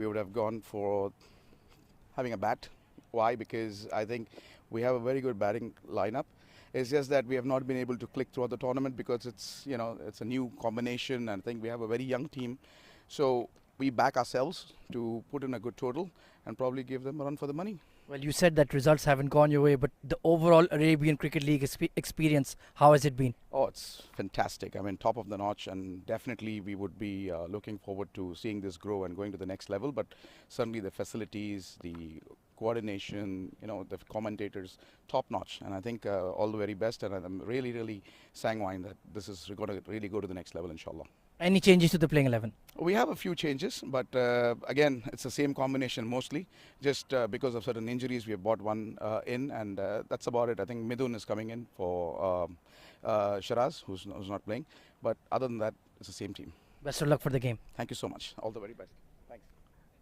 we would have gone for having a bat. Why? Because I think we have a very good batting lineup. It's just that we have not been able to click throughout the tournament because it's a new combination, and I think we have a very young team. So we back ourselves to put in a good total and probably give them a run for the money. Well, you said that results haven't gone your way, but the overall Arabian Cricket League experience, how has it been? Oh, it's fantastic. I mean, top of the notch, and definitely we would be looking forward to seeing this grow and going to the next level. But certainly the facilities, the coordination, the commentators, top notch. And I think all the very best. And I'm really, really sanguine that this is going to really go to the next level, inshallah. Any changes to the playing 11? We have a few changes, but again, it's the same combination mostly. Just because of certain injuries, we have brought one in, and that's about it. I think Midun is coming in for Shiraz, who's not playing. But other than that, it's the same team. Best of luck for the game. Thank you so much. All the very best. Thanks.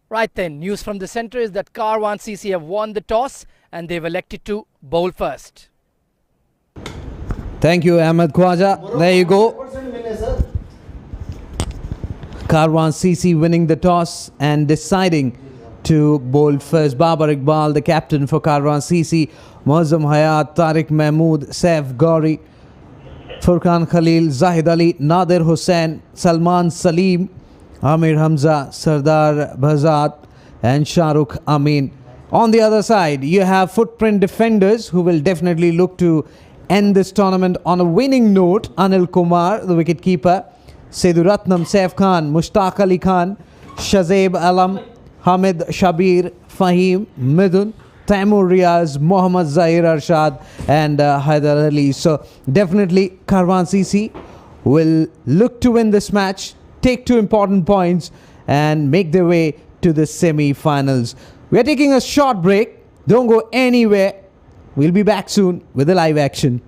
Right then, news from the centre is that Karwan CC have won the toss and they've elected to bowl first. Thank you, Ahmed Khwaja. There you go. Karwan CC winning the toss and deciding to bowl first. Babar Iqbal, the captain for Karwan CC, Muazzam Hayat, Tariq Mahmood, Saif Gauri, Furqan Khalil, Zahid Ali, Nadir Hussain, Salman Salim, Amir Hamza, Sardar Bhazat and Shahrukh Amin. On the other side, you have footprint defenders who will definitely look to end this tournament on a winning note. Anil Kumar, the wicketkeeper, Seduratnam, Saif Khan, Mushtaq Ali Khan, Shazeb Alam, Hamid Shabir, Fahim, Midun, Taimur Riaz, Mohammad Zahir Arshad and Haidar Ali. So definitely Karwan CC will look to win this match, take 2 important points and make their way to the semi-finals. We are taking a short break. Don't go anywhere. We'll be back soon with the live action.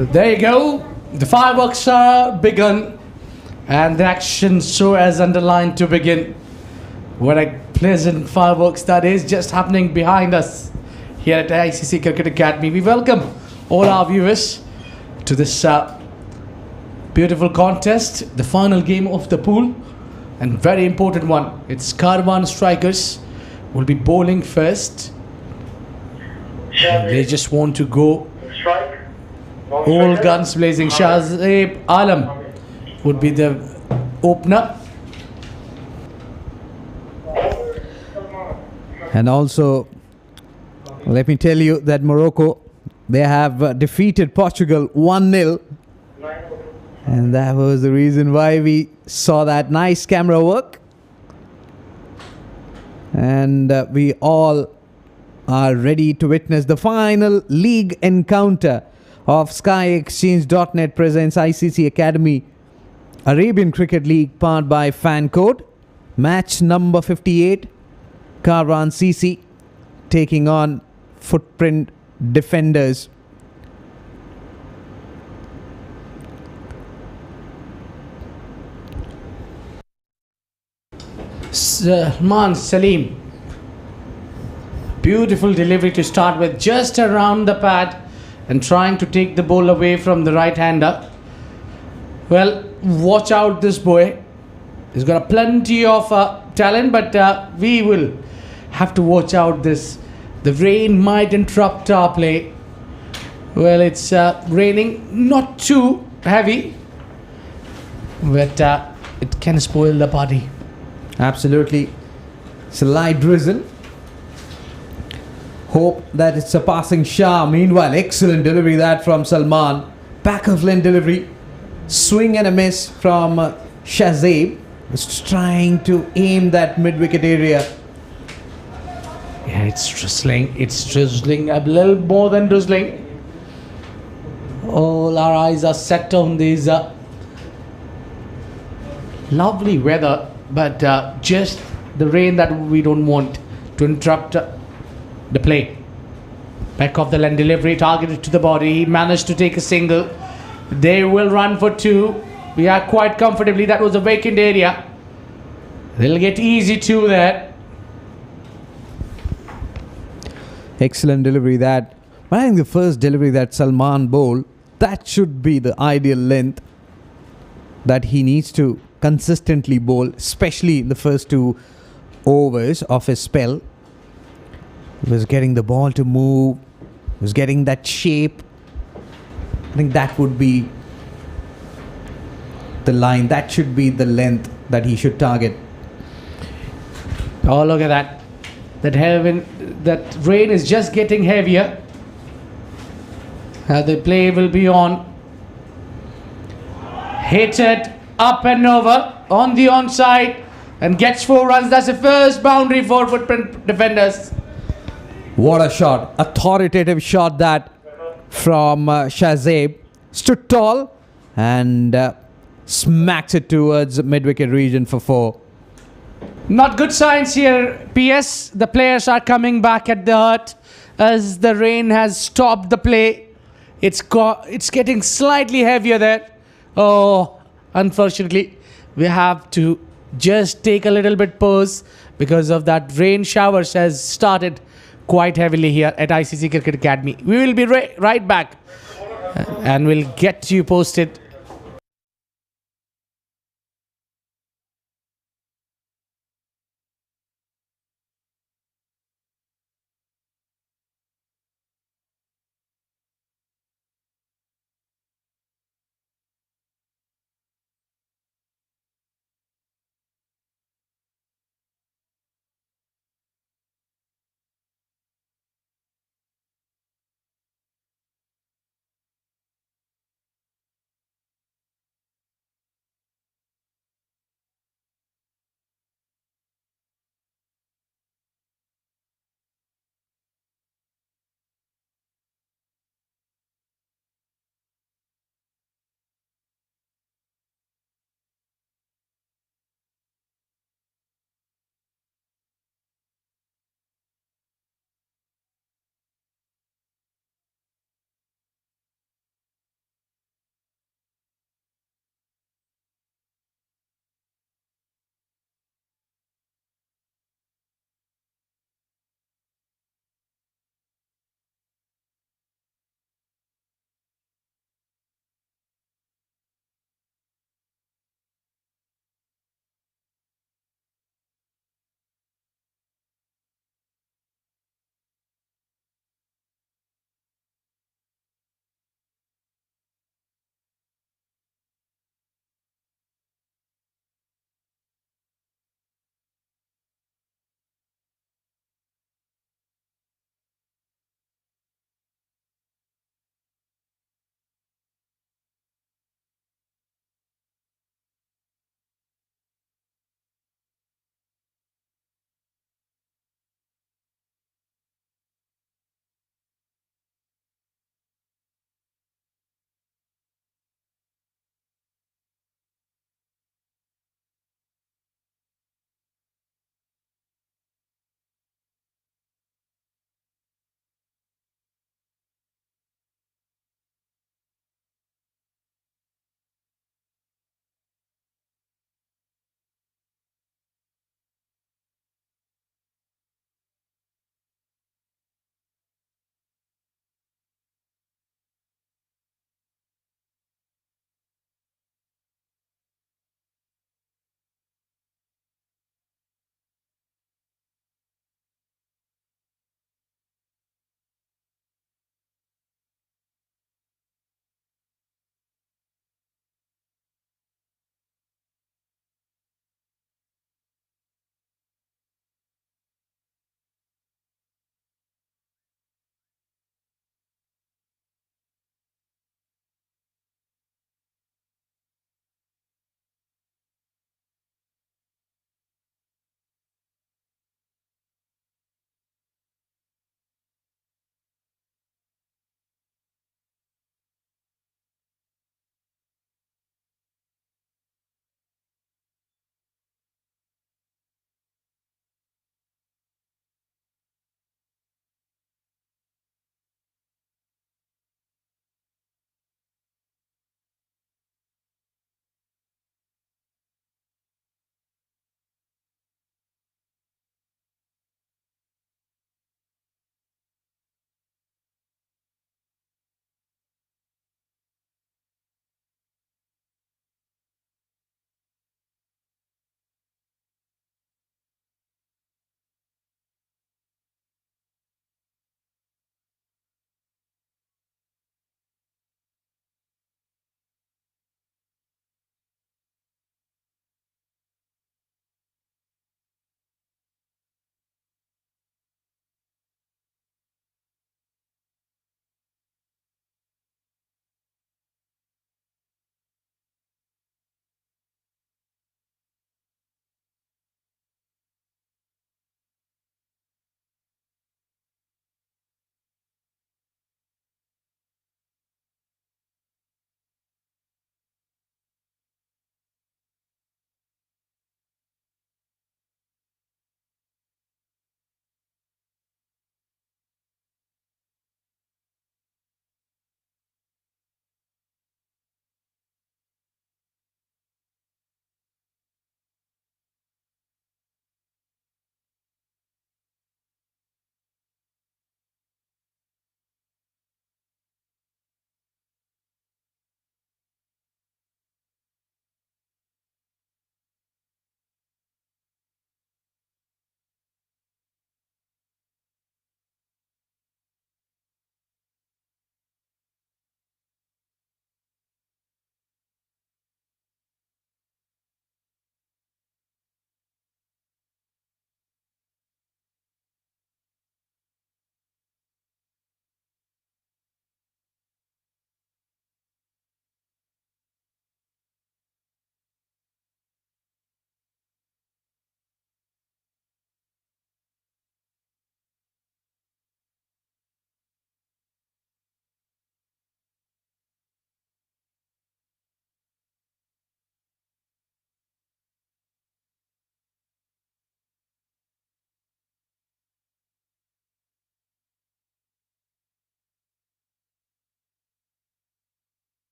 There you go. The fireworks are begun, and the action show has underlined to begin. What a pleasant fireworks that is just happening behind us here at ICC Cricket Academy. We welcome all our viewers to this beautiful contest, the final game of the pool, and very important one. It's Karwan strikers will be bowling first. And they just want to go all guns blazing. Shahzaib Alam would be the opener. And also, let me tell you that Morocco, they have defeated Portugal 1-0. And that was the reason why we saw that nice camera work. And we all are ready to witness the final league encounter of SkyExchange.net presents ICC Academy Arabian Cricket League powered by Fan Code. Match number 58, Karwan CC taking on Footprint Defenders. Salman Salim. Beautiful delivery to start with, just around the pad and trying to take the ball away from the right hander. Well, watch out this boy. He's got plenty of talent, but we will have to watch out this. The rain might interrupt our play. Well, it's raining, not too heavy, but it can spoil the party. Absolutely. It's a light drizzle. Hope that it's a passing Shah. Meanwhile, excellent delivery that from Salman. Back of lane delivery. Swing and a miss from Shahzaib. Was trying to aim that mid-wicket area. Yeah, it's drizzling. It's drizzling. A little more than drizzling. All our eyes are set on these lovely weather, but just the rain that we don't want to interrupt the play. Back of the lane delivery targeted to the body. He managed to take a single. They will run for two. We are quite comfortably. That was a vacant area. They'll get easy two there. Excellent delivery that. But I think the first delivery that Salman bowled, that should be the ideal length that he needs to consistently bowl, especially in the first 2 overs of his spell. He was getting the ball to move, was getting that shape. I think that would be the line, that should be the length that he should target. Oh, look at that. That rain is just getting heavier. The play will be on. Hit it up and over on the onside and gets 4 runs. That's the first boundary for Footprint Defenders. What a shot. Authoritative shot that from Shahzaib. Stood tall and smacks it towards mid-wicket region for 4. Not good signs here. PS, the players are coming back at the hut as the rain has stopped the play. It's getting slightly heavier there. Oh, unfortunately, we have to just take a little bit pause because of that rain showers has started quite heavily here at ICC Cricket Academy. We will be right back and we'll get you posted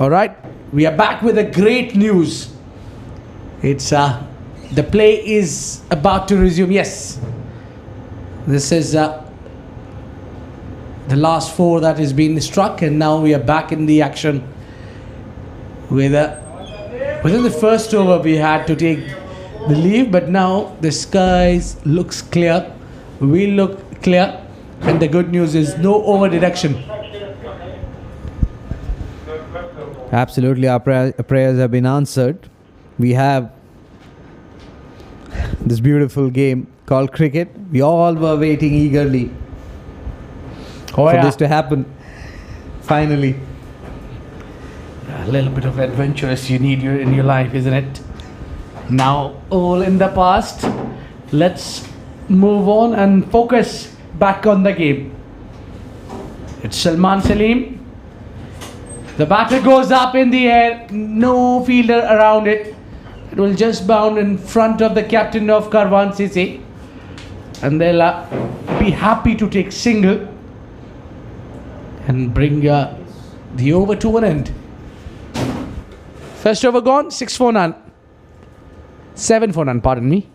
All right, we are back with a great news. It's the play is about to resume. Yes, this is the last 4 that has been struck, and now we are back in the action. With within the first over, we had to take the leave, but now the skies looks clear. We look clear, and the good news is no over deduction. Absolutely, our prayers have been answered. We have this beautiful game called cricket. We all were waiting eagerly for this to happen. Finally. A little bit of adventurous you need in your life, isn't it? Now, all in the past. Let's move on and focus back on the game. It's Salman Salim. The batter goes up in the air, no fielder around it. It will just bound in front of the captain of Karwan CC, and they'll be happy to take single and bring the over to an end. First over gone, 6 for none. 7 for none, pardon me.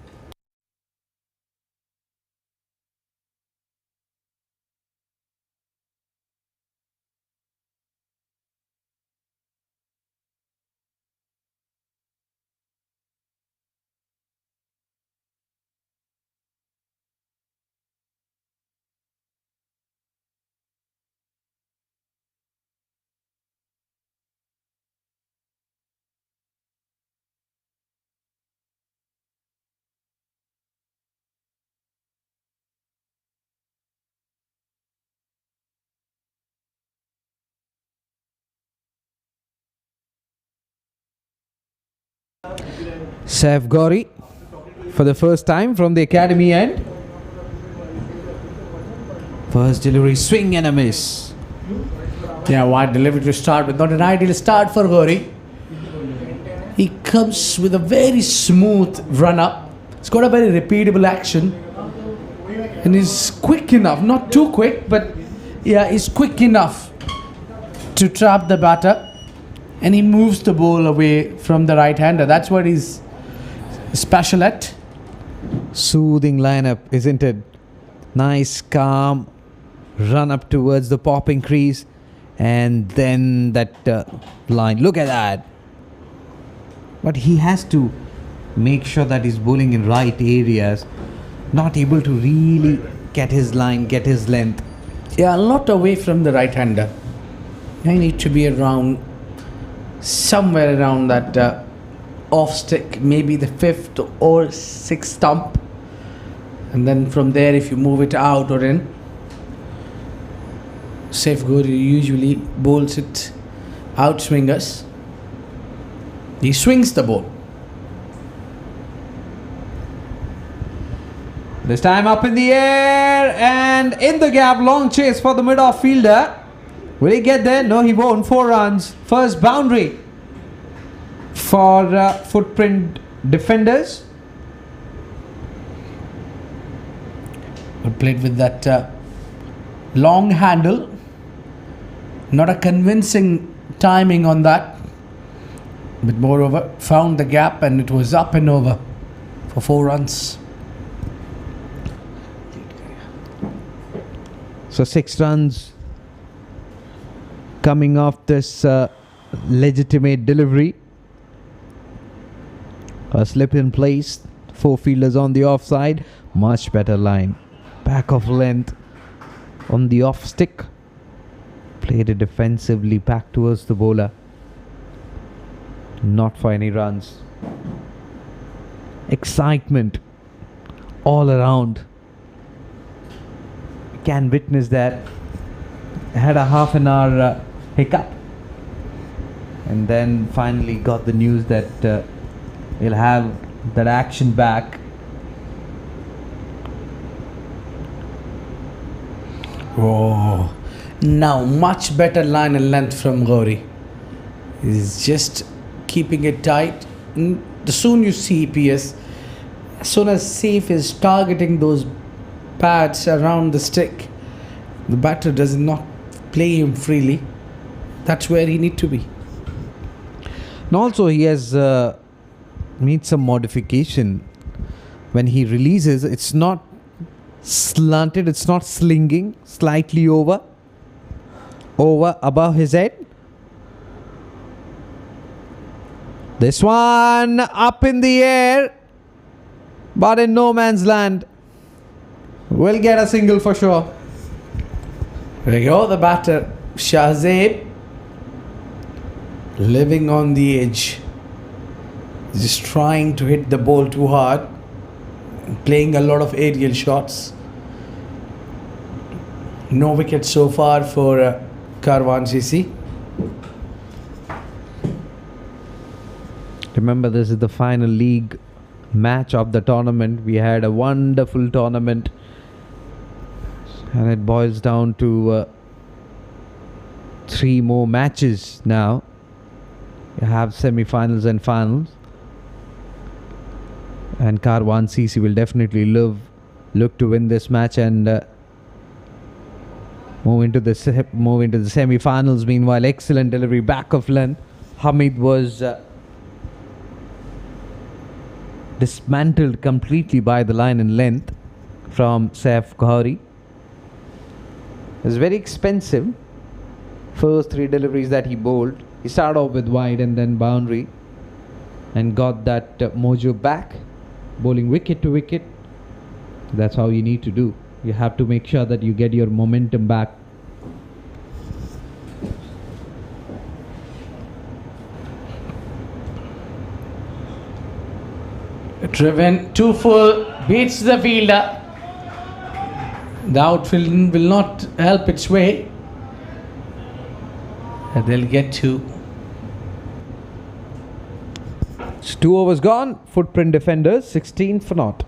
Saif Gauri for the first time from the academy end. First delivery, swing and a miss. Yeah, wide delivery to start with. Not an ideal start for Gauri. He comes with a very smooth run up. He's got a very repeatable action. And he's quick enough, not too quick, but yeah, he's quick enough to trap the batter. And he moves the ball away from the right-hander. That's what he's special at. Soothing lineup, isn't it? Nice, calm run up towards the popping crease, and then that line. Look at that. But he has to make sure that he's bowling in right areas. Not able to really get his line, get his length. Yeah, a lot away from the right-hander. I need to be around, somewhere around that off stick, maybe the 5th or 6th stump. And then from there, if you move it out or in, Saif Gauri usually bowls it out swingers. He swings the ball. This time up in the air and in the gap, long chase for the mid-off fielder. Will he get there? No, he won't. 4 runs. First boundary for footprint defenders. But played with that long handle. Not a convincing timing on that. But moreover, found the gap and it was up and over for 4 runs. So 6 runs coming off this legitimate delivery. A slip in place. 4 fielders on the offside. Much better line. Back of length on the off stick. Played it defensively back towards the bowler. Not for any runs. Excitement all around. Can witness that. Had a half an hour hiccup, and then finally got the news that he'll have that action back. Oh, now much better line and length from Gauri. He's just keeping it tight. The soon you see PS, as soon as Saif is targeting those pads around the stick, the batter does not play him freely. That's where he need to be. And also he has made some modification. When he releases, it's not slanted, it's not slinging, slightly over above his head. This one up in the air, but in no man's land. Will get a single for sure. There you go, the batter Shahzaib, living on the edge, just trying to hit the ball too hard, playing a lot of aerial shots. No wicket so far for Karwan CC. Remember, this is the final league match of the tournament. We had a wonderful tournament, and it boils down to 3 more matches now. You have semi-finals and finals, and Karwan CC will definitely look to win this match and move into the semi-finals. Meanwhile, excellent delivery back of length. Hamid was dismantled completely by the line in length from Saif Ghori. It's very expensive. First 3 deliveries that he bowled, he started off with wide and then boundary, and got that mojo back, bowling wicket to wicket. That's how you need to do. You have to make sure that you get your momentum back. Driven too full, beats the fielder. The outfield will not help its way. And they'll get 2. It's 2 overs gone. Footprint defenders 16 for naught.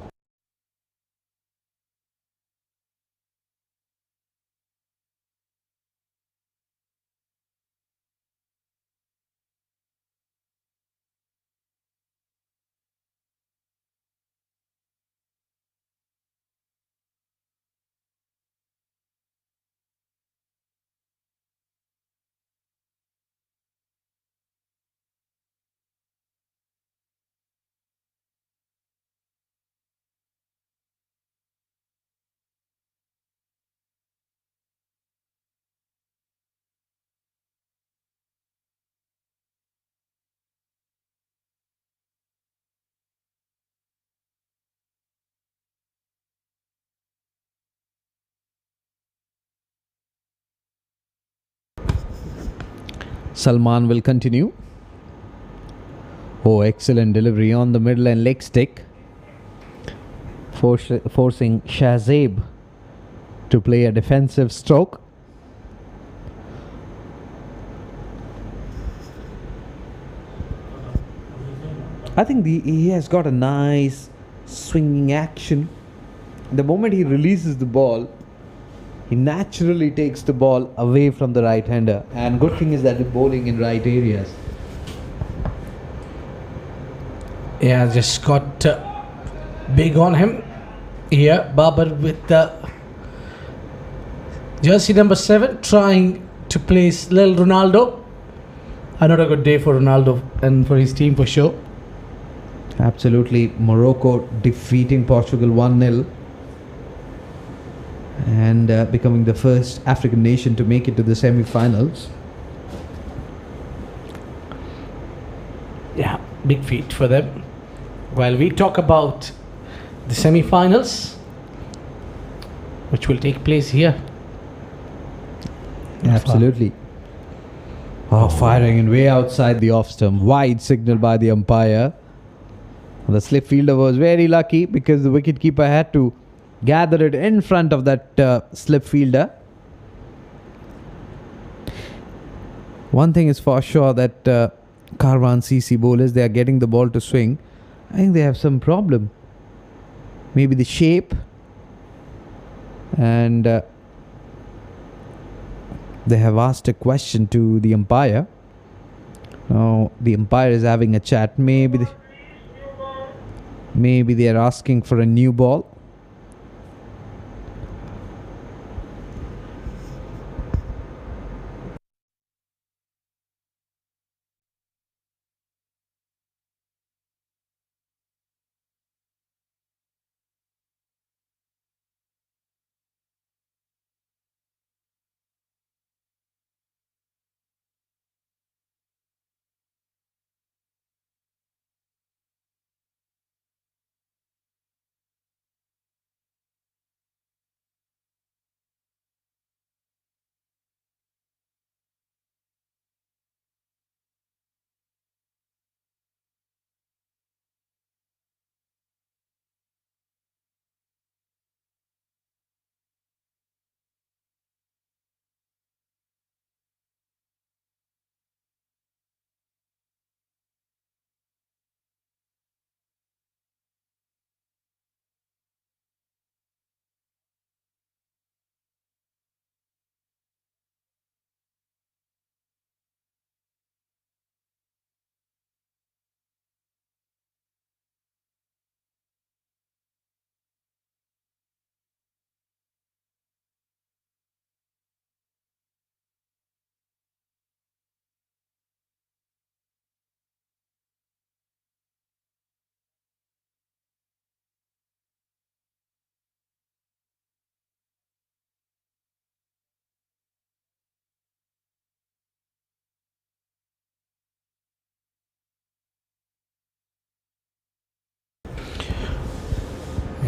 Salman will continue. Oh, excellent delivery on the middle and leg stick, forcing Shahzaib to play a defensive stroke. I think he has got a nice swinging action. The moment he releases the ball, he naturally takes the ball away from the right-hander, and good thing is that they're bowling in right areas. Yeah, just got big on him here. Babar with jersey number 7, trying to place Lil Ronaldo. Another good day for Ronaldo and for his team for sure. Absolutely. Morocco defeating Portugal 1-0 and becoming the first African nation to make it to the semi-finals. Yeah, big feat for them. While we talk about the semi-finals, which will take place here. Absolutely. Oh, firing and way outside the off stump. Wide signal by the umpire. The slip fielder was very lucky because the wicketkeeper had to gather it in front of that slip fielder. One thing is for sure, that Karwan CC bowlers, they are getting the ball to swing. I think they have some problem. Maybe the shape, and they have asked a question to the umpire. Now the umpire is having a chat. Maybe they are asking for a new ball.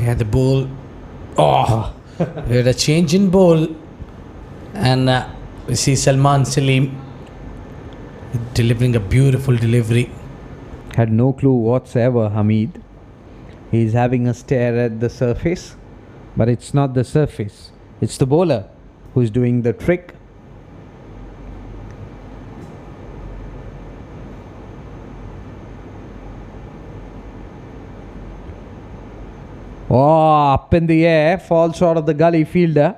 Yeah, the ball. Oh, we had a change in ball. And we see Salman Salim delivering a beautiful delivery. Had no clue whatsoever, Hamid. He's having a stare at the surface, but it's not the surface. It's the bowler who's doing the trick. Oh, up in the air, falls short of the gully fielder.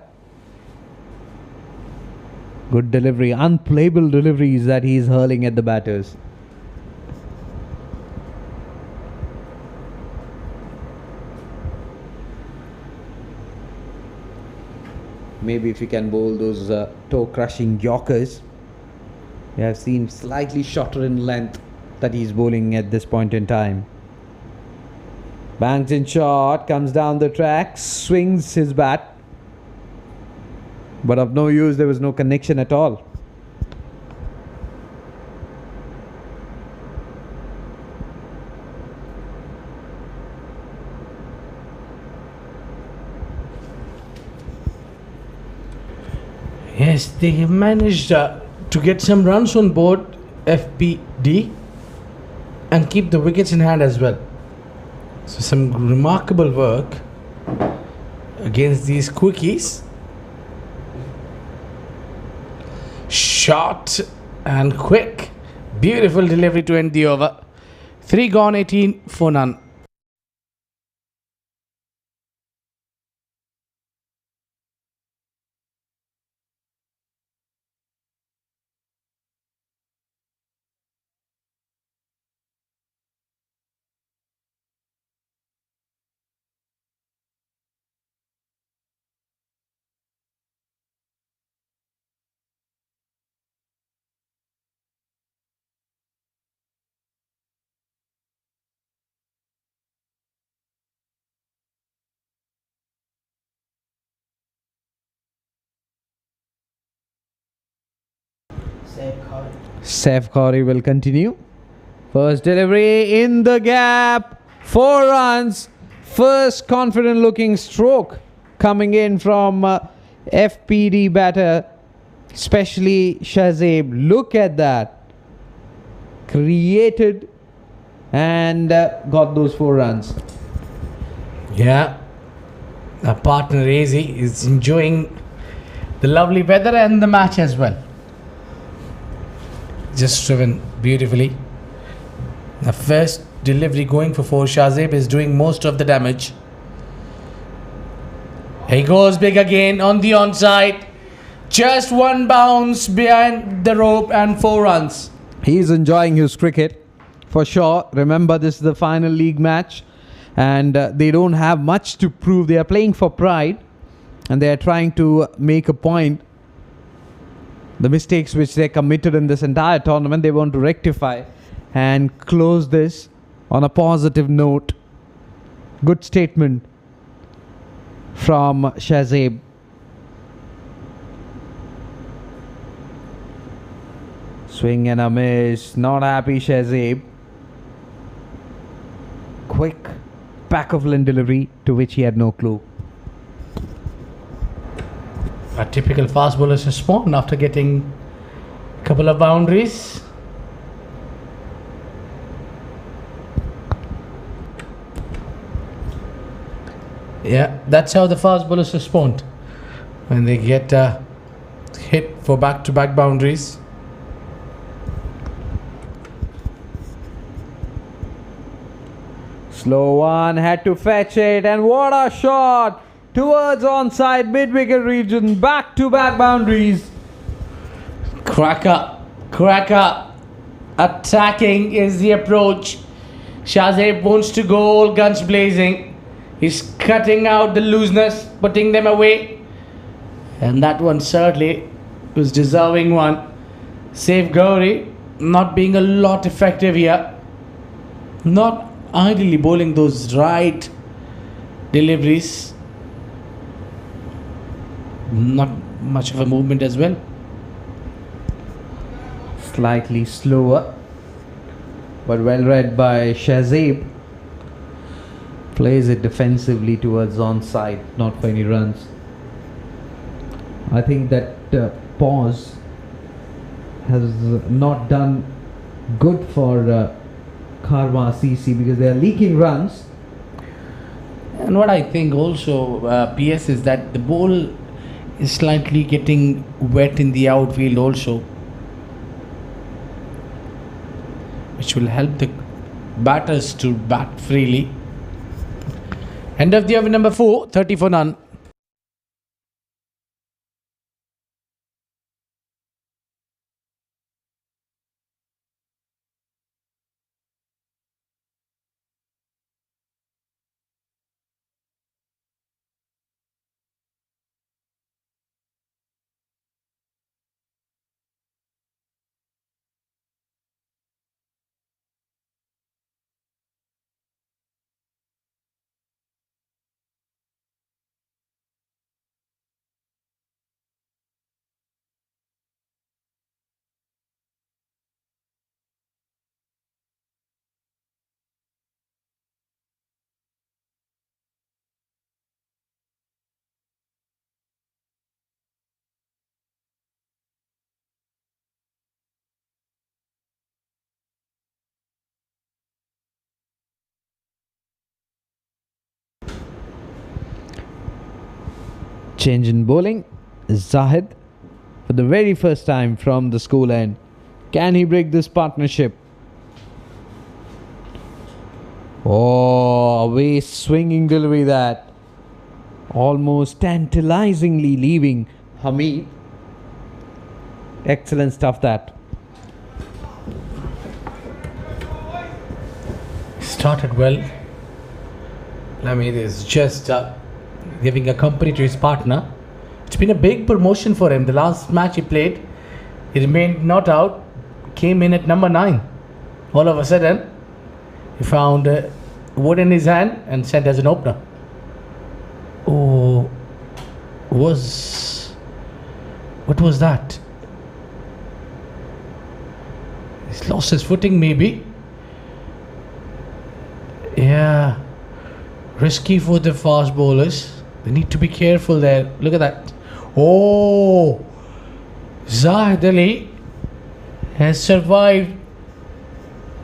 Good delivery, unplayable deliveries that he's hurling at the batters. Maybe if you can bowl those toe-crushing Yorkers. We have seen slightly shorter in length that he's bowling at this point in time. Bangs in shot, comes down the track, swings his bat. But of no use, there was no connection at all. Yes, they managed to get some runs on board FPD and keep the wickets in hand as well. So some remarkable work against these quickies. Short and quick. Beautiful delivery to end the over. 3 gone, 18 for none. Saif Khoury will continue. First delivery in the gap. 4 runs. First confident looking stroke coming in from FPD batter, especially Shahzeb. Look at that. Created and got those 4 runs. Yeah. Our partner Razi is enjoying the lovely weather and the match as well. Just driven beautifully. The first delivery going for 4. Shahzeb is doing most of the damage. He goes big again on the onside. Just 1 bounce behind the rope and 4 runs. He's enjoying his cricket for sure. Remember, this is the final league match and they don't have much to prove. They are playing for pride and they are trying to make a point. The mistakes which they committed in this entire tournament, they want to rectify and close this on a positive note. Good statement from Shahzeb. Swing and a miss. Not happy, Shahzeb. Quick back of limb delivery to which he had no clue. A typical fast bowler's response after getting a couple of boundaries. Yeah, that's how the fast bowlers respond when they get hit for back-to-back boundaries. Slow one, had to fetch it, and what a shot towards onside mid-wicket region. Back-to-back boundaries. Cracker. Attacking is the approach. Shahzeb wants to go all guns blazing. He's cutting out the looseness, putting them away. And that one certainly was deserving one. Saif Khoury not being a lot effective here. Not ideally bowling those right deliveries. Not much of a movement as well. Slightly slower, but well read by Shahzeb. Plays it defensively towards onside, not for any runs. I think that pause has not done good for Karwan CC because they are leaking runs. And what I think also, PS, is that the ball is slightly getting wet in the outfield also, which will help the batters to bat freely. End of the over number 4, 30 for none. Change in bowling. Zahid for the very first time from the school end. Can he break this partnership? Oh, away swinging delivery that. Almost tantalizingly leaving Hamid. Excellent stuff that. Started well. Lamid is just giving a company to his partner. It's been a big promotion for him. The last match he played, he remained not out, came in at number 9. All of a sudden, he found wood in his hand and sent as an opener. Oh, what was that? He's lost his footing maybe. Yeah, risky for the fast bowlers. They need to be careful there. Look at that. Oh, Zahid Ali has survived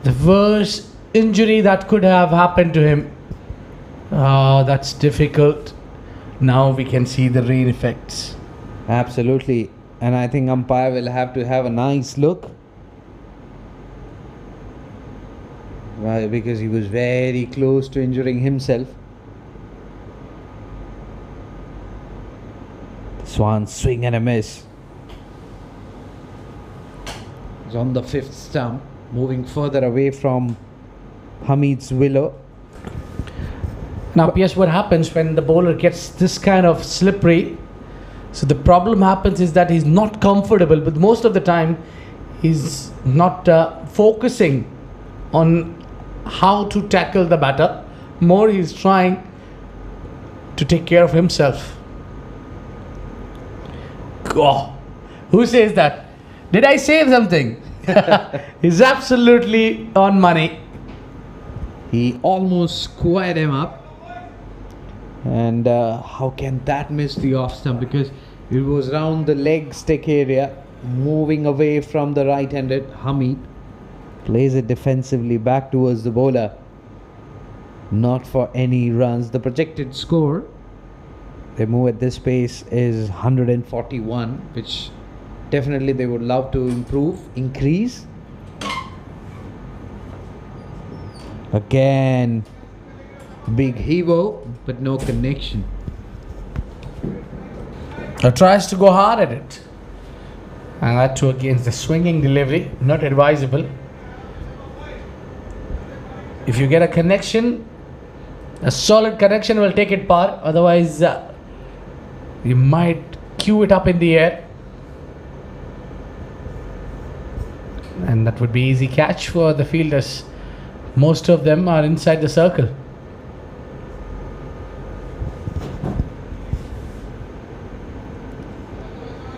the worst injury that could have happened to him. Oh, that's difficult. Now we can see the rain effects. Absolutely. And I think umpire will have to have a nice look. Well, because he was very close to injuring himself. Swan swing and a miss. He's on the 5th stump, moving further away from Hamid's willow. Now, PS, what happens when the bowler gets this kind of slippery? So the problem happens is that he's not comfortable, but most of the time he's not focusing on how to tackle the batter. More he's trying to take care of himself. Oh, who says that? Did I say something? He's absolutely on money. He almost squared him up. And how can that miss the off stump? Because it was round the leg stick area, moving away from the right-handed Hamid. Plays it defensively back towards the bowler. Not for any runs. The projected score, they move at this pace, is 141, which definitely they would love to increase. Again, big heavo, but no connection. Tries to go hard at it. And that too against the swinging delivery, not advisable. If you get a connection, a solid connection will take it par. Otherwise, you might cue it up in the air. And that would be easy catch for the fielders. Most of them are inside the circle.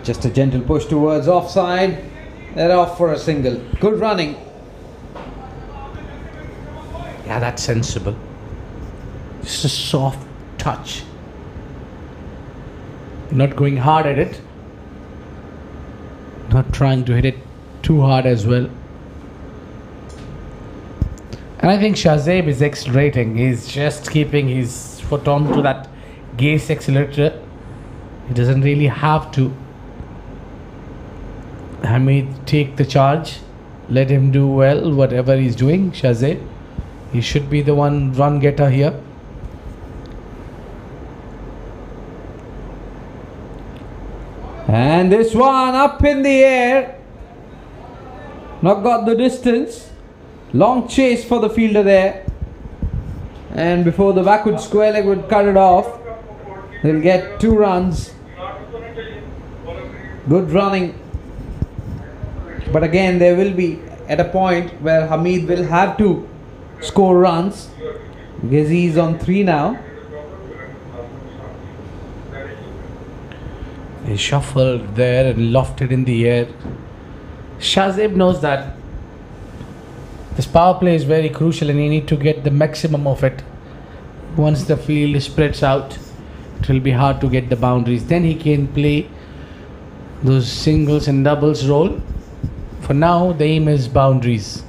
Just a gentle push towards offside. They're off for a single. Good running. Yeah, that's sensible. Just a soft touch. Not going hard at it. Not trying to hit it too hard as well. And I think Shazib is accelerating. He's just keeping his foot on to that gas accelerator. He doesn't really have to. Hamid take the charge. Let him do well whatever he's doing. Shazib. He should be the one run getter here. And this one up in the air. Not got the distance. Long chase for the fielder there. And before the backward square leg would cut it off, they'll get 2 runs. Good running. But again, there will be at a point where Hamid will have to score runs because he's on 3 now. He shuffled there and lofted in the air. Shazib knows that this power play is very crucial and you need to get the maximum of it. Once the field spreads out, it will be hard to get the boundaries. Then he can play those singles and doubles role. For now, the aim is boundaries.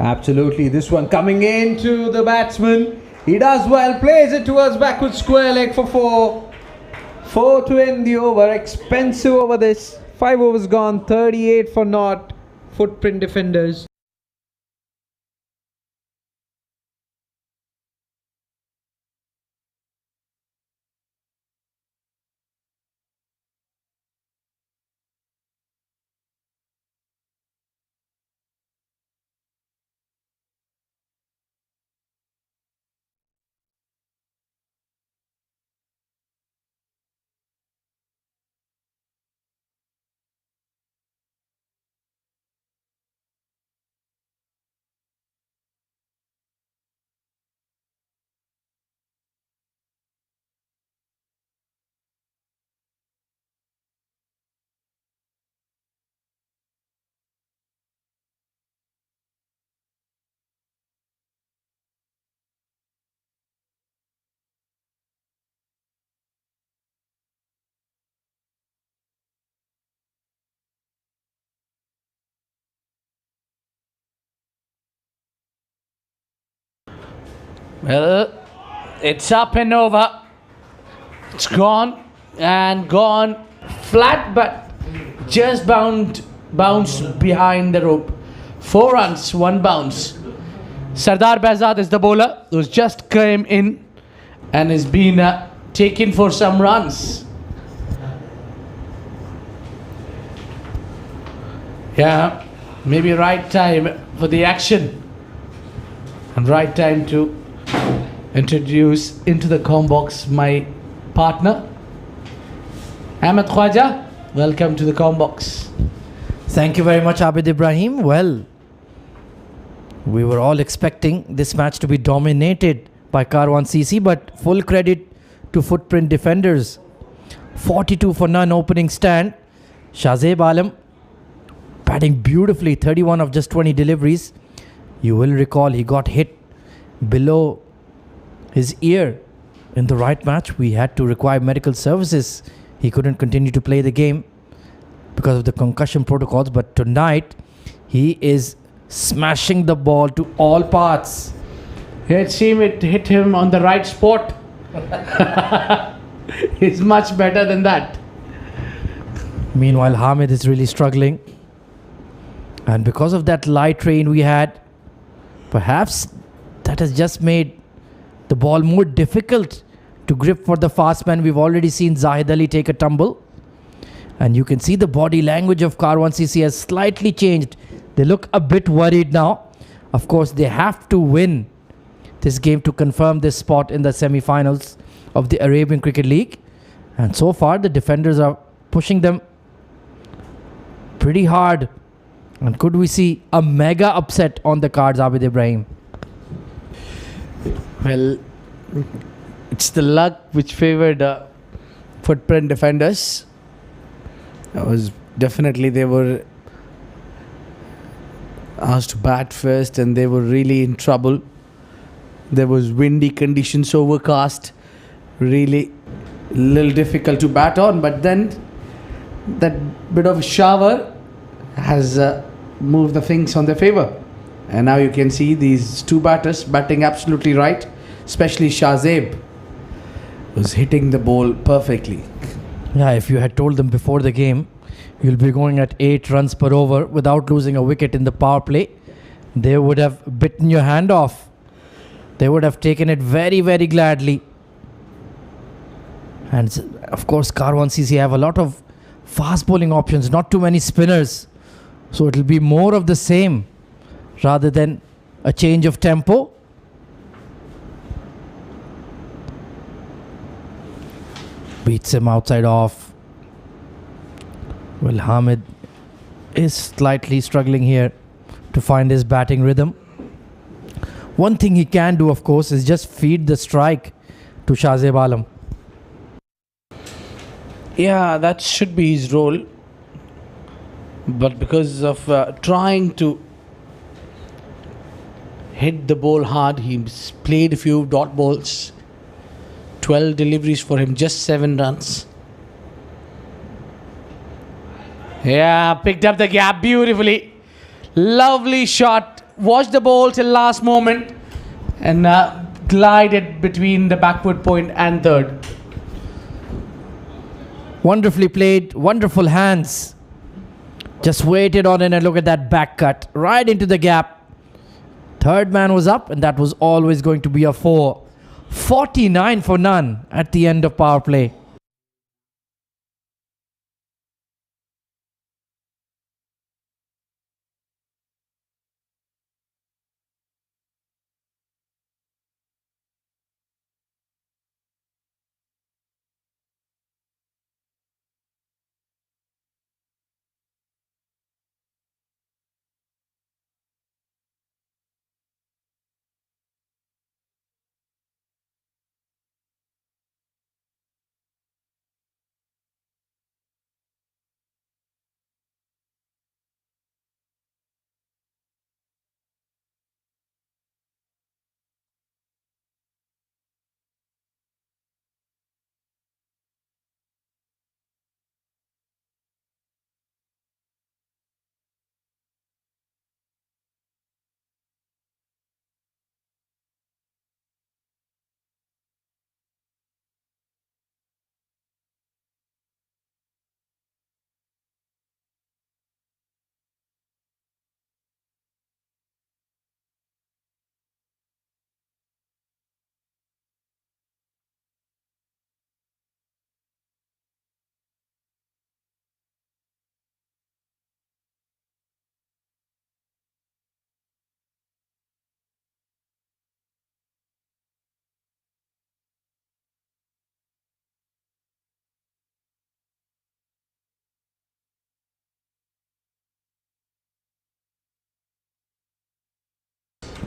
Absolutely. This one coming into the batsman. He does well, plays it towards backward square leg for 4. 4 to end the over. Expensive over this. 5 overs gone. 38 for naught. Footprint defenders. Well, it's up and over. It's gone and gone flat, but just bounced behind the rope. 4 runs, 1 bounce. Sardar Behzad is the bowler who's just came in and has been taken for some runs. Yeah, maybe right time for the action and right time to introduce into the com box my partner Ahmed Khwaja. Welcome to the com box. Thank you very much, Abid Ibrahim. Well, we were all expecting this match to be dominated by Karwan CC, but full credit to Footprint defenders. 42 for none opening stand. Shazib Alam batting beautifully, 31 of just 20 deliveries. You will recall he got hit below his ear in the right match. We had to require medical services. He couldn't continue to play the game because of the concussion protocols, but tonight he is smashing the ball to all parts. It seemed it hit him on the right spot. It's much better than that. Meanwhile, Hamid is really struggling. And because of that light rain we had, perhaps that has just made the ball more difficult to grip for the fast man. We've already seen Zahid Ali take a tumble. And you can see the body language of Karwan CC has slightly changed. They look a bit worried now. Of course, they have to win this game to confirm this spot in the semi-finals of the Arabian Cricket League. And so far, the defenders are pushing them pretty hard. And could we see a mega upset on the cards, Abid Ibrahim? Well, it's the luck which favored Footprint defenders. They were asked to bat first and they were really in trouble. There was windy conditions, overcast, really a little difficult to bat on, but then that bit of a shower has moved the things on their favor. And now you can see these two batters batting absolutely right, especially Shahzeb was hitting the ball perfectly. Yeah, if you had told them before the game you'll be going at 8 runs per over without losing a wicket in the power play, they would have bitten your hand off. They would have taken it very, very gladly. And of course, Karwan CC have a lot of fast bowling options, not too many spinners. So it'll be more of the same rather than a change of tempo. Beats him outside off. Well, Hamid is slightly struggling here to find his batting rhythm. One thing he can do, of course, is just feed the strike to Shahzeb Alam. Yeah, that should be his role. But because of trying to hit the ball hard, he's played a few dot balls. 12 deliveries for him, just 7 runs. Yeah, picked up the gap beautifully. Lovely shot. Watched the ball till last moment and glided between the backward point and third. Wonderfully played, wonderful hands. Just waited on it and look at that back cut right into the gap. Third man was up and that was always going to be a 4. 49 for none at the end of power play.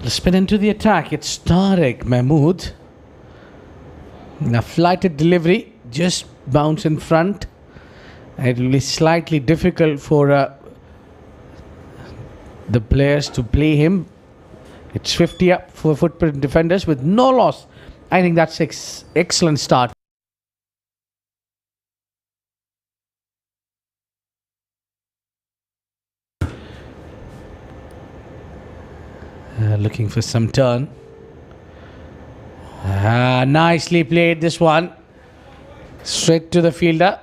The spin into the attack. It's Tariq Mahmood. A flighted delivery, just bounce in front. It will be slightly difficult for the players to play him. It's 50 up for footprint defenders with no loss. I think that's excellent start. Looking for some turn. Nicely played this one. Straight to the fielder.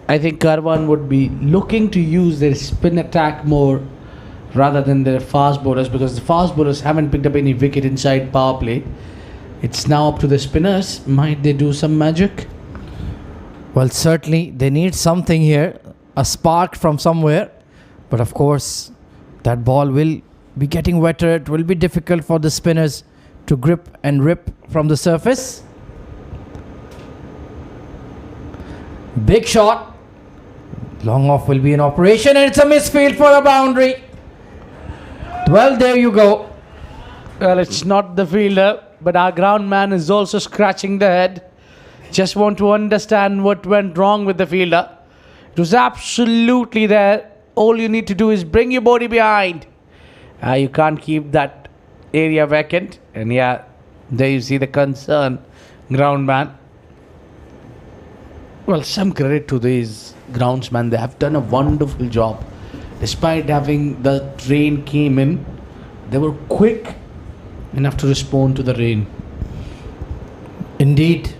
I think Karwan would be looking to use their spin attack more rather than their fast bowlers, because the fast bowlers haven't picked up any wicket inside power play. It's now up to the spinners. Might they do some magic? Well, certainly they need something here, a spark from somewhere. But of course, that ball will be getting wetter. It will be difficult for the spinners to grip and rip from the surface. Big shot. Long off will be in operation and it's a misfield for a boundary. Well, there you go. Well, it's not the fielder, but our ground man is also scratching the head. Just want to understand what went wrong with the fielder. It was absolutely there. All you need to do is bring your body behind. You can't keep that area vacant. And yeah, there you see the concern groundman. Well, some credit to these groundsmen. They have done a wonderful job. Despite having the rain came in, they were quick enough to respond to the rain. Indeed.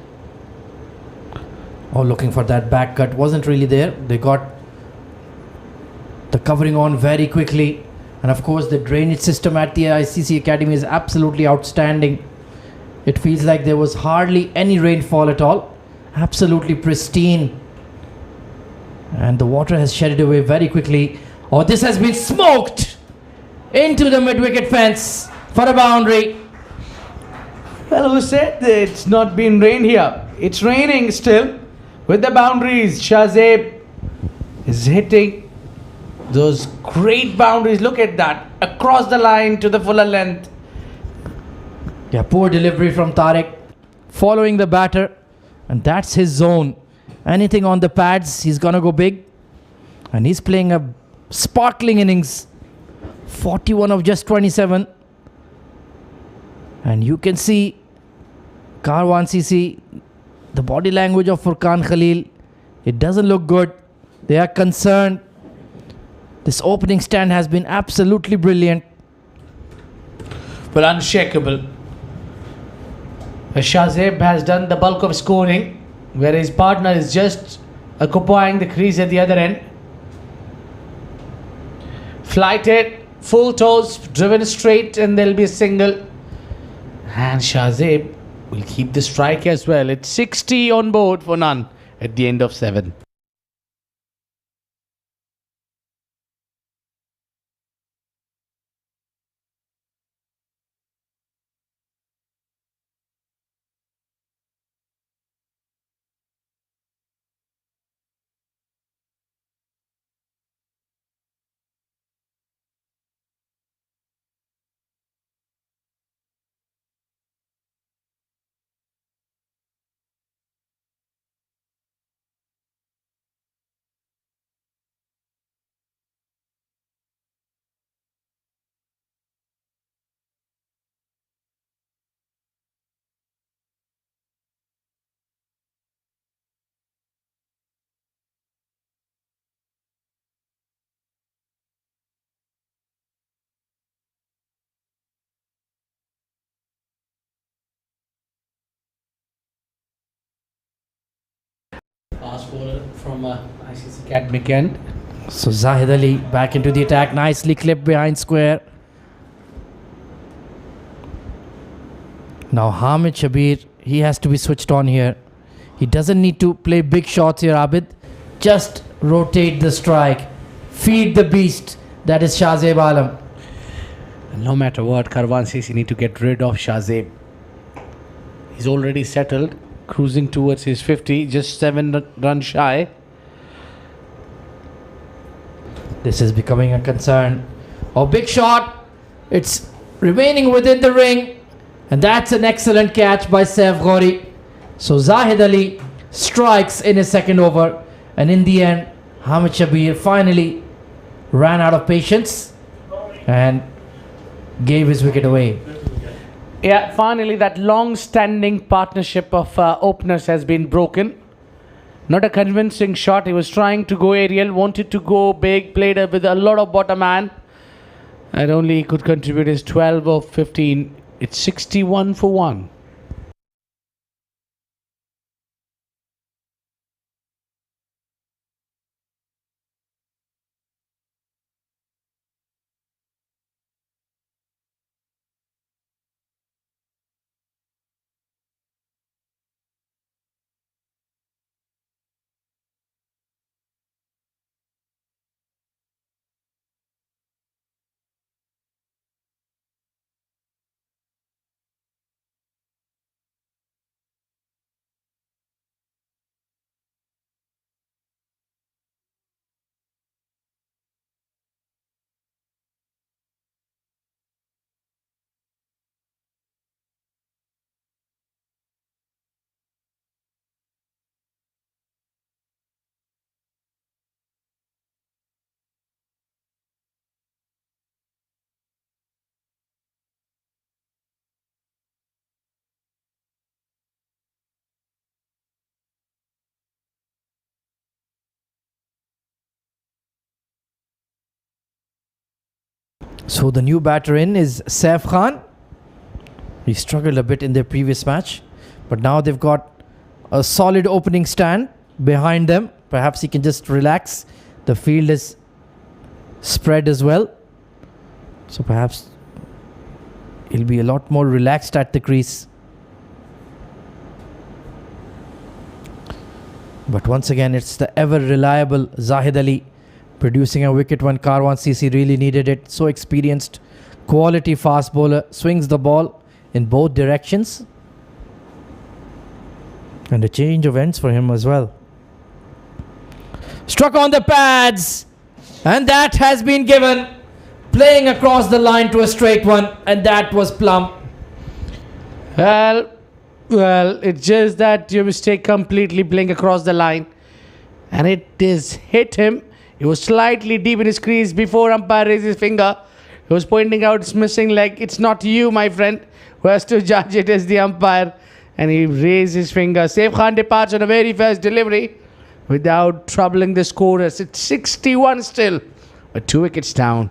Oh, looking for that back cut. Wasn't really there. They got the covering on very quickly. And of course, the drainage system at the ICC Academy is absolutely outstanding. It feels like there was hardly any rainfall at all. Absolutely pristine. And the water has shedded away very quickly. Oh, this has been smoked into the mid-wicket fence for a boundary. Well, who said that it's not been rain here? It's raining still. With the boundaries, Shahzeb is hitting those great boundaries. Look at that. Across the line to the fuller length. Yeah, poor delivery from Tariq. Following the batter. And that's his zone. Anything on the pads, he's gonna go big. And he's playing a sparkling innings. 41 of just 27. And you can see Karwan CC, the body language of Furqan Khalil. It doesn't look good. They are concerned. This opening stand has been absolutely brilliant. Well, unshakable. Shahzeb has done the bulk of scoring, where his partner is just occupying the crease at the other end. Flighted, full toes, driven straight, and there'll be a single. And Shahzeb will keep the strike as well. It's 60 on board for none at the end of 7. Fast bowler from ICC Academic end. So Zahid Ali back into the attack. Nicely clipped behind square. Now Hamid Shabir, he has to be switched on here. He doesn't need to play big shots here, Abid. Just rotate the strike. Feed the beast. That is Shahzeb Alam. No matter what, Karwan says he need to get rid of Shahzeb. He's already settled, cruising towards his 50, just 7 runs shy. This is becoming a concern. Oh, big shot. It's remaining within the ring. And that's an excellent catch by Saif Ghori. So Zahid Ali strikes in his second over. And in the end, Hamid Shabir finally ran out of patience and gave his wicket away. Yeah, finally that long-standing partnership of openers has been broken. Not a convincing shot. He was trying to go aerial, wanted to go big, played with a lot of bottom hand, and only he could contribute his 12 of 15. It's 61 for 1. So the new batter in is Saif Khan. He struggled a bit in their previous match, but now they've got a solid opening stand behind them. Perhaps he can just relax. The field is spread as well, so perhaps he'll be a lot more relaxed at the crease. But once again, it's the ever reliable Zahid Ali producing a wicket when Karwan CC really needed it. So experienced, quality fast bowler, swings the ball in both directions, and a change of ends for him as well. Struck on the pads, and that has been given, playing across the line to a straight one, and that was plumb. Well, it's just that your mistake completely playing across the line, and it is hit him. He was slightly deep in his crease before umpire raised his finger. He was pointing out it's missing leg. It's not you, my friend, who has to judge it as the umpire. And he raised his finger. Saif Khan departs on a very fast delivery without troubling the scorers. It's 61 still, but 2 wickets down.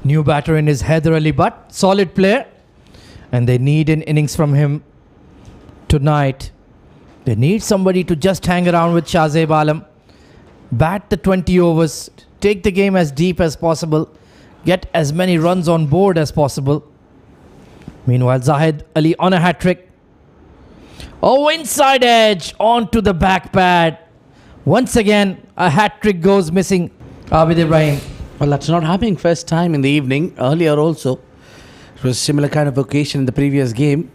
New batter in is Haider Ali Butt, solid player, and they need an innings from him tonight. They need somebody to just hang around with Shahzeb Alam, bat the 20 overs, take the game as deep as possible, get as many runs on board as possible. Meanwhile, Zahid Ali on a hat-trick. Oh, inside edge onto the back pad. Once again, a hat-trick goes missing. Abid Ibrahim. Well, that's not happening first time in the evening. Earlier also, it was a similar kind of occasion in the previous game,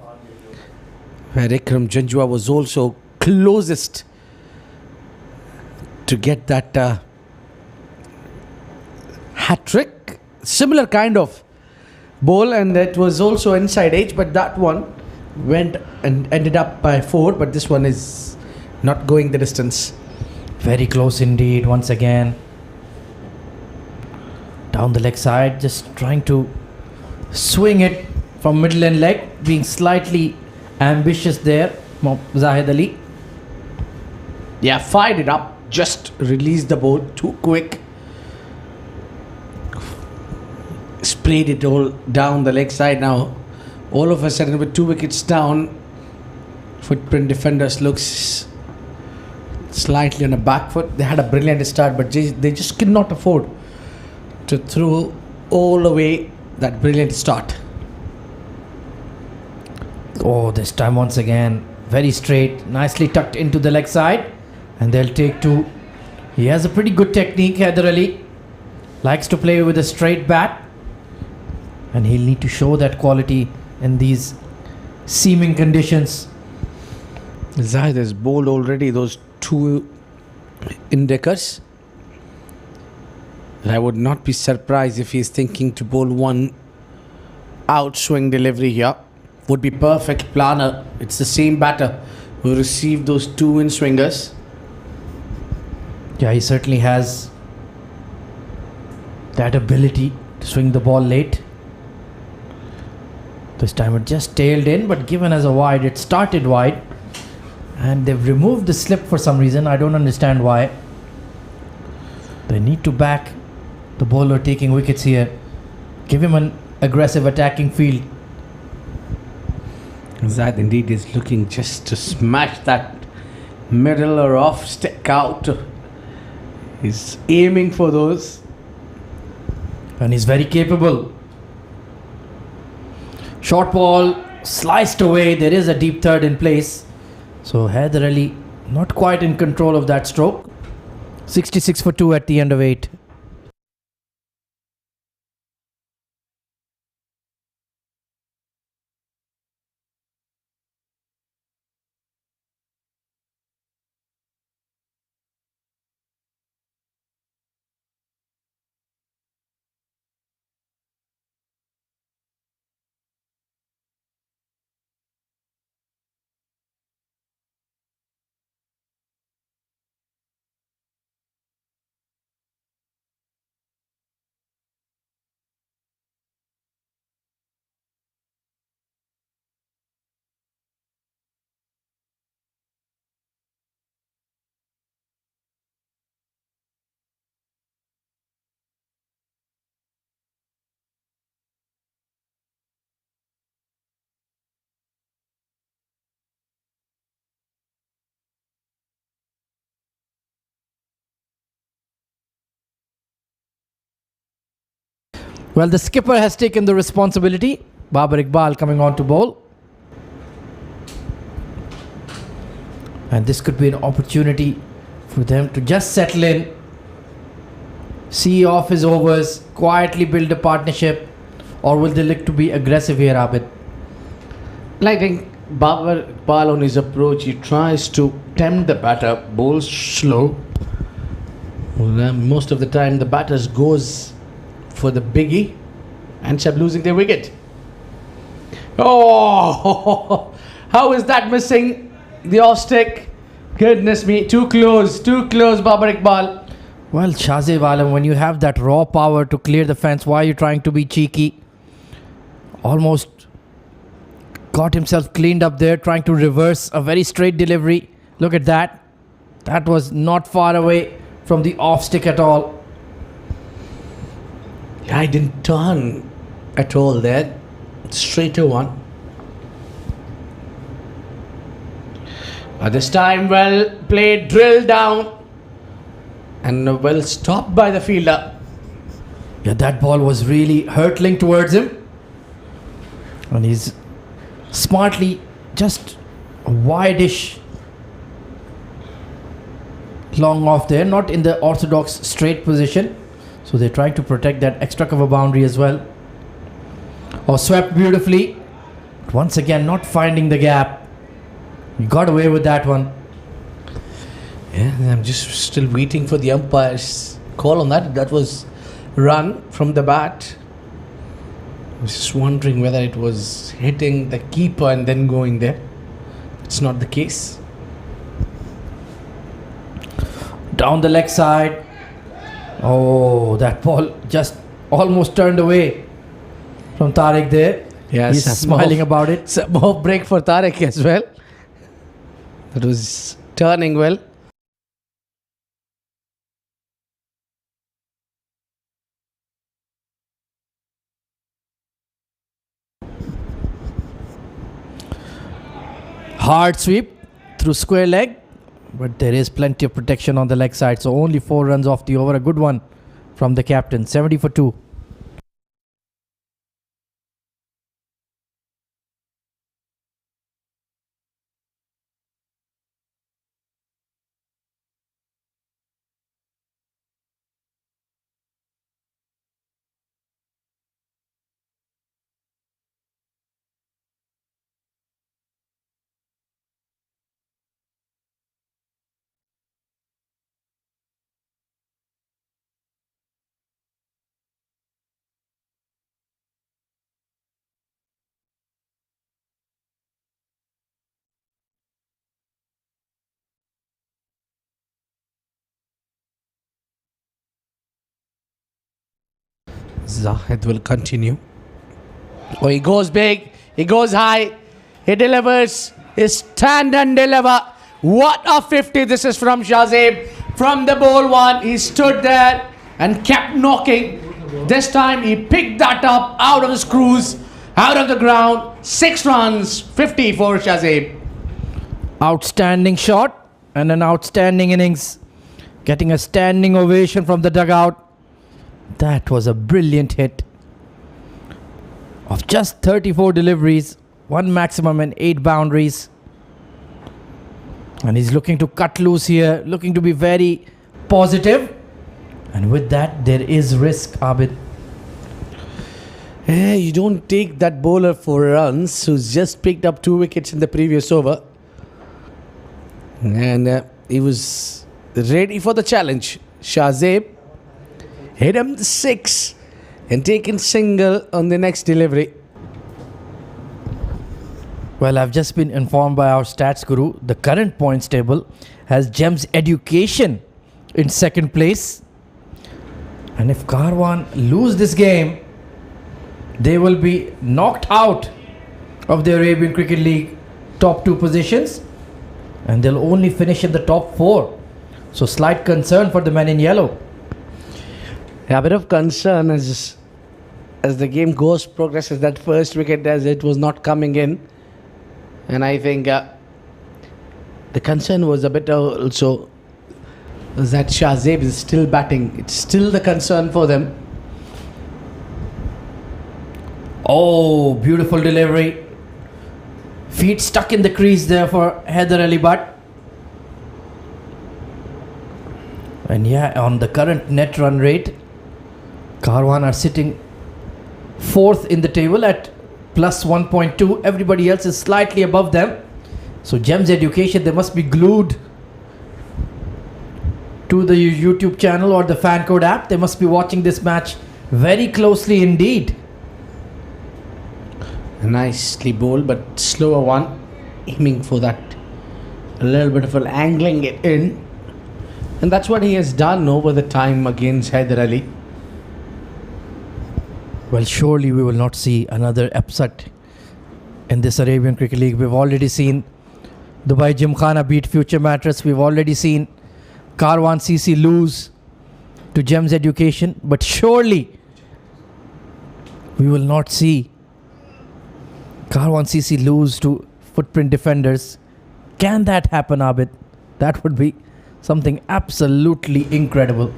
where Ikram Janjua was also closest to get that hat-trick. Similar kind of ball, and it was also inside edge, but that one went and ended up by 4, but this one is not going the distance. Very close indeed, once again. Down the leg side, just trying to swing it from middle and leg, being slightly ambitious there, Zahid Ali. Yeah, fired it up, just released the ball too quick. Sprayed it all down the leg side now. All of a sudden, with 2 wickets down, footprint defenders looks slightly on a back foot. They had a brilliant start, but they just could not afford to throw all away that brilliant start. Oh, this time once again, very straight, nicely tucked into the leg side, and they'll take 2. He has a pretty good technique, Haider Ali. Likes to play with a straight bat, and he'll need to show that quality in these seaming conditions. Zahid has bowled already those 2 indicators. And I would not be surprised if he's thinking to bowl 1 outswing delivery here. Would be perfect planner. It's the same batter who received those 2 in swingers. Yeah, he certainly has that ability to swing the ball late. This time it just tailed in, but given as a wide, it started wide. And they've removed the slip for some reason. I don't understand why. They need to back the bowler taking wickets here. Give him an aggressive attacking field. Zahid indeed is looking just to smash that middle or off stick out. He's aiming for those. And he's very capable. Short ball sliced away. There is a deep third in place. So Haider Ali not quite in control of that stroke. 66 for 2 at the end of 8. Well, the skipper has taken the responsibility. Babar Iqbal coming on to bowl. And this could be an opportunity for them to just settle in, see off his overs, quietly build a partnership, or will they look to be aggressive here, Abid? I think Babar Iqbal on his approach, he tries to tempt the batter, bowls slow. Most of the time the batters goes for the biggie and ends up losing their wicket. Oh, how is that missing the off stick? Goodness me, too close, Babar Iqbal. Well, Shazib Alam, when you have that raw power to clear the fence, why are you trying to be cheeky? Almost got himself cleaned up there, trying to reverse a very straight delivery. Look at that. That was not far away from the off stick at all. I didn't turn at all there. Straight to one. This time well played, drilled down, and well stopped by the fielder. Yeah, that ball was really hurtling towards him. And he's smartly just a wide-ish long off there, not in the orthodox straight position. So they're trying to protect that extra cover boundary as well. Oh, swept beautifully. But once again, not finding the gap. You got away with that one. Yeah, I'm just still waiting for the umpire's call on that. That was run from the bat. I was just wondering whether it was hitting the keeper and then going there. It's not the case. Down the leg side. Oh, that ball just almost turned away from Tariq there. Yes, he's smiling about it. It's a more break for Tariq as well. That was turning well. Hard sweep through square leg, but there is plenty of protection on the leg side. So only 4 runs off the over. A good one from the captain. 70 for 2. Zahid will continue. Oh, he goes big, he goes high, he delivers, his stand and deliver. What a 50 this is from Shazib. From the ball one, he stood there and kept knocking. This time he picked that up out of his crease, out of the ground. 6 runs, 50 for Shazib. Outstanding shot and an outstanding innings. Getting a standing ovation from the dugout. That was a brilliant hit. Of just 34 deliveries, 1 maximum and 8 boundaries. And he's looking to cut loose here, looking to be very positive. And with that, there is risk, Abid. You don't take that bowler for runs who's just picked up 2 wickets in the previous over. And he was ready for the challenge. Shahzeb hit him the 6 and taken single on the next delivery. Well, I've just been informed by our stats guru. The current points table has Gems Education in second place. And if Karwan lose this game, they will be knocked out of the Arabian Cricket League top 2 positions. And they'll only finish in the top 4. So slight concern for the men in yellow. A bit of concern as the game progresses. That first wicket, as it was not coming in. And I think the concern was a bit also that Shahzeb is still batting. It's still the concern for them. Oh, beautiful delivery. Feet stuck in the crease there for Haider Ali Butt. And yeah, on the current net run rate, Karwan are sitting 4th in the table at plus 1.2. Everybody else is slightly above them. So Gems Education, they must be glued to the YouTube channel or the fan code app. They must be watching this match very closely indeed. Nicely bowled, but slower one. Aiming for that. A little bit of an angling it in. And that's what he has done over the time against Haider Ali. Well, surely we will not see another upset in this Arabian Cricket League. We've already seen Dubai Gymkhana beat Future Mattress. We've already seen Karwan CC lose to Gems Education. But surely we will not see Karwan CC lose to Footprint Defenders. Can that happen, Abid? That would be something absolutely incredible.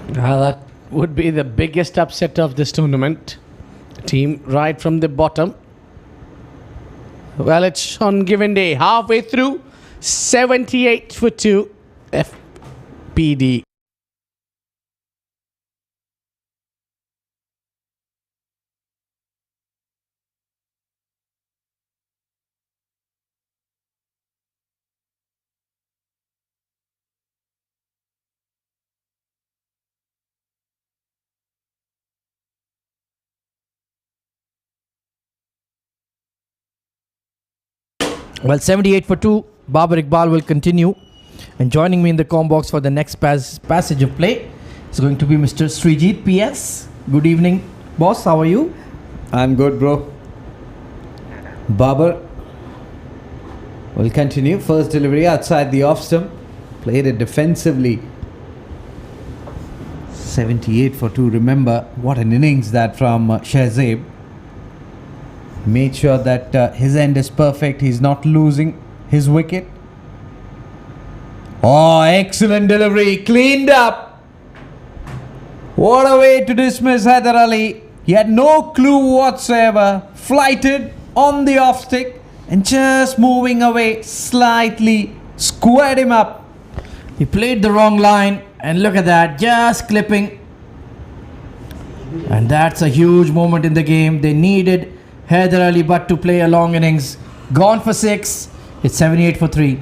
That would be the biggest upset of this tournament. Team right from the bottom. Well, it's on given day. Halfway through. 78 for 2. FPD. Well, 78 for 2. Babar Iqbal will continue. And joining me in the comm box for the next passage of play is going to be Mr. Srijit PS. Good evening, boss. How are you? I'm good, bro. Babar will continue. First delivery outside the off stump. Played it defensively. 78 for 2. Remember, what an innings that from Shahzeb. Made sure that his end is perfect. He's not losing his wicket. Oh, excellent delivery. Cleaned up. What a way to dismiss Haider Ali. He had no clue whatsoever. Flighted on the off stick and just moving away slightly. Squared him up. He played the wrong line. And look at that. Just clipping. And that's a huge moment in the game. They needed Haider Ali Butt to play a long innings. Gone for 6. It's 78 for 3.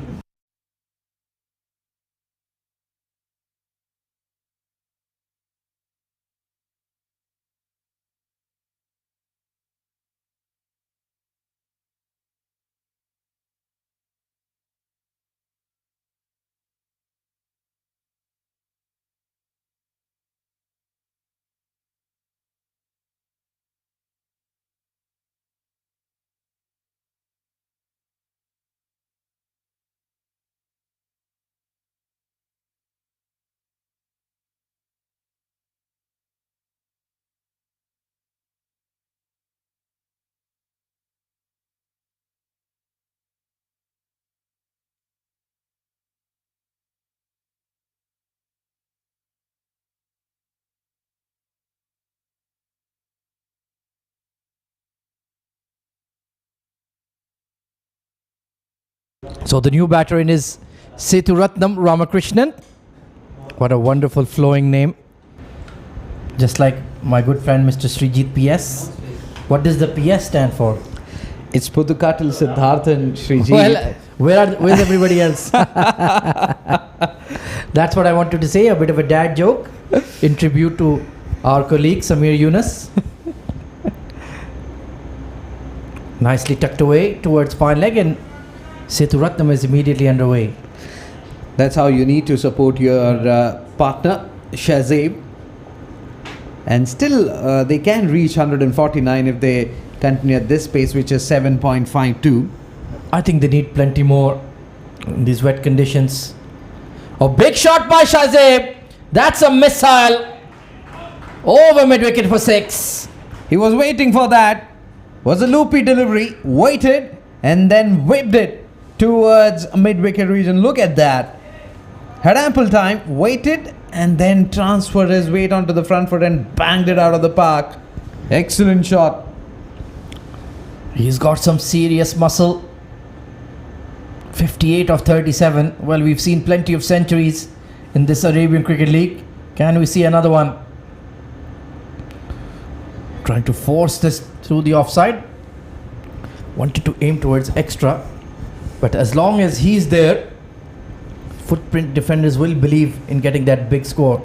So the new batter in is Sethuratnam Ramakrishnan. What a wonderful flowing name. Just like my good friend Mr. Srijit PS. What does the PS stand for? It's Pudukatil Siddhartha and Srijit. Well, where's everybody else? That's what I wanted to say. A bit of a dad joke in tribute to our colleague Samir Yunus. Nicely tucked away towards fine leg, and Sethuratnam is immediately underway. That's how you need to support your partner, Shahzeb. And still, they can reach 149 if they continue at this pace, which is 7.52. I think they need plenty more in these wet conditions. A big shot by Shahzeb. That's a missile. Over mid-wicket for 6. He was waiting for that. Was a loopy delivery. Waited and then whipped it towards mid-wicket region. Look at that. Had ample time. Waited and then transferred his weight onto the front foot and banged it out of the park. Excellent shot. He's got some serious muscle. 58 of 37. Well, we've seen plenty of centuries in this Arabian Cricket League. Can we see another one? Trying to force this through the offside. Wanted to aim towards extra. But as long as he's there, footprint defenders will believe in getting that big score.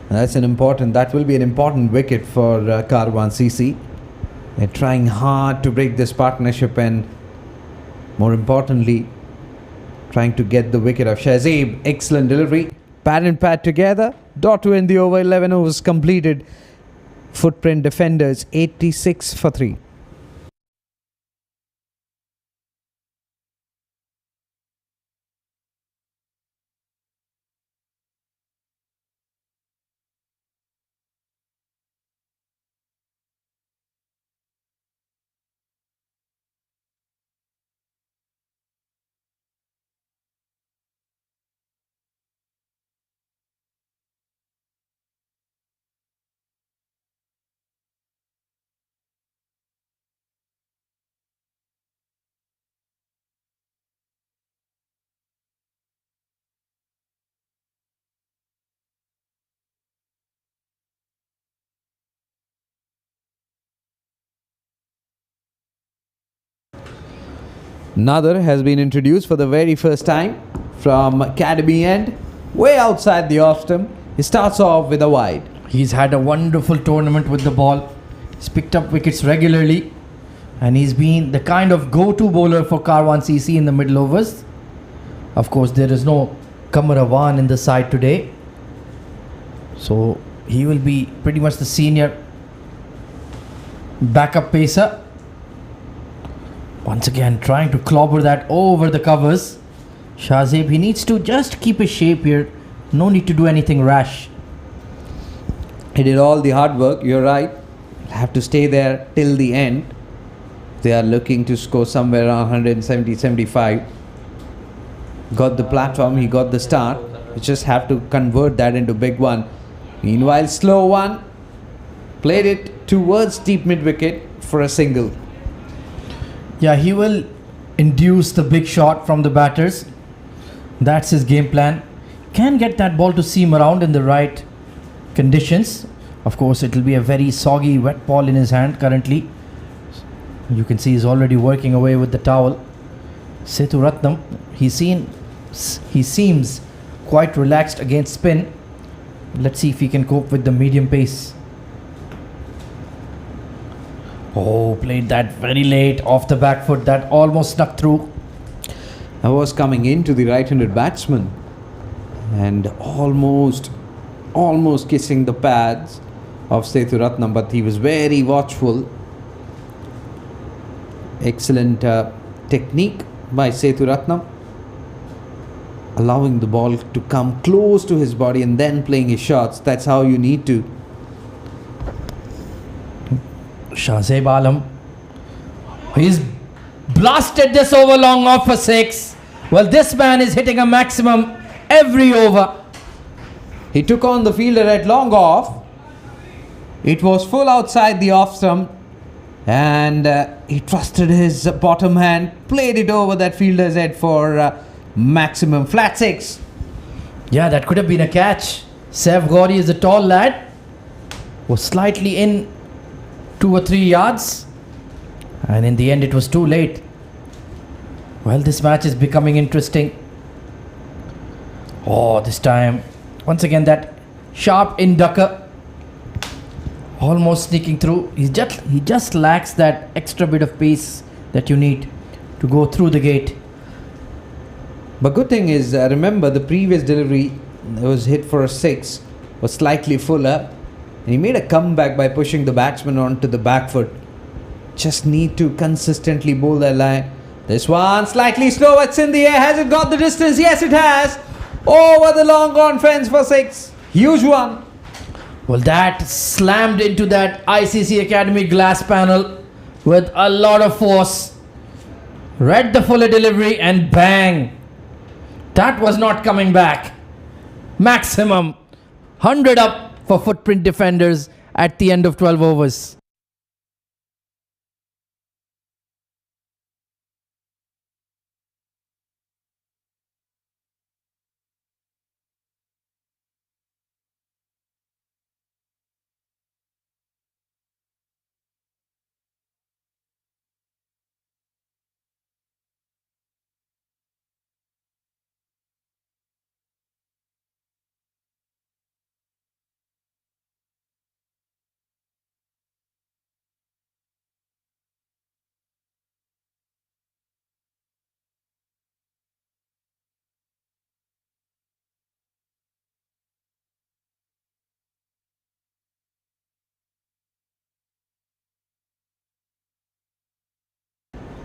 That will be an important wicket for Karwan CC. They're trying hard to break this partnership and, more importantly, trying to get the wicket of Shahzeb. Excellent delivery. Pad and pad together. Dot to end the over. 11 overs completed. Footprint defenders 86 for 3. Nader has been introduced for the very first time from academy end, way outside the off stump. He starts off with a wide. He's had a wonderful tournament with the ball. He's picked up wickets regularly. And he's been the kind of go-to bowler for Karwan CC in the middle overs. Of course, there is no Kamarawan in the side today. So he will be pretty much the senior backup pacer. Once again, trying to clobber that over the covers. Shahzeb, he needs to just keep his shape here. No need to do anything rash. He did all the hard work, you're right. Have to stay there till the end. They are looking to score somewhere around 170, 75. Got the platform, he got the start. You just have to convert that into big one. Meanwhile, slow one. Played it towards deep mid-wicket for a single. Yeah, he will induce the big shot from the batters. That's his game plan. Can get that ball to seam around in the right conditions. Of course, it will be a very soggy, wet ball in his hand currently. You can see he's already working away with the towel. Sethuratnam, he seems quite relaxed against spin. Let's see if he can cope with the medium pace. Oh, played that very late off the back foot. That almost snuck through. I was coming into the right-handed batsman and almost kissing the pads of Sethuratnam, but he was very watchful. Excellent technique by Sethuratnam, allowing the ball to come close to his body and then playing his shots. That's how you need to. Shahzeb Alam, he's blasted this over long off for 6. Well, this man is hitting a maximum every over. He took on the fielder at long off. It was full outside the off stump, and he trusted his bottom hand, played it over that fielder's head for maximum flat 6. Yeah, that could have been a catch. Sev Gauri is a tall lad. Was slightly in 2 or 3 yards. And in the end, it was too late. Well, this match is becoming interesting. Oh, this time, once again, that sharp inducker. Almost sneaking through. He just lacks that extra bit of pace that you need to go through the gate. But good thing is, remember the previous delivery was hit for a 6, was slightly fuller, and he made a comeback by pushing the batsman onto the back foot. Just need to consistently bowl that line. This one slightly slow, it's in the air. Has it got the distance? Yes, it has. Over the long on fence for 6. Huge one. Well, that slammed into that ICC Academy glass panel with a lot of force. Read the fuller delivery and bang. That was not coming back. Maximum 100 up for Footprint defenders at the end of 12 overs.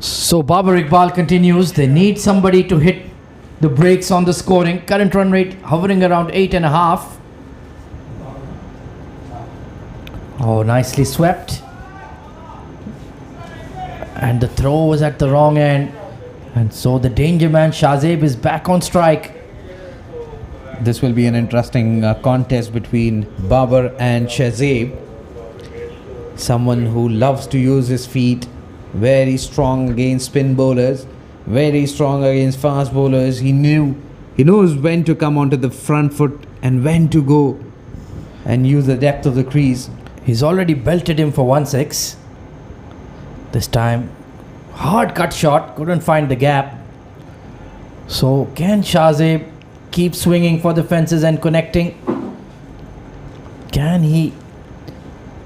So Babar Iqbal continues. They need somebody to hit the brakes on the scoring. Current run rate hovering around 8.5. Oh, nicely swept. And the throw was at the wrong end. And so the danger man Shahzeb is back on strike. This will be an interesting contest between Babar and Shahzeb. Someone who loves to use his feet. Very strong against spin bowlers. Very strong against fast bowlers. He knows when to come onto the front foot and when to go and use the depth of the crease. He's already belted him for 1-6. This time, hard cut shot, couldn't find the gap. So can Shahzeb keep swinging for the fences and connecting? Can he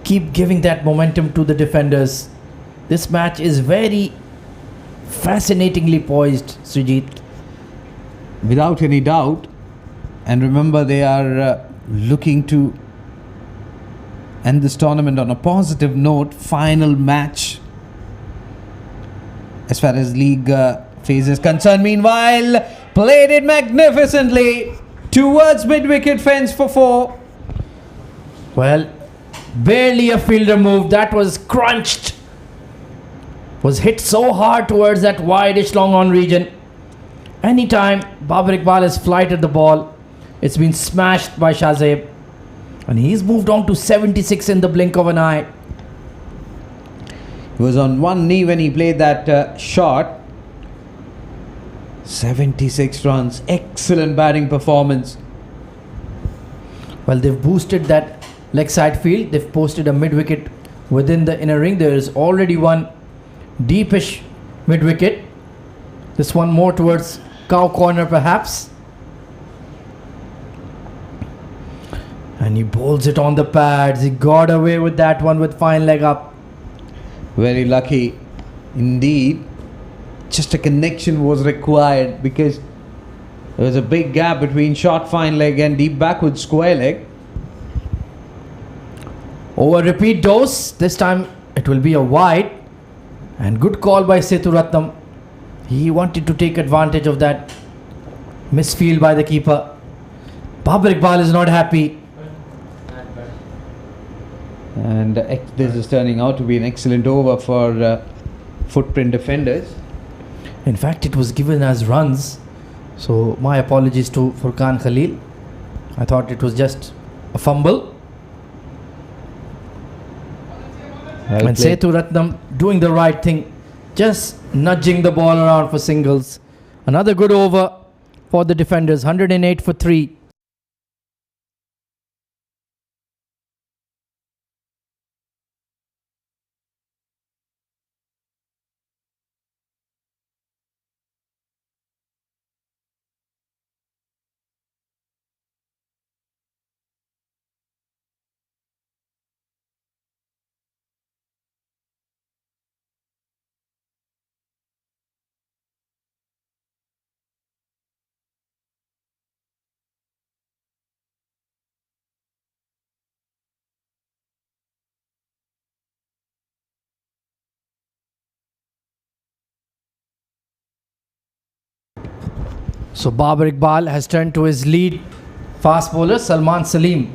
keep giving that momentum to the defenders? This match is very fascinatingly poised, Sujit. Without any doubt. And remember, they are looking to end this tournament on a positive note. Final match as far as league phase is concerned. Meanwhile, played it magnificently towards mid-wicket fence for 4. Well, barely a fielder move. That was crunched. Was hit so hard towards that wide-ish long-on region. Anytime Babar Iqbal has flighted the ball, it's been smashed by Shahzeb. And he's moved on to 76 in the blink of an eye. He was on one knee when he played that shot. 76 runs. Excellent batting performance. Well, they've boosted that leg side field. They've posted a mid-wicket within the inner ring. There is already one deepish mid-wicket. This one more towards cow corner perhaps. And he bowls it on the pads. He got away with that one with fine leg up. Very lucky indeed. Just a connection was required because there was a big gap between short fine leg and deep backward square leg. Over repeat dose. This time it will be a wide. And good call by Sethuratnam. He wanted to take advantage of that misfield by the keeper. Babar Iqbal is not happy. And this is turning out to be an excellent over for Footprint defenders. In fact, it was given as runs. So my apologies to Furqan Khalil. I thought it was just a fumble. And Sethuratnam doing the right thing. Just nudging the ball around for singles. Another good over for the defenders. 108 for 3. So Babar Iqbal has turned to his lead fast bowler Salman Salim,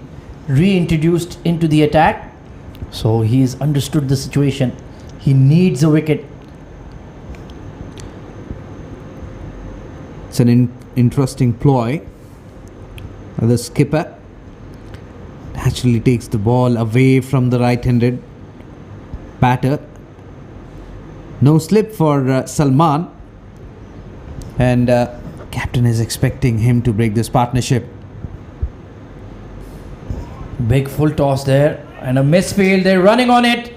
reintroduced into the attack. So he's understood the situation. He needs a wicket. It's an interesting ploy. The skipper actually takes the ball away from the right-handed batter. No slip for Salman, and captain is expecting him to break this partnership. Big full toss there and a misfield. They're running on it.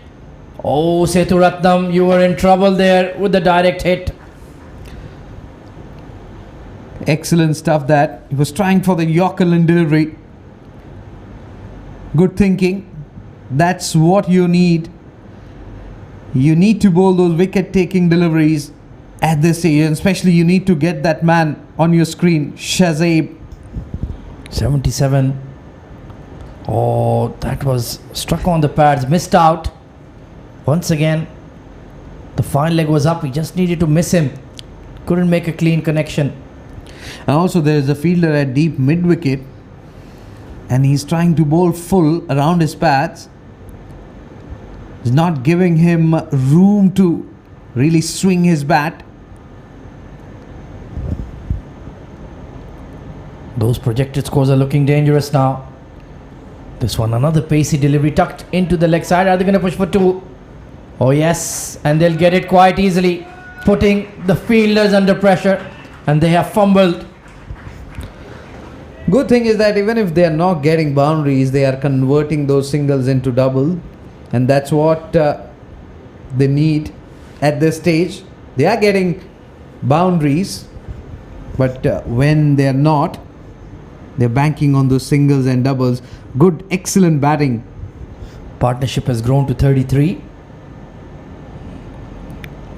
Oh, Sethuratnam, you were in trouble there with the direct hit. Excellent stuff that. He was trying for the Yorker in delivery. Good thinking. That's what you need. You need to bowl those wicket-taking deliveries at this stage, and especially you need to get that man on your screen, Shazib. 77. Oh, that was struck on the pads, missed out. Once again, the fine leg was up. He just needed to miss him. Couldn't make a clean connection. And also there is a fielder at deep mid-wicket, and he's trying to bowl full around his pads. He's not giving him room to really swing his bat. Those projected scores are looking dangerous now. This one, another pacey delivery tucked into the leg side. Are they going to push for two? Oh yes, and they'll get it quite easily, putting the fielders under pressure, and they have fumbled. Good thing is that even if they are not getting boundaries, they are converting those singles into double, and that's what they need at this stage. They are getting boundaries, but when they are not, they're banking on those singles and doubles. Good, excellent batting. Partnership has grown to 33.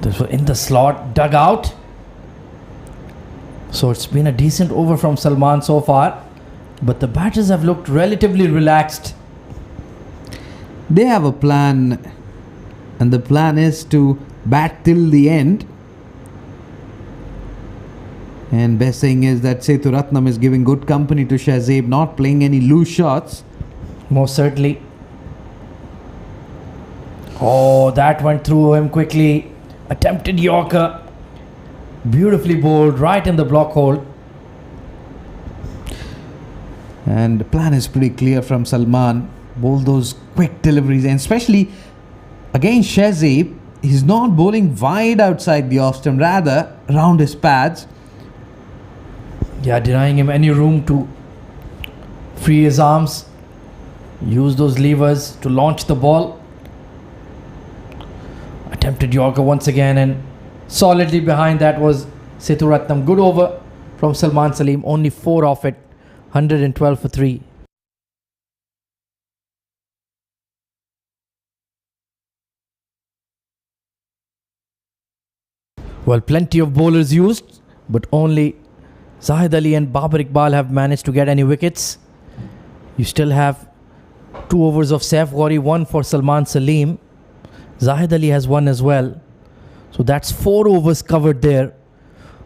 This was in the slot, dug out. So it's been a decent over from Salman so far, but the batters have looked relatively relaxed. They have a plan, and the plan is to bat till the end. And best thing is that Sethuratnam is giving good company to Shazib, not playing any loose shots. Most certainly. Oh, that went through him quickly. Attempted Yorker. Beautifully bowled right in the block hole. And the plan is pretty clear from Salman. Bowl those quick deliveries, and especially against Shazib, he's not bowling wide outside the off stump, rather around his pads. Yeah, denying him any room to free his arms. Use those levers to launch the ball. Attempted Yorker once again, and solidly behind that was Sethuratnam. Good over from Salman Salim. Only 4 off it. 112 for 3. Well, plenty of bowlers used, but only Zahid Ali and Babar Iqbal have managed to get any wickets. You still have 2 overs of Saif Ghori, 1 for Salman Salim. Zahid Ali has 1 as well. So that's 4 overs covered there.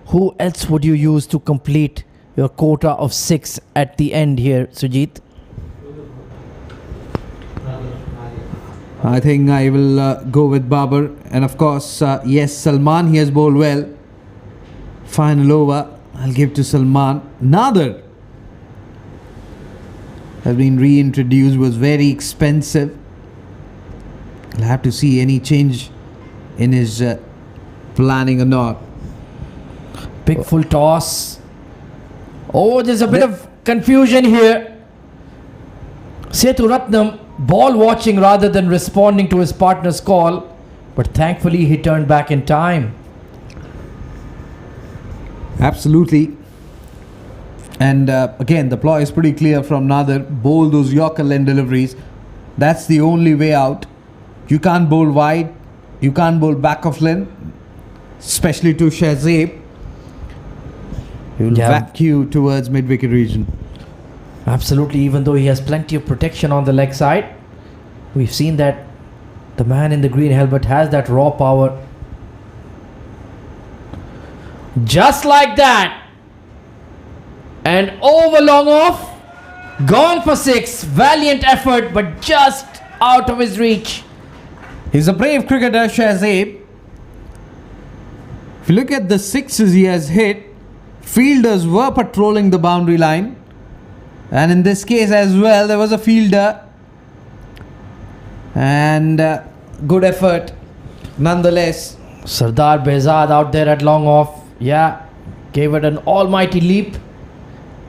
Who else would you use to complete your quota of 6 at the end here, Sujit? I think I will go with Babar. And of course, yes, Salman, he has bowled well. Final over, I'll give to Salman. Nadir has been reintroduced, was very expensive. I'll have to see any change in his planning or not. Big full toss. Oh, there's a bit of confusion here. Sethuratnam ball watching rather than responding to his partner's call, but thankfully he turned back in time. Absolutely. And again, the ploy is pretty clear from Nadir. Bowl those Yorker length deliveries. That's the only way out. You can't bowl wide. You can't bowl back of length, especially to Shazib. He will vacuum towards mid-wicket region. Absolutely, even though he has plenty of protection on the leg side. We've seen that the man in the green helmet has that raw power. Just like that, And over long off. Gone for 6. Valiant effort, but just out of his reach. He's a brave cricketer, Shahzaib. If you look at the sixes he has hit, fielders were patrolling the boundary line. And in this case as well, there was a fielder. And good effort nonetheless. Sardar Behzad out there at long off. Yeah, gave it an almighty leap.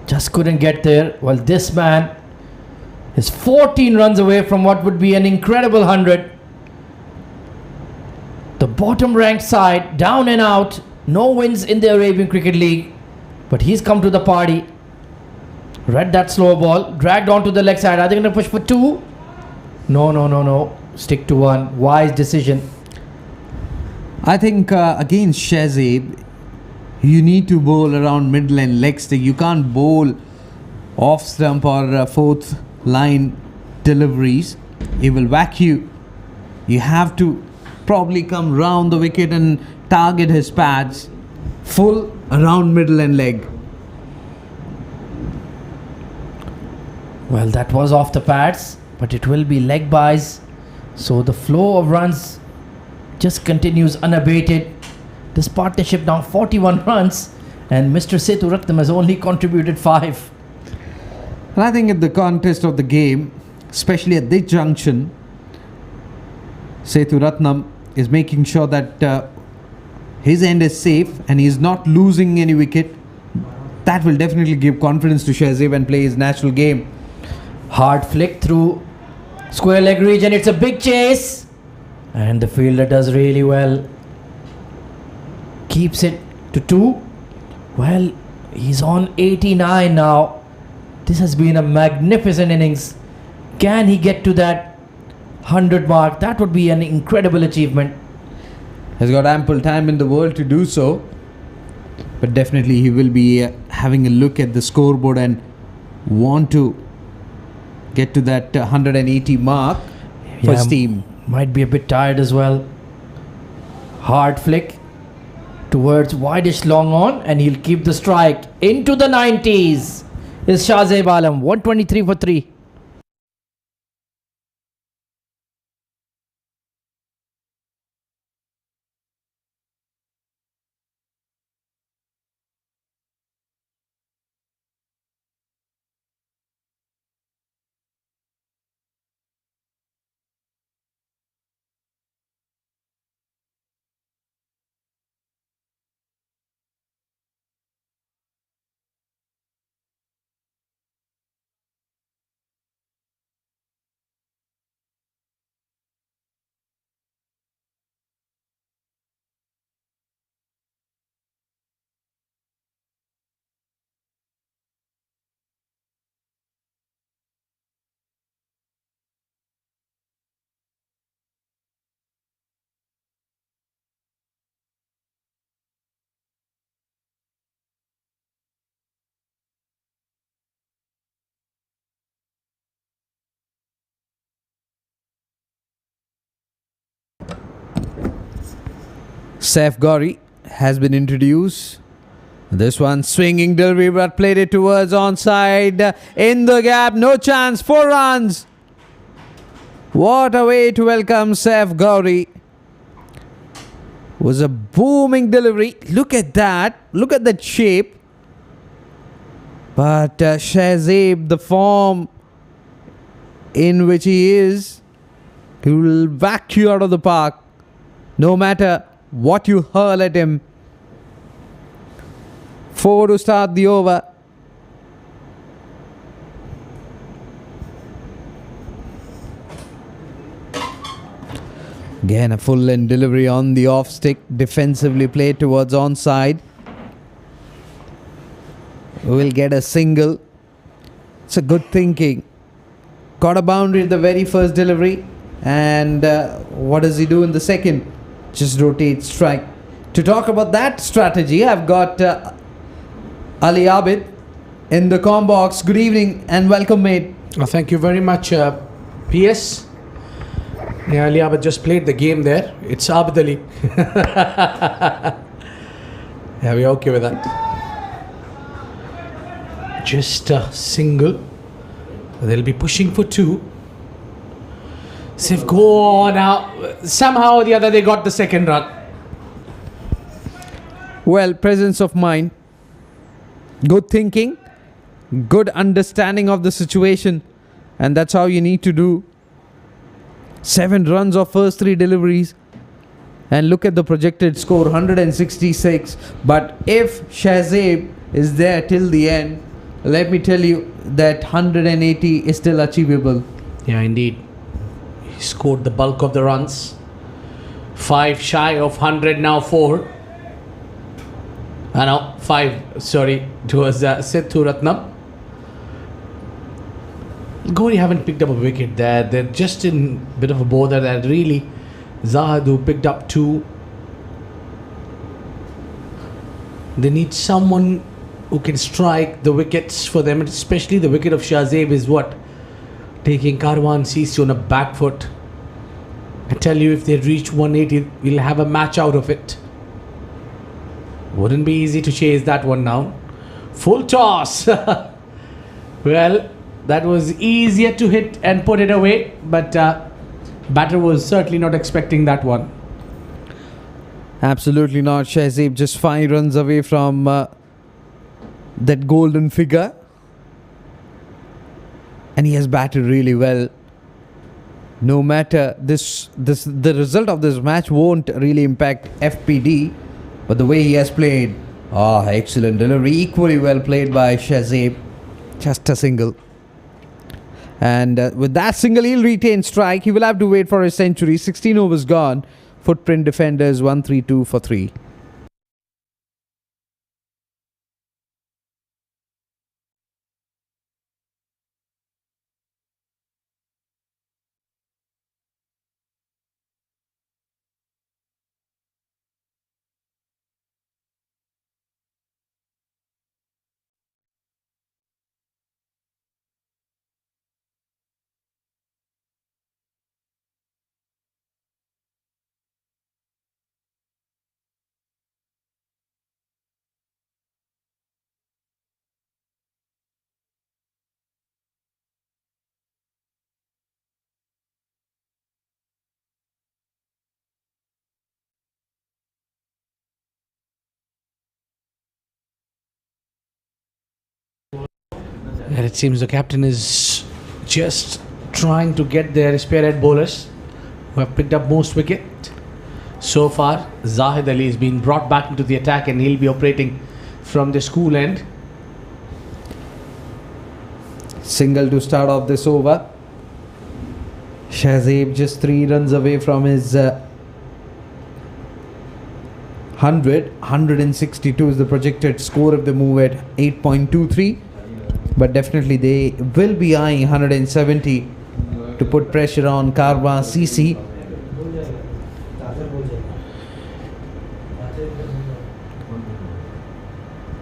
Just couldn't get there. Well, this man is 14 runs away from what would be an incredible 100. The bottom ranked side, down and out. No wins in the Arabian Cricket League. But he's come to the party. Read that slow ball. Dragged onto the leg side. Are they going to push for 2? No. Stick to 1. Wise decision. I think against Shahzaib, you need to bowl around middle and leg stick. You can't bowl off stump or fourth line deliveries. He will whack you. You have to probably come round the wicket and target his pads full around middle and leg. Well, that was off the pads, but it will be leg buys. So the flow of runs just continues unabated. This partnership now 41 runs, and Mr. Sethu Ratnam has only contributed 5. And I think in the contest of the game, especially at this junction, Sethu Ratnam is making sure that his end is safe and he is not losing any wicket. That will definitely give confidence to Shahzaib and play his natural game. Hard flick through square leg region. It's a big chase, and the fielder does really well. Keeps it to 2. Well, he's on 89 now. This has been a magnificent innings. Can he get to that 100 mark? That would be an incredible achievement. Has got ample time in the world to do so. But definitely he will be having a look at the scoreboard and want to get to that 180 mark for his team. Might be a bit tired as well. Hard flick towards wideish long on, and he'll keep the strike into the 90s. Is Shahzaib Alam 123 for 3. Saif Gauri has been introduced. This one swinging delivery, but played it towards onside. In the gap, no chance, 4 runs. What a way to welcome Saif Gauri. Was a booming delivery. Look at that. Look at that shape. But Shahzaib, the form in which he is, he will whack you out of the park. No matter what you hurl at him. 4 to start the over. Again, a full end delivery on the off stick. Defensively played towards onside. Will get a single. It's a good thinking. Got a boundary at the very first delivery. And what does he do in the second? Just rotate strike. To talk about that strategy, I've got Ali Abid in the comm box. Good evening and welcome, mate. Thank you very much, PS. Yeah, Ali Abid just played the game there. It's Abid Ali. Yeah, we're okay with that. just a single. They'll be pushing for 2. They've gone out. Somehow or the other, they got the second run. Well, presence of mind, good thinking, good understanding of the situation, and that's how you need to do. 7 runs of first 3 deliveries, and look at the projected score, 166. But if Shahzaib is there till the end, let me tell you that 180 is still achievable. Yeah, indeed. He scored the bulk of the runs. 5 shy of 100 now, 4. No, 5, sorry, it was Sethu Ratnam. Gauri haven't picked up a wicket there. They're just in a bit of a bother there. Really, Zahadu picked up 2. They need someone who can strike the wickets for them, especially the wicket of Shahzaib is what? Taking Karwan CC on a back foot. I tell you, if they reach 180, we'll have a match out of it. Wouldn't be easy to chase that one down. Full toss. Well, that was easier to hit and put it away, but batter was certainly not expecting that one. Absolutely not. Shahzaib just 5 runs away from that golden figure, and he has batted really well. No matter the result of this match won't really impact FPD, but the way he has played, excellent delivery, equally well played by Shahzaib. Just a single. And with that single, he'll retain strike. He will have to wait for his century. 16 overs gone. Footprint defenders 132 for 3. And it seems the captain is just trying to get their spearhead bowlers who have picked up most wicket. So far, Zahid Ali has been brought back into the attack and he'll be operating from the school end. Single to start off this over. Shahzaib just 3 runs away from his 100. 162 is the projected score if they move at 8.23. But definitely they will be eyeing 170 to put pressure on Karwan CC.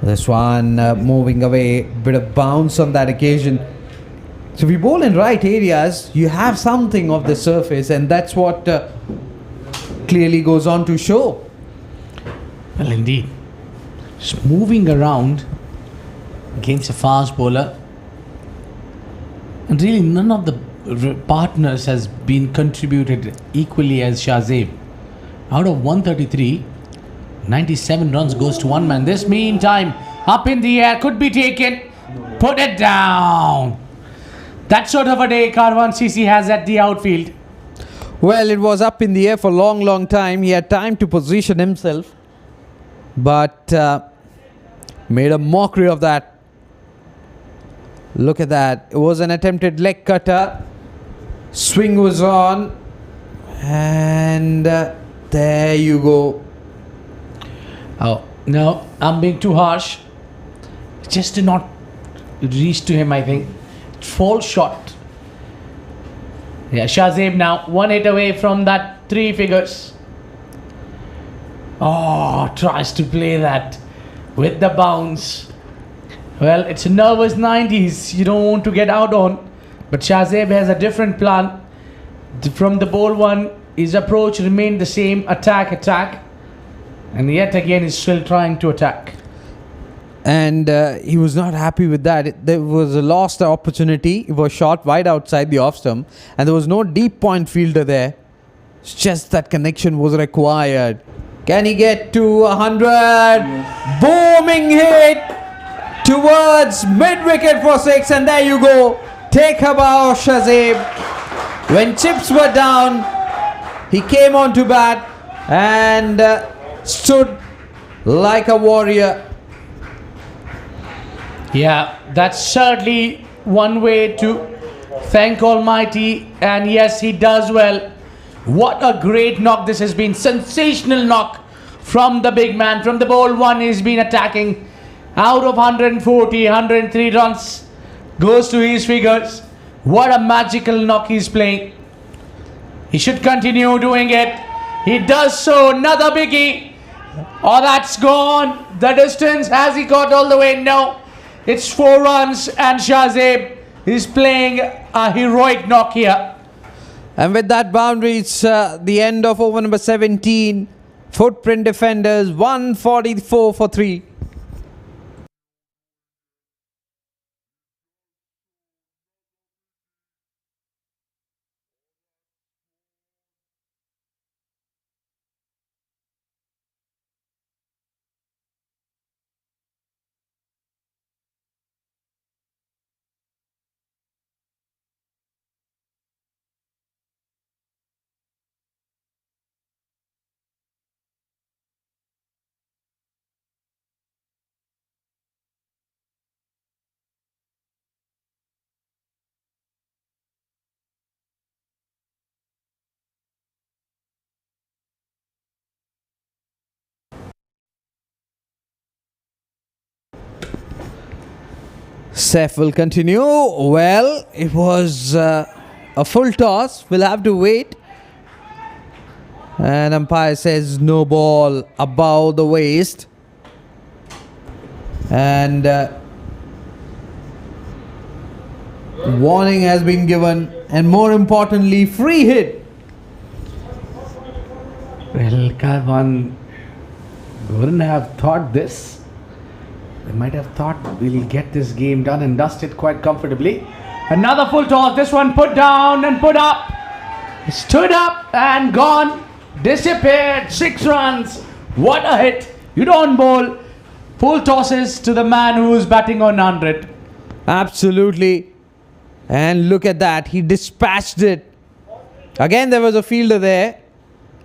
This one moving away, bit of bounce on that occasion. So if you bowl in right areas, you have something of the surface, and that's what clearly goes on to show. Well, indeed. Just moving around against a fast bowler. And really none of the partners has been contributed equally as Shahzaib. Out of 133, 97 runs goes to one man. This meantime, up in the air, could be taken. Put it down. That sort of a day Karwan CC has at the outfield. Well, it was up in the air for a long time. He had time to position himself, but made a mockery of that. Look at that. It was an attempted leg cutter. Swing was on. And there you go. Oh, no, I'm being too harsh. Just did not reach to him, I think. Fall shot. Yeah, Shahzaib now 1 hit away from that 3 figures. Oh, tries to play that with the bounce. Well, it's a nervous 90s. You don't want to get out on. But Shahzaib has a different plan. From the ball one, his approach remained the same. Attack. And yet again, he's still trying to attack. And he was not happy with that. There was a lost opportunity. It was shot wide outside the off stump, and there was no deep point fielder there. It's just that connection was required. Can he get to 100? Booming hit towards mid wicket for 6, and there you go. Take a bow, Shazib. When chips were down, he came on to bat and stood like a warrior. Yeah, that's certainly one way to thank Almighty, and yes, he does well. What a great knock this has been. Sensational knock from the big man. From the ball one, he's been attacking. Out of 140, 103 runs goes to his figures. What a magical knock he's playing. He should continue doing it. He does so. Another biggie. Oh, that's gone. The distance. Has he got all the way? No. It's 4 runs, and Shazib is playing a heroic knock here. And with that boundary, it's the end of over number 17. Footprint Defenders 144 for 3. Saif will continue. Well, it was a full toss. We'll have to wait. And umpire says no ball above the waist. And warning has been given. And more importantly, free hit. Well, Karwan wouldn't have thought this. They might have thought we'll get this game done and dusted quite comfortably. Another full toss. This one put down and put up. Stood up and gone. Disappeared. 6 runs. What a hit. You don't bowl full tosses to the man who's batting on 100. Absolutely. And look at that. He dispatched it. Again, there was a fielder there.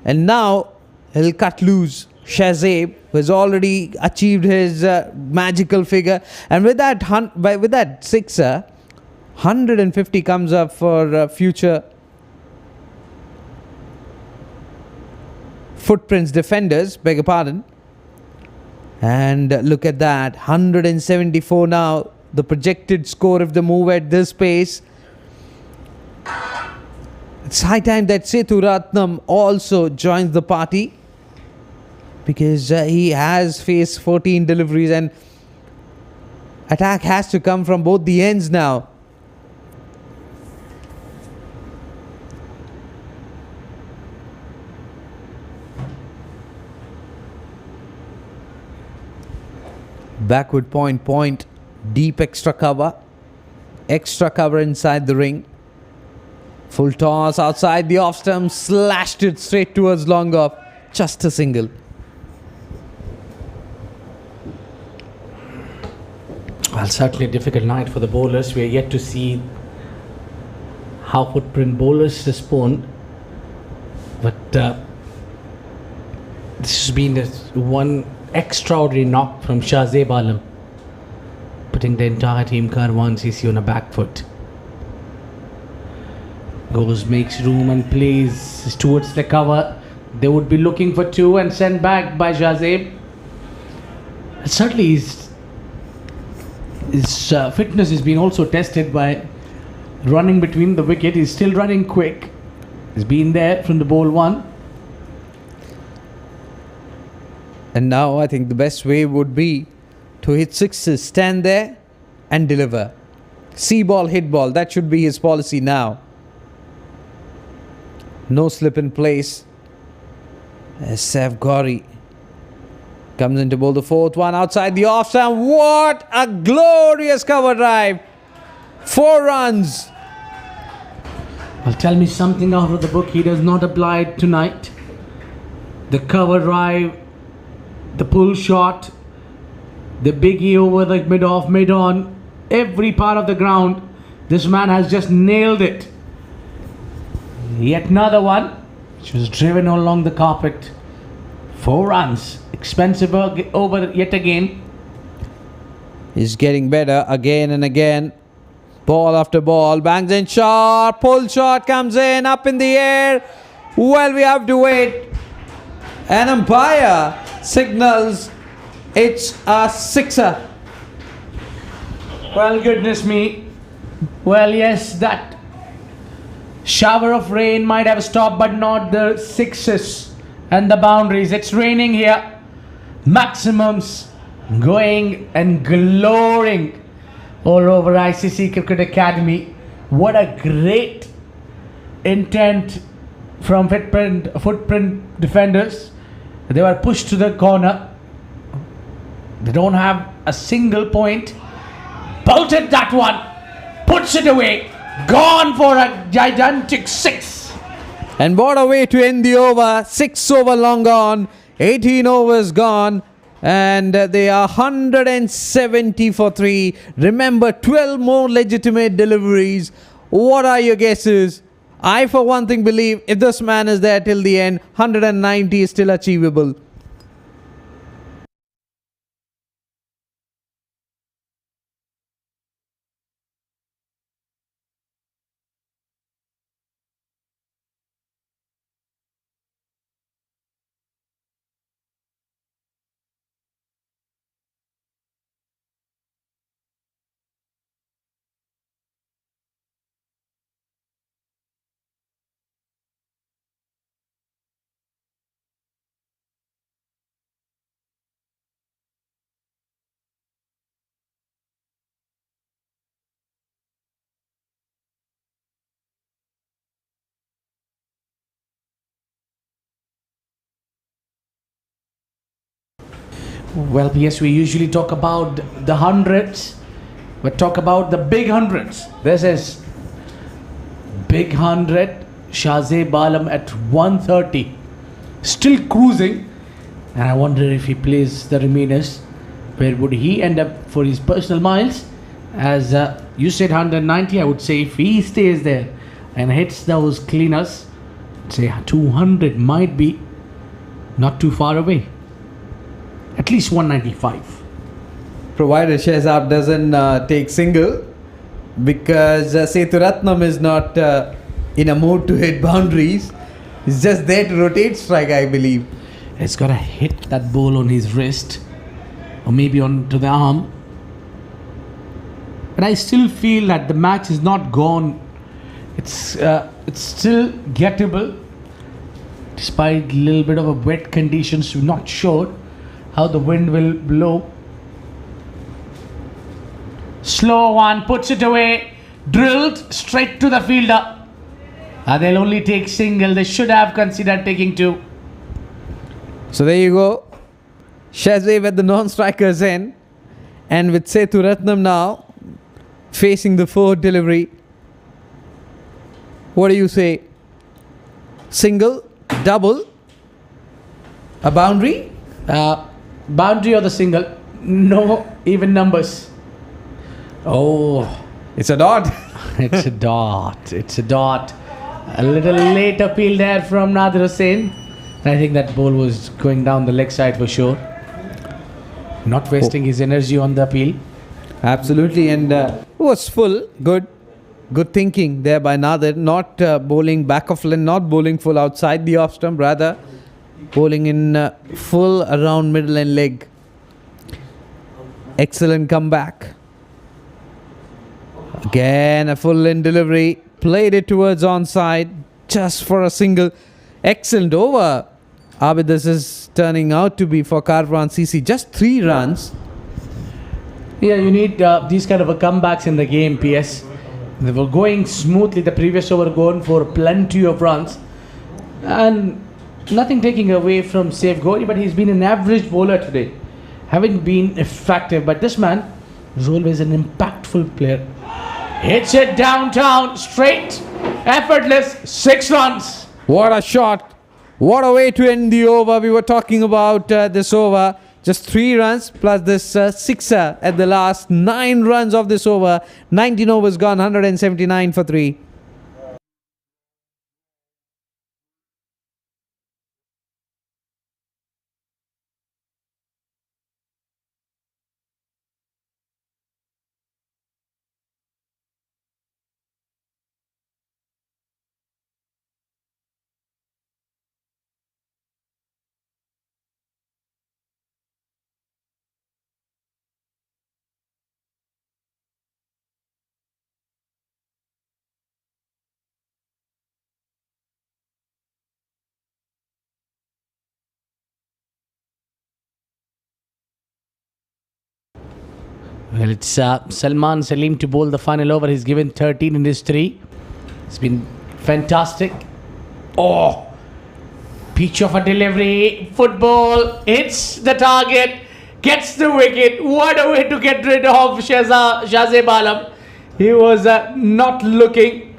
And now he'll cut loose Shazib, who has already achieved his magical figure. And with that sixer, 150 comes up for future Footprints Defenders, beg your pardon. And look at that, 174 now, the projected score if they move at this pace. It's high time that Sethu Ratnam also joins the party, because he has faced 14 deliveries and attack has to come from both the ends now. Backward point, deep extra cover inside the ring. Full toss outside the off stump, slashed it straight towards long off. Just a single. Well, certainly a difficult night for the bowlers. We are yet to see how footprint bowlers respond. But this has been one extraordinary knock from Shazib Alam, putting the entire team Karwan CC on a back foot. Goes, makes room and plays towards the cover. They would be looking for 2 and sent back by Shazib. Certainly his fitness has been also tested by running between the wicket. He's still running quick. He's been there from the ball one. And now I think the best way would be to hit sixes, stand there and deliver. See ball, hit ball. That should be his policy now. No slip in place. As Saif Ghori comes in to bowl the fourth one outside the off stump. What a glorious cover drive. 4 runs. Well, tell me something out of the book he does not apply it tonight. The cover drive, the pull shot, the biggie over the mid-off, mid-on, every part of the ground. This man has just nailed it. Yet another one, which was driven along the carpet. 4 runs. Expensive over yet again. He's getting better again and again. Ball after ball. Bangs in shot. Pull shot comes in. Up in the air. Well, we have to wait. An umpire signals it's a sixer. Well, goodness me. Well, yes, that shower of rain might have stopped, but not the sixes and the boundaries. It's raining here. Maximums going and glowing all over ICC Cricket Academy. What a great intent from footprint defenders. They were pushed to the corner. They don't have a single point. Bolted that one. Puts it away. Gone for a gigantic 6. And what a way to end the over. 6 over long gone. 18 overs gone. And they are 170 for 3. Remember, 12 more legitimate deliveries. What are your guesses? I, for one thing, believe if this man is there till the end, 190 is still achievable. Well, yes, we usually talk about the hundreds, but talk about the big hundreds. This is big 100, Shahzeb Alam at 130, still cruising, and I wonder if he plays the remainers, where would he end up for his personal miles? As you said 190, I would say if he stays there and hits those cleaners, say 200 might be not too far away. At least 195. Provided Shehzab doesn't take single, because Sethuratnam is not in a mood to hit boundaries. He's just there to rotate strike, I believe. He's got to hit that ball on his wrist or maybe onto the arm. But I still feel that the match is not gone. It's still gettable despite a little bit of a wet conditions. We're not sure how the wind will blow. Slow one, puts it away, drilled straight to the fielder. And they'll only take single. They should have considered taking 2. So there you go. Shahzeb at the non-striker's end. And with Sethuratnam now facing the 4th delivery. What do you say? Single, double, a boundary? Boundary or the single? No even numbers. Oh, It's a dot. it's a dot. It's a dot. A little late appeal there from Nadir Hussain. I think that ball was going down the leg side for sure. Not wasting his energy on the appeal. Absolutely, and was full. Good thinking there by Nadir. Not bowling back of line, not bowling full outside the off stump, rather bowling in full around middle and leg. Excellent comeback. Again, a full in delivery. Played it towards onside just for a single. Excellent over. Abid, this is turning out to be for Karwan CC just 3 runs. Yeah, you need these kind of a comebacks in the game, PS. They were going smoothly. The previous over going for plenty of runs. And nothing taking away from Saif Gori, but he's been an average bowler today. Haven't been effective, but this man is always an impactful player. Hits it downtown, straight, effortless, 6 runs. What a shot. What a way to end the over. We were talking about this over. Just 3 runs plus this sixer at the last. 9 runs of this over. 19 overs gone, 179 for 3. Well, it's Salman Salim to bowl the final over. He's given 13 in his 3. It's been fantastic. Oh, pitch of a delivery. Football hits the target, gets the wicket. What a way to get rid of Shazib Alam. He was not looking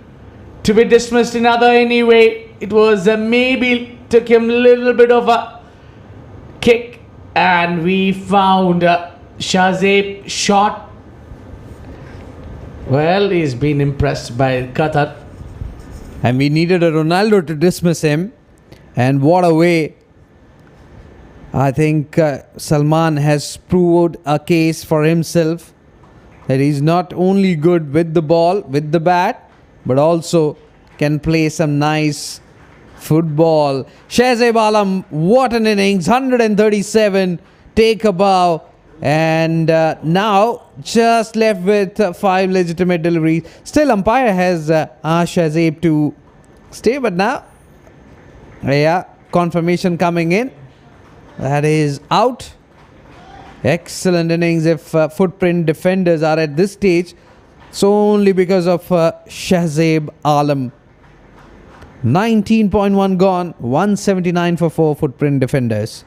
to be dismissed in any way. It was maybe took him a little bit of a kick, and we found Shazib shot. Well, he's been impressed by Qatar. And we needed a Ronaldo to dismiss him. And what a way. I think Salman has proved a case for himself that he's not only good with the ball, with the bat, but also can play some nice football. Shazib Alam, what an innings. 137. Take a bow. And now just left with 5 legitimate deliveries. Still umpire has asked Shazib to stay, but now confirmation coming in. That is out. Excellent innings if footprint defenders are at this stage. So only because of Shazib Alam. 19.1 gone, 179 for 4 footprint defenders.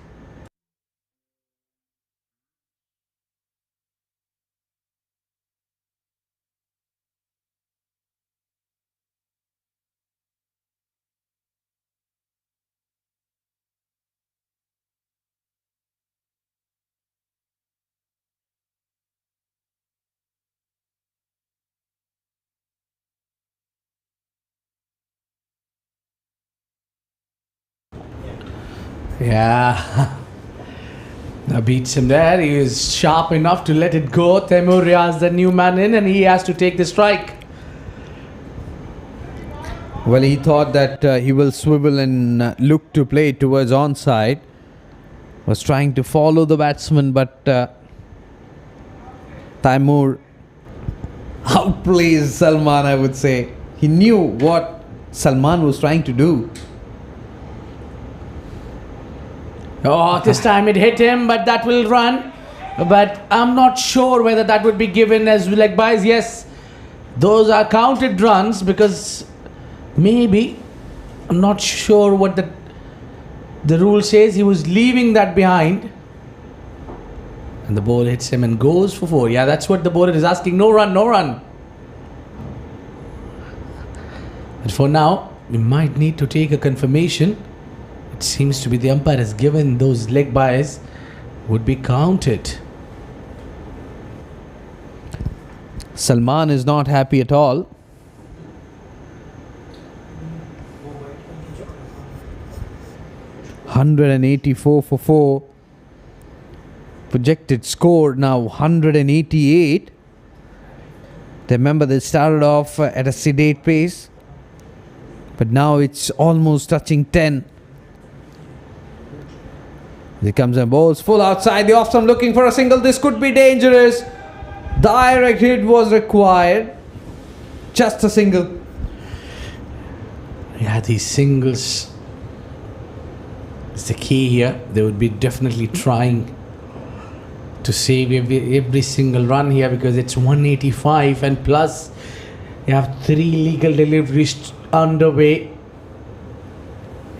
Yeah, that beats him there. He is sharp enough to let it go. Taimur Riaz, the new man in, and he has to take the strike. Well, he thought that he will swivel and look to play towards onside. Was trying to follow the batsman, but Taimur outplays Salman, I would say. He knew what Salman was trying to do. Oh, this time it hit him, but that will run. But I'm not sure whether that would be given as leg byes. Yes, those are counted runs because maybe, I'm not sure what the rule says. He was leaving that behind. And the ball hits him and goes for 4. Yeah, that's what the bowler is asking. No run, no run. But for now, we might need to take a confirmation. It seems to be the umpire has given those leg byes would be counted. Salman is not happy at all. $184 for 4. Projected score now 188. Remember, they started off at a sedate pace, but now it's almost touching 10. Here comes and balls full outside the off stump, looking for a single. This could be dangerous. Direct hit was required. Just a single. Yeah, these singles is the key here. They would be definitely trying to save every single run here because it's 185 and plus you have 3 legal deliveries underway.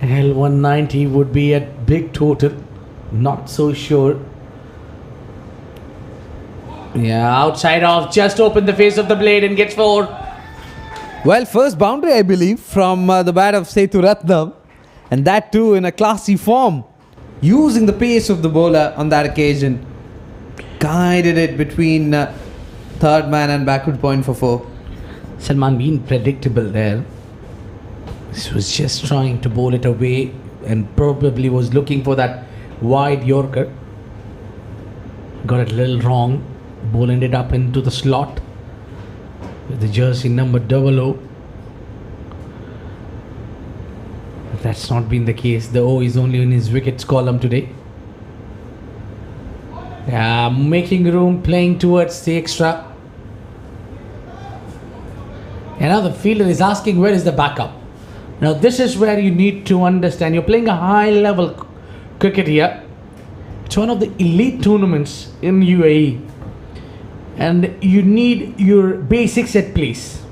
Hell, 190 would be a big total. Not so sure. Yeah, outside off. Just opened the face of the blade and gets 4. Well, first boundary, I believe, from the bat of Sethu Ratnam, and that too in a classy form, using the pace of the bowler on that occasion. Guided it between third man and backward point for 4. Salman being predictable there. This was just trying to bowl it away and probably was looking for that wide Yorker. Got it a little wrong. Ball ended up into the slot with the jersey number 00. But that's not been the case. The O is only in his wickets column today. Yeah, making room, playing towards the extra. And now the fielder is asking where is the backup. Now this is where you need to understand. You're playing a high level cricket here. It's one of the elite tournaments in UAE. And you need your basics at place.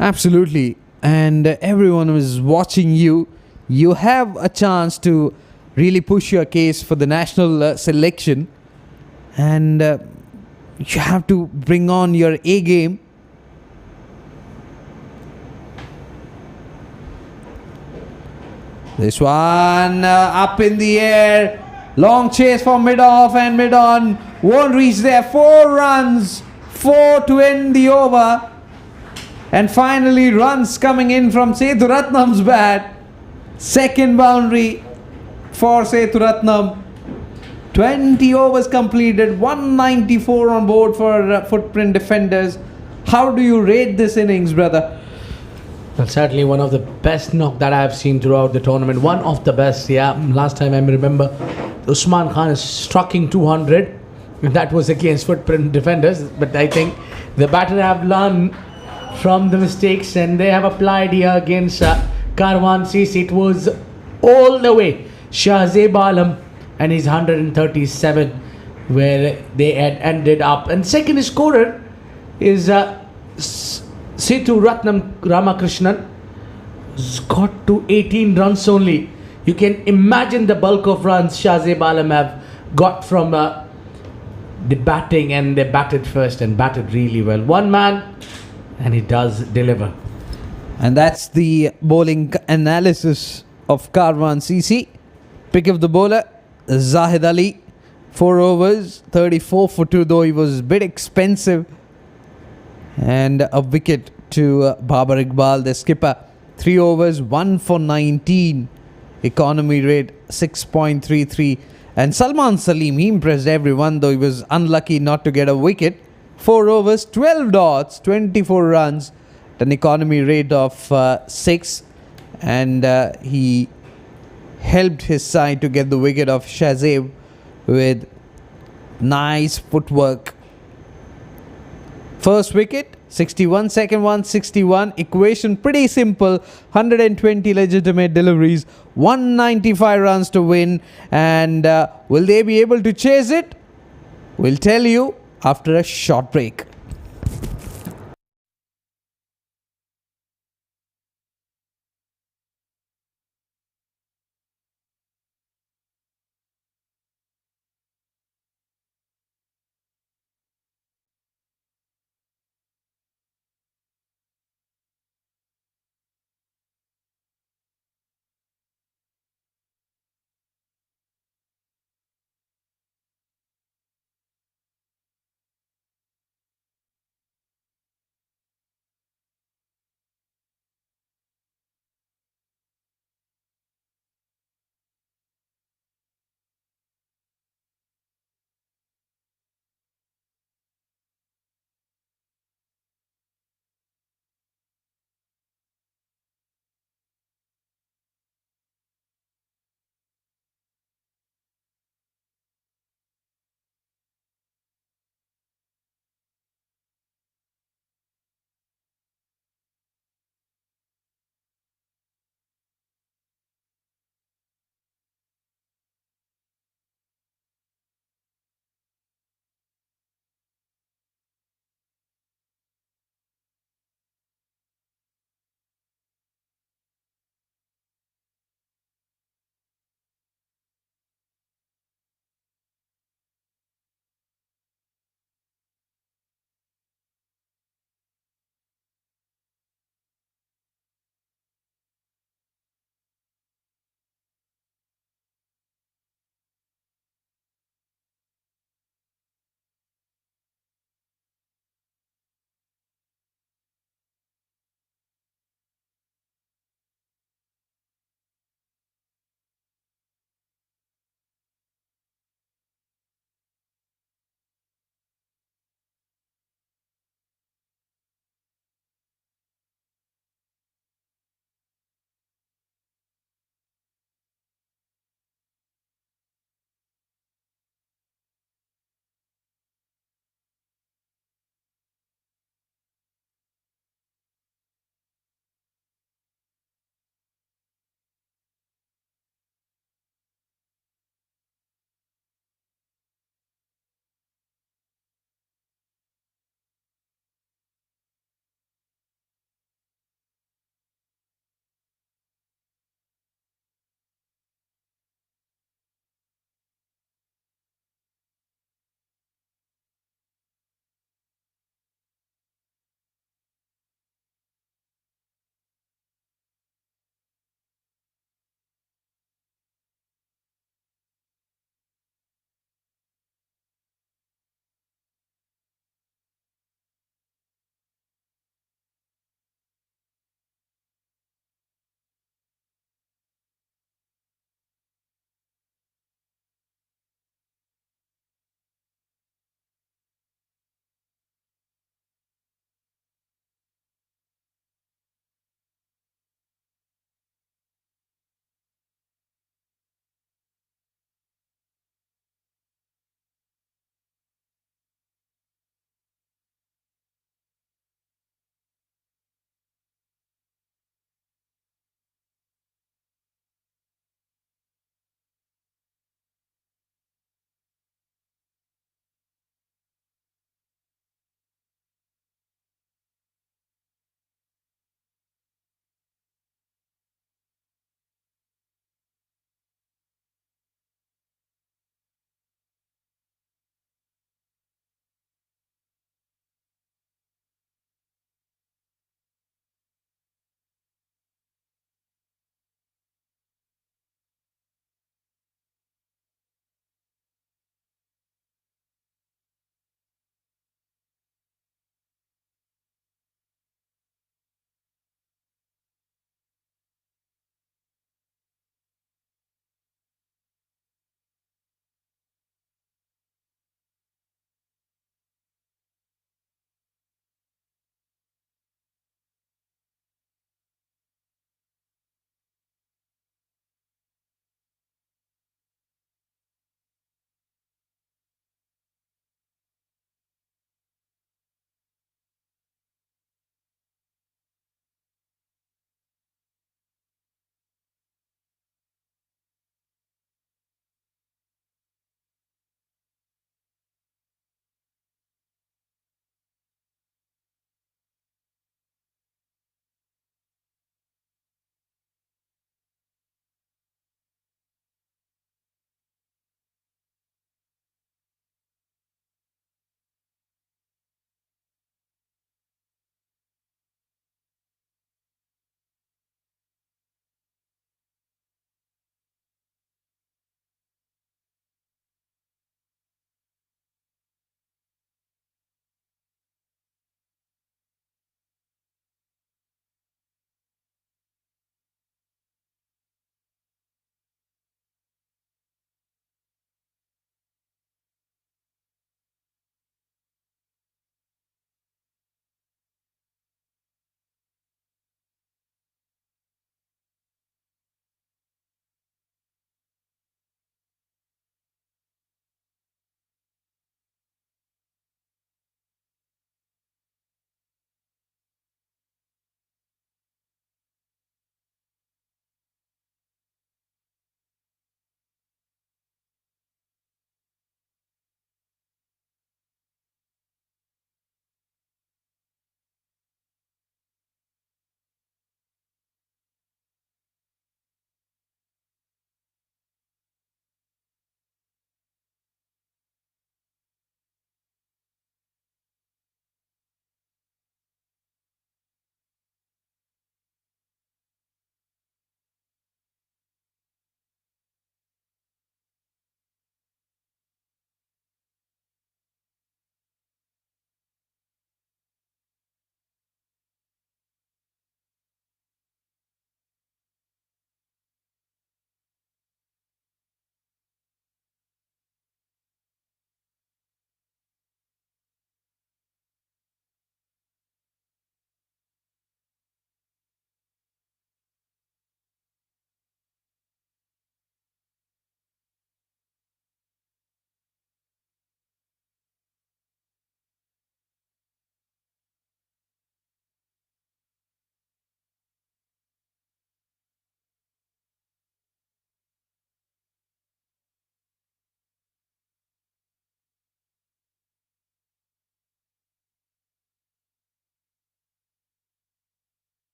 Absolutely. And everyone is watching you. You have a chance to really push your case for the national selection. And you have to bring on your A game. This one up in the air. Long chase for mid-off and mid-on. Won't reach there. 4 runs. 4 to end the over. And finally runs coming in from Sethu Ratnam's bat. Second boundary for Sethu Ratnam. 20 overs completed. 194 on board for Footprint defenders. How do you rate this innings, brother? Well, certainly one of the best knock that I have seen throughout the tournament. One of the best, yeah. Last time I remember, Usman Khan is striking 200. And that was against Footprint defenders. But I think the batter have learned from the mistakes and they have applied here against Karwan CC. It was all the way Shahzeb Alam and his 137 where they had ended up. And second scorer is Sethu Ratnam Ramakrishnan, who's got to 18 runs only. You can imagine the bulk of runs Shahzeb Alam have got from the batting, and they batted first and batted really well. One man, and he does deliver. And that's the bowling analysis of Karwan CC. Pick of the bowler, Zahid Ali. 4 overs, 34 for 2, though he was a bit expensive. And a wicket to Babar Iqbal, the skipper. 3 overs, 1 for 19. Economy rate 6.33. And Salman Salim, he impressed everyone, though he was unlucky not to get a wicket. 4 overs, 12 dots, 24 runs, an economy rate of 6. And he helped his side to get the wicket of Shahzeb with nice footwork. First wicket, 61. Second one, 61. Equation pretty simple. 120 legitimate deliveries. 195 runs to win. And will they be able to chase it? We'll tell you after a short break.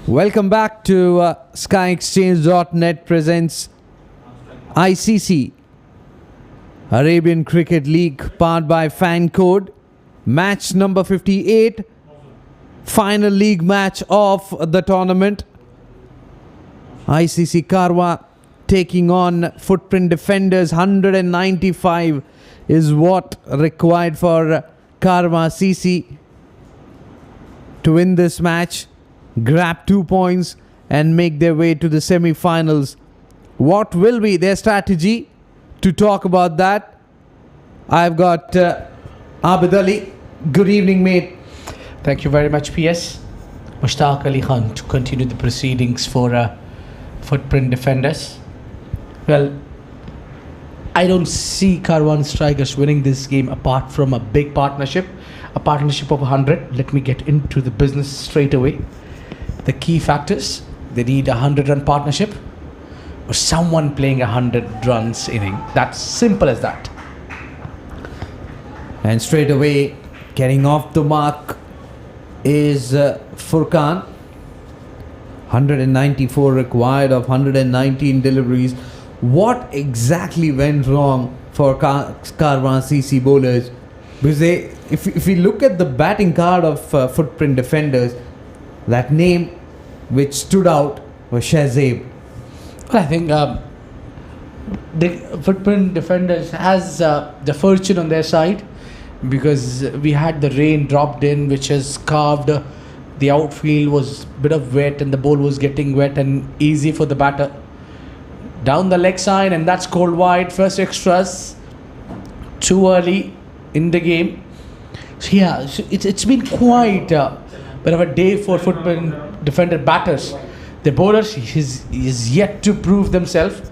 Welcome back to SkyExchange.net presents ICC Arabian Cricket League powered by Fan Code. Match number 58. Final league match of the tournament. ICC Karwan taking on Footprint Defenders. 195 is what required for Karwan CC to win this match, grab 2 points and make their way to the semi-finals. What will be their strategy? To talk about that, I've got Abid Ali. Good evening, mate. Thank you very much, PS. Mushtaq Ali Khan to continue the proceedings for Footprint Defenders. Well, I don't see Karwan Strikers winning this game apart from a big partnership, a partnership of 100. Let me get into the business straight away. The key factors: they need a 100-run partnership or someone playing 100 runs inning. That's simple as that. And straight away, getting off the mark is Furkan. 194 required of 119 deliveries. What exactly went wrong for Karwan CC bowlers? Because if we look at the batting card of Footprint Defenders, that name which stood out was Shahzeb. Well, I think the Footprint Defenders has the fortune on their side, because we had the rain dropped in, which has carved the outfield, was a bit of wet and the ball was getting wet and easy for the batter. Down the leg side, and that's called wide. First extras too early in the game. So yeah, so it's been quite a bit of a day for Footprint Defender batters. The bowlers is yet to prove themselves,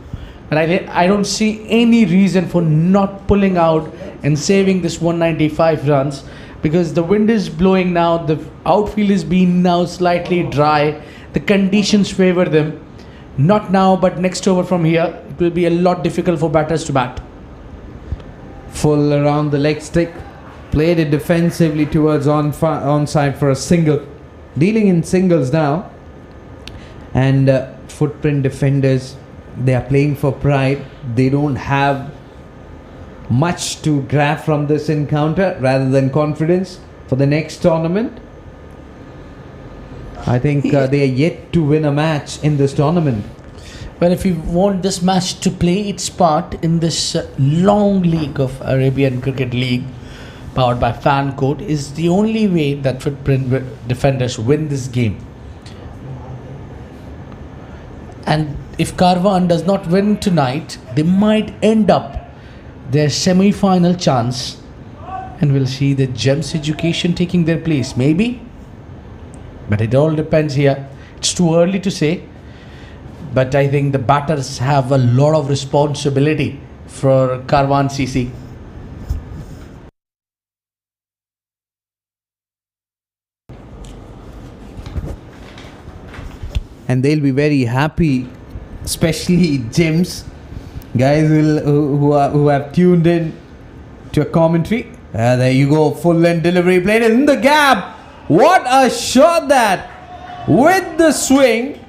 and I don't see any reason for not pulling out and saving this 195 runs, because the wind is blowing now, the outfield is being now slightly dry, the conditions favor them. Not now, but next over from here, it will be a lot difficult for batters to bat. Full around the leg stick, played it defensively towards onside for a single, dealing in singles now. And Footprint Defenders, they are playing for pride. They don't have much to grab from this encounter rather than confidence for the next tournament. I think they are yet to win a match in this tournament. Well, if you want this match to play its part in this long league of Arabian Cricket League powered by Fan Code, is the only way that Footprint Defenders win this game. And if Karwan does not win tonight, they might end up their semi-final chance, and we'll see the Gems Education taking their place. Maybe. But it all depends here. It's too early to say. But I think the batters have a lot of responsibility for Karwan CC. And they'll be very happy, especially Gems guys who have tuned in to a commentary. There you go, full length delivery, played in the gap. What a shot that, with the swing,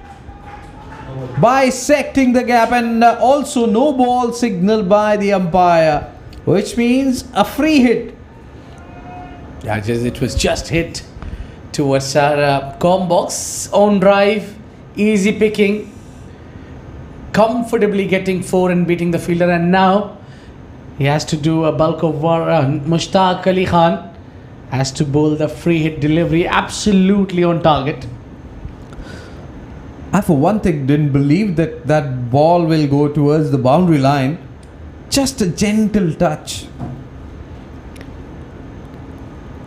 bisecting the gap, and also no ball signal by the umpire, which means a free hit. Yeah, it was just hit towards our com box, on drive, easy picking, comfortably getting 4 and beating the fielder. And now he has to do a bulk of work. Mushtaq Ali Khan has to bowl the free hit delivery absolutely on target. I, for one thing, didn't believe that that ball will go towards the boundary line. Just a gentle touch.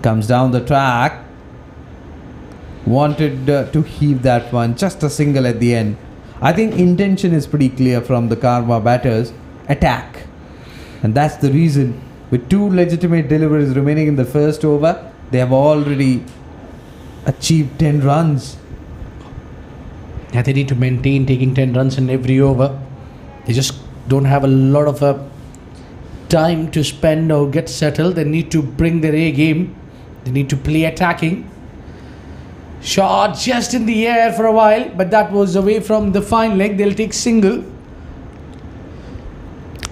Comes down the track. Wanted to heave that one. Just a single at the end. I think intention is pretty clear from the Karwan batters. Attack. And that's the reason. With 2 legitimate deliveries remaining in the first over, they have already achieved 10 runs. Yeah, they need to maintain taking 10 runs in every over. They just don't have a lot of time to spend or get settled. They need to bring their A game. They need to play attacking. Shot just in the air for a while, but that was away from the fine leg. They'll take single.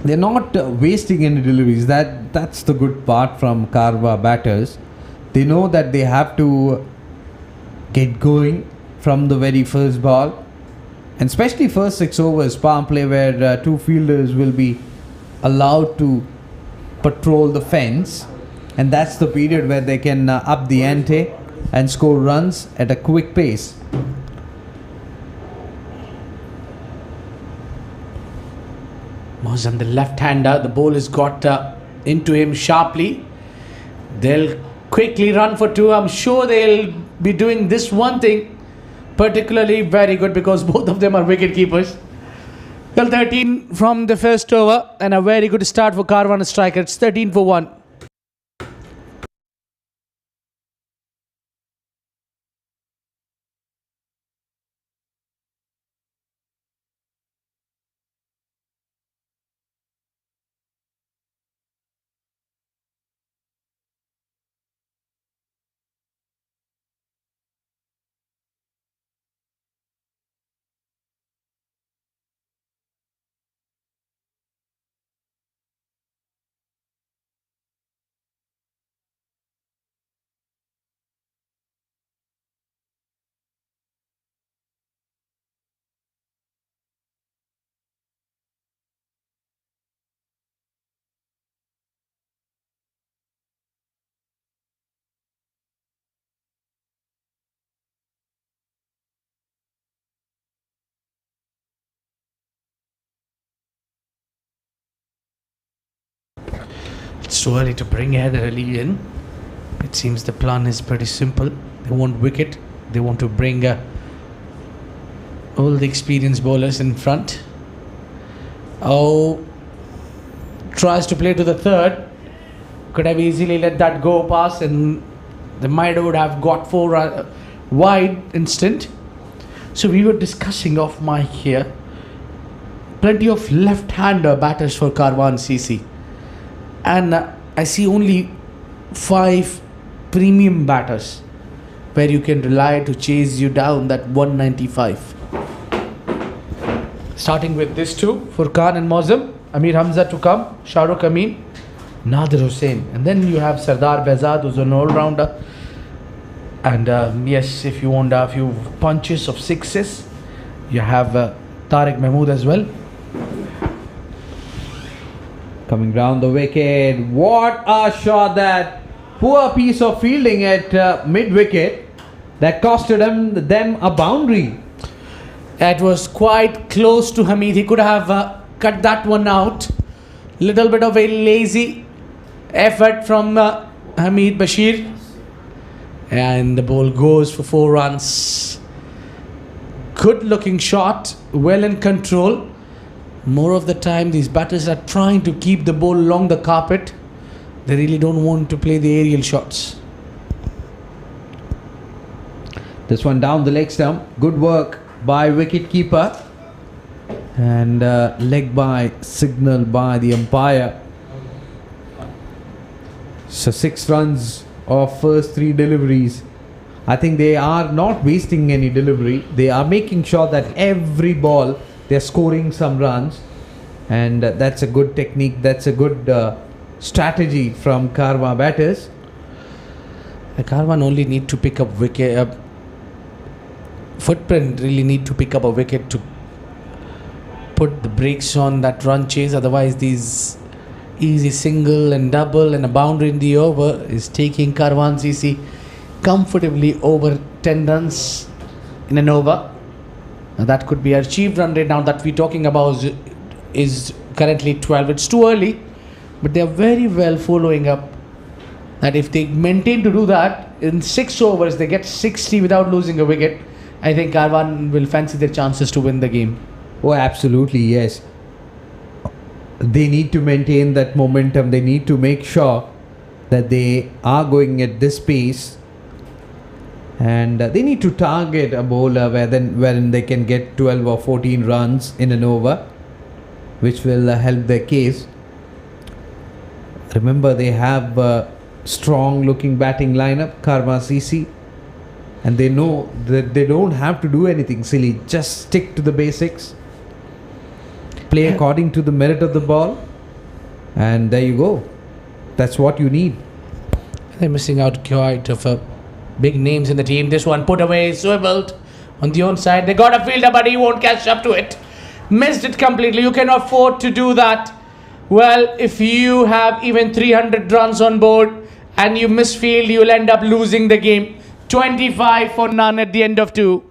They're not wasting any deliveries. That's the good part from Karwa batters. They know that they have to get going from the very first ball, and especially first 6 overs power play, where two fielders will be allowed to patrol the fence, and that's the period where they can up the ante and score runs at a quick pace. Mozam, the left-hander, the ball has got into him sharply. They'll quickly run for two. I'm sure they'll be doing this one thing particularly very good, because both of them are wicket keepers. Well, 13 from the first over, and a very good start for Karwan striker. It's 13 for 1. It's too early to bring Heather Ali in. It seems the plan is pretty simple. They want wicket. They want to bring all the experienced bowlers in front. Oh, tries to play to the third. Could have easily let that go past, and they might would have got 4 wide instant. So we were discussing off mic here. Plenty of left-hander batters for Karwan CC. And I see only 5 premium batters where you can rely to chase you down that 195. Starting with this two for Khan and Mozam. Amir Hamza to come, Shahrukh Amin, Nadir Hussain. And then you have Sardar Behzad, who's an all-rounder. And yes, if you want a few punches of sixes, you have Tariq Mahmood as well. Coming round the wicket. What a shot! That poor piece of fielding at mid-wicket that costed them a boundary. It was quite close to Hamid. He could have cut that one out. Little bit of a lazy effort from Hamid Bashir. And the ball goes for 4 runs. Good looking shot. Well in control. More of the time these batters are trying to keep the ball along the carpet. They really don't want to play the aerial shots. This one down the leg stump. Good work by wicket-keeper. And leg by signal by the umpire. So 6 runs of first 3 deliveries. I think they are not wasting any delivery. They are making sure that every ball they're scoring some runs, and that's a good technique. That's a good strategy from Karwan batters. Karwan only need to pick up wicket. Footprint really need to pick up a wicket to put the brakes on that run chase. Otherwise, these easy single and double and a boundary in the over is taking Karwan CC comfortably over 10 runs in an over. Now that could be achieved run rate now that we're talking about is currently 12. It's too early, but they're very well following up. That if they maintain to do that, in 6 overs they get 60 without losing a wicket. I think Karwan will fancy their chances to win the game. Oh, absolutely, yes. They need to maintain that momentum. They need to make sure that they are going at this pace. And they need to target a bowler wherein they can get 12 or 14 runs in an over, which will help their case. Remember, they have a strong looking batting lineup, Karwan CC. and they know that they don't have to do anything silly. Just stick to the basics, play according to the merit of the ball, and there you go. That's what you need. They're missing out quite of big names in the team. This one put away, swiveled on the onside. They got a fielder, but he won't catch up to it. Missed it completely. You can afford to do that. Well, if you have even 300 runs on board and you misfield, you'll end up losing the game. 25 for none at the end of 2.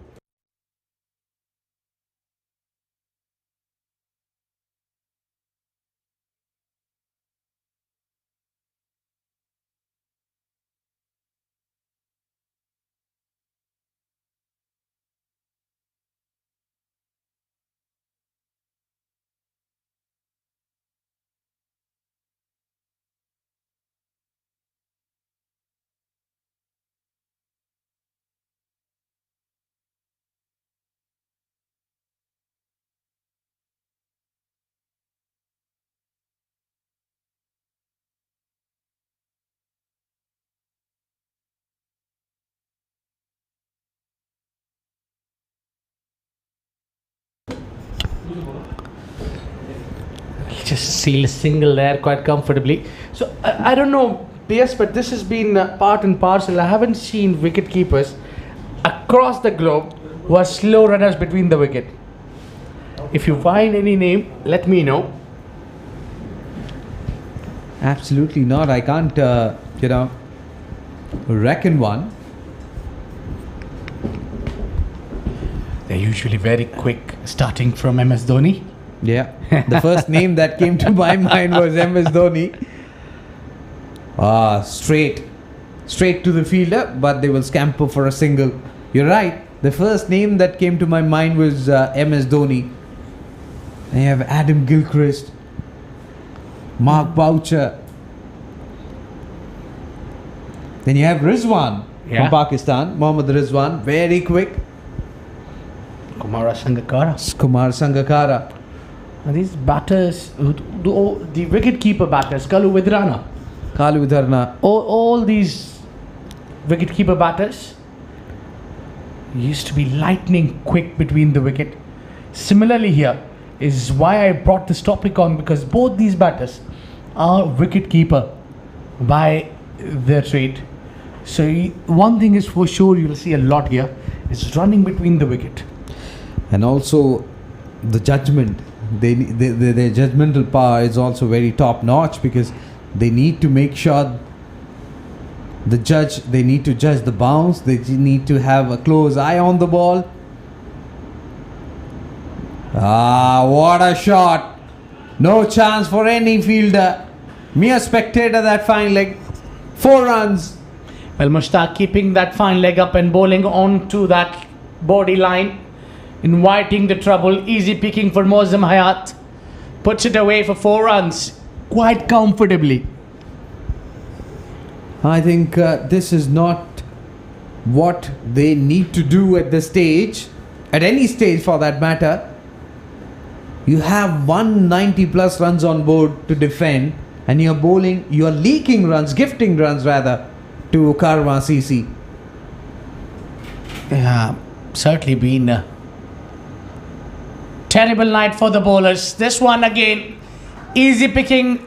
Just seal a single there quite comfortably. So I don't know, yes, but this has been part and parcel. I haven't seen wicket keepers across the globe who are slow runners between the wicket. If you find any name, let me know. Absolutely not. I can't, reckon one. They're usually very quick, starting from MS Dhoni. Yeah. The first name that came to my mind was MS Dhoni. Straight to the fielder, but they will scamper for a single. You're right. The first name that came to my mind was MS Dhoni. Then you have Adam Gilchrist, Mark Boucher. Then you have Rizwan from Pakistan, Mohammad Rizwan, very quick. Kumar Sangakkara. And these batters, the wicket-keeper batters, Kalu Vidharna, all these wicket-keeper batters used to be lightning quick between the wicket. Similarly here is why I brought this topic on, because both these batters are wicket-keeper by their trade. So one thing is for sure you'll see a lot here is running between the wicket. And also the judgment. Their judgmental power is also very top notch, because they need to make sure they need to judge the bounce, they need to have a close eye on the ball. What a shot! No chance for any fielder. Mere spectator, that fine leg. 4 runs. Well, Mushtaq keeping that fine leg up and bowling onto that body line, inviting the trouble. Easy picking for Mozam Hayat. Puts it away for 4 runs quite comfortably. I think this is not what they need to do at this stage, at any stage for that matter. You have 190 plus runs on board to defend, and you're leaking runs, gifting runs rather, to Karwan CC. Yeah, certainly been a terrible night for the bowlers. This one again, easy picking.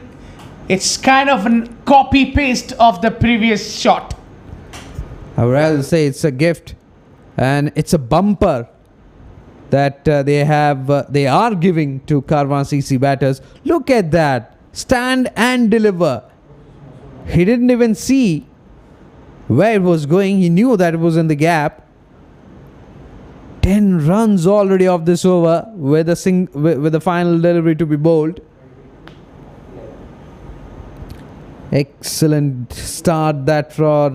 It's kind of a copy-paste of the previous shot. I would rather say it's a gift, and it's a bumper that they are giving to Karwan CC batters. Look at that, stand and deliver. He didn't even see where it was going. He knew that it was in the gap. 10 runs already off this over with the final delivery to be bowled. Excellent start that for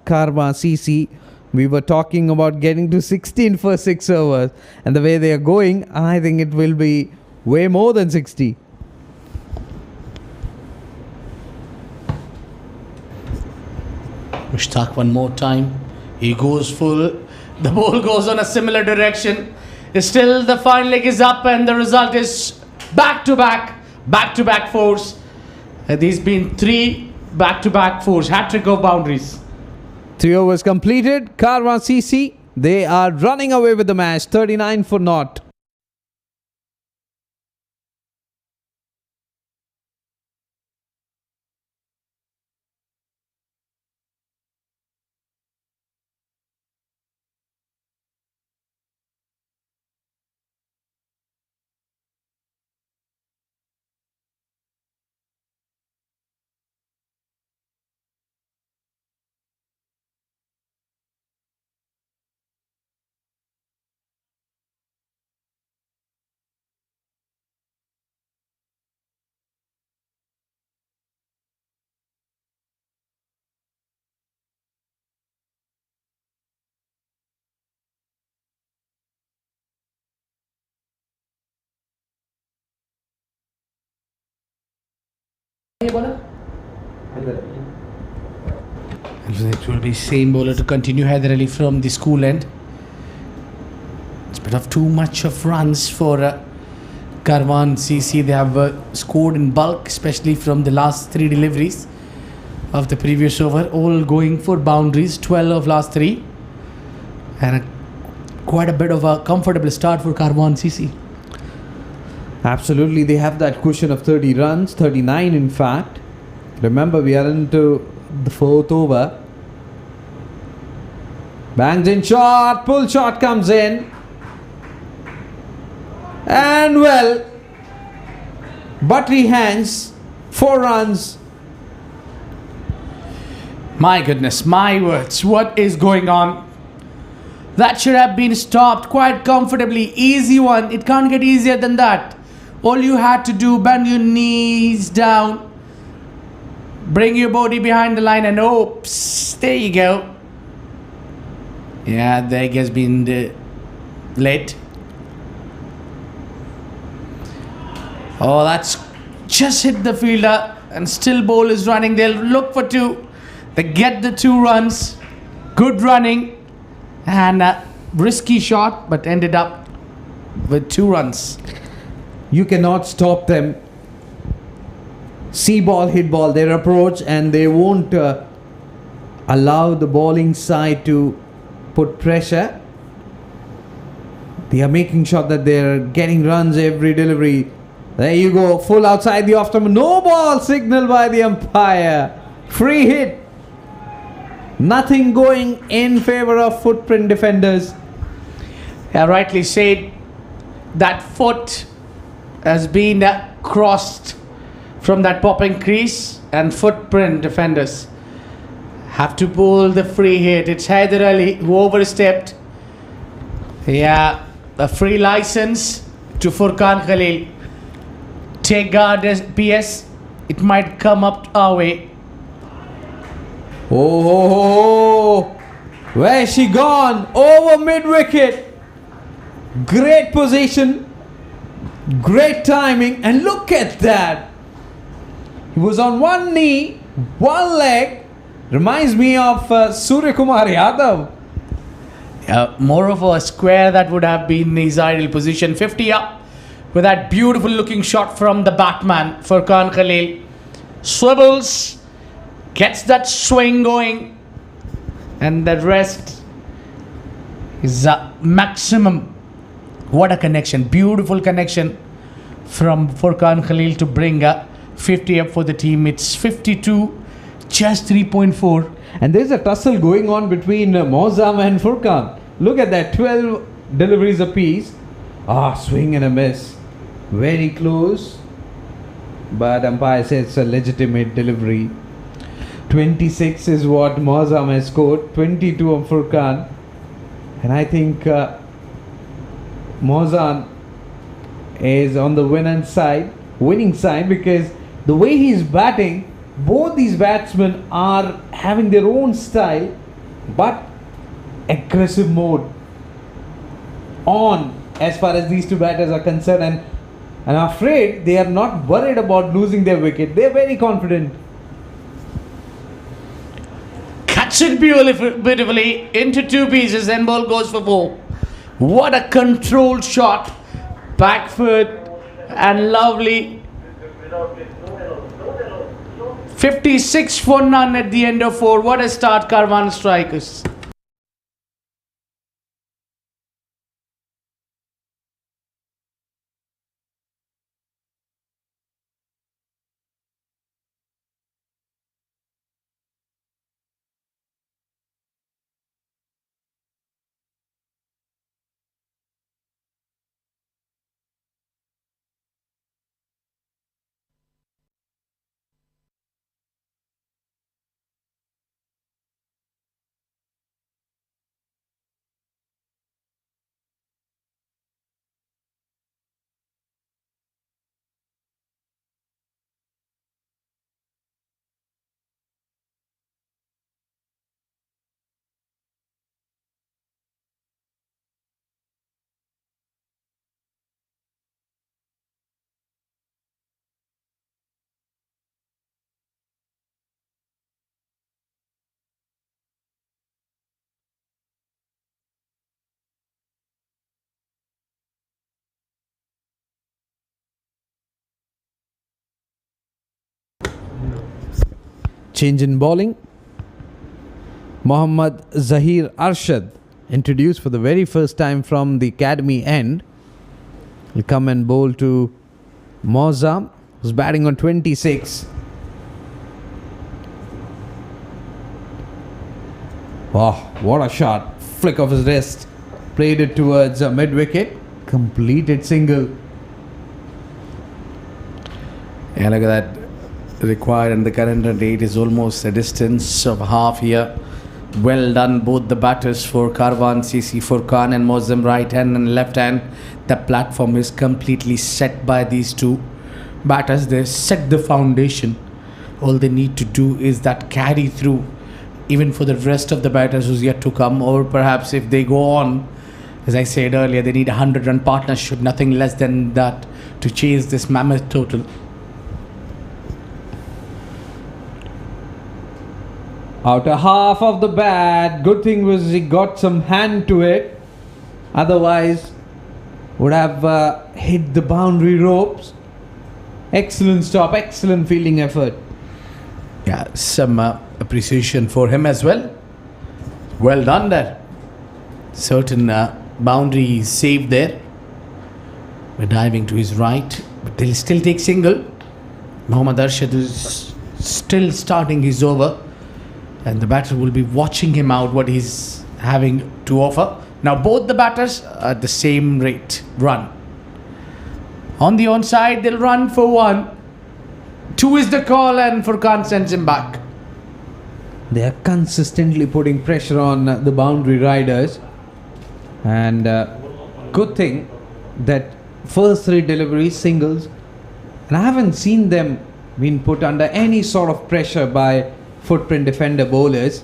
Karwan CC. We were talking about getting to 16 for 6 overs, and the way they are going, I think it will be way more than 60. Mushtaq one more time. He goes full. The ball goes on a similar direction. Still the fine leg is up, and the result is back-to-back fours. These been 3 back-to-back fours, hat-trick of boundaries. 3 overs completed. Karwan CC, they are running away with the match, 39 for naught. It will be same bowler to continue, Haider Ali from the school end. It's a bit of too much of runs for Karwan CC. They have scored in bulk, especially from the last 3 deliveries of the previous over, all going for boundaries, 12 of last 3, and quite a bit of a comfortable start for Karwan CC. Absolutely, they have that cushion of 30 runs, 39 in fact. Remember, we are into the 4th over. Bangs in shot, pull shot comes in. And well, buttery hands, 4 runs. My goodness, my words, what is going on? That should have been stopped quite comfortably. Easy one, it can't get easier than that. All you had to do, bend your knees down, bring your body behind the line, and oops, there you go. Yeah, the egg has been late. Oh, that's just hit the fielder, and still ball is running. They'll look for 2. They get the 2 runs. Good running, and a risky shot, but ended up with 2 runs. You cannot stop them. See ball, hit ball, their approach, and they won't allow the bowling side to put pressure. They are making sure that they're getting runs every delivery. There you go, full outside the off stump. No ball signal by the umpire. Free hit. Nothing going in favor of footprint defenders. Yeah, rightly said. That foot has been crossed from that popping crease, and footprint defenders have to pull the free hit. It's Haider Ali who overstepped. Yeah, a free license to Furkan Khalil. Take guard as PS. It might come up our way. Oh, where's she gone? Over mid-wicket. Great position. Great timing. And look at that. He was on one knee, one leg. Reminds me of Surya Kumar Yadav. More of a square that would have been his ideal position. 50 up with that beautiful looking shot from the Batman, Furkan Khalil. Swivels, gets that swing going, and the rest is a maximum. What a connection, beautiful connection from Furkan Khalil to bring a 50 up for the team. It's 52, just 3.4. And there's a tussle going on between Mozam and Furkan. Look at that, 12 deliveries apiece. Swing and a miss. Very close. But umpire says it's a legitimate delivery. 26 is what Mozam has scored. 22 on Furkan. And I think Mozam is on the winning side, because the way he's batting, both these batsmen are having their own style, but aggressive mode on as far as these two batters are concerned, and I'm afraid they are not worried about losing their wicket. They are very confident. Cuts it beautifully into 2 pieces, and ball goes for 4. What a controlled shot, back foot, and lovely 56 for none at the end of 4. What a start, Karwan strikers. Change in bowling. Mohammad Zahir Arshad, introduced for the very first time from the academy end, will come and bowl to Moza, who's batting on 26. Oh, what a shot. Flick of his wrist. Played it towards mid-wicket. Completed single. Yeah, look at that. Required, and the current rate is almost a distance of half here. Well done, both the batters for Karwan CC, Furqan and Mozam, right hand and left hand. The platform is completely set by these two batters. They set the foundation. All they need to do is that carry through, even for the rest of the batters who's yet to come, or perhaps if they go on, as I said earlier, they need a 100-run partnership, nothing less than that, to chase this mammoth total. Outer half of the bat. Good thing was he got some hand to it. Otherwise, would have hit the boundary ropes. Excellent stop, excellent fielding effort. Yeah, some appreciation for him as well. Well done there. Certain boundary saved there. We're diving to his right, but they'll still take single. Mohammad Arshad is still starting his over, and the batter will be watching him out what he's having to offer. Now both the batters are at the same rate run. On the onside, they'll run for 1. 2 is the call, and Furqan sends him back. They are consistently putting pressure on the boundary riders. And good thing that first 3 deliveries, singles. And I haven't seen them being put under any sort of pressure by footprint defender bowlers.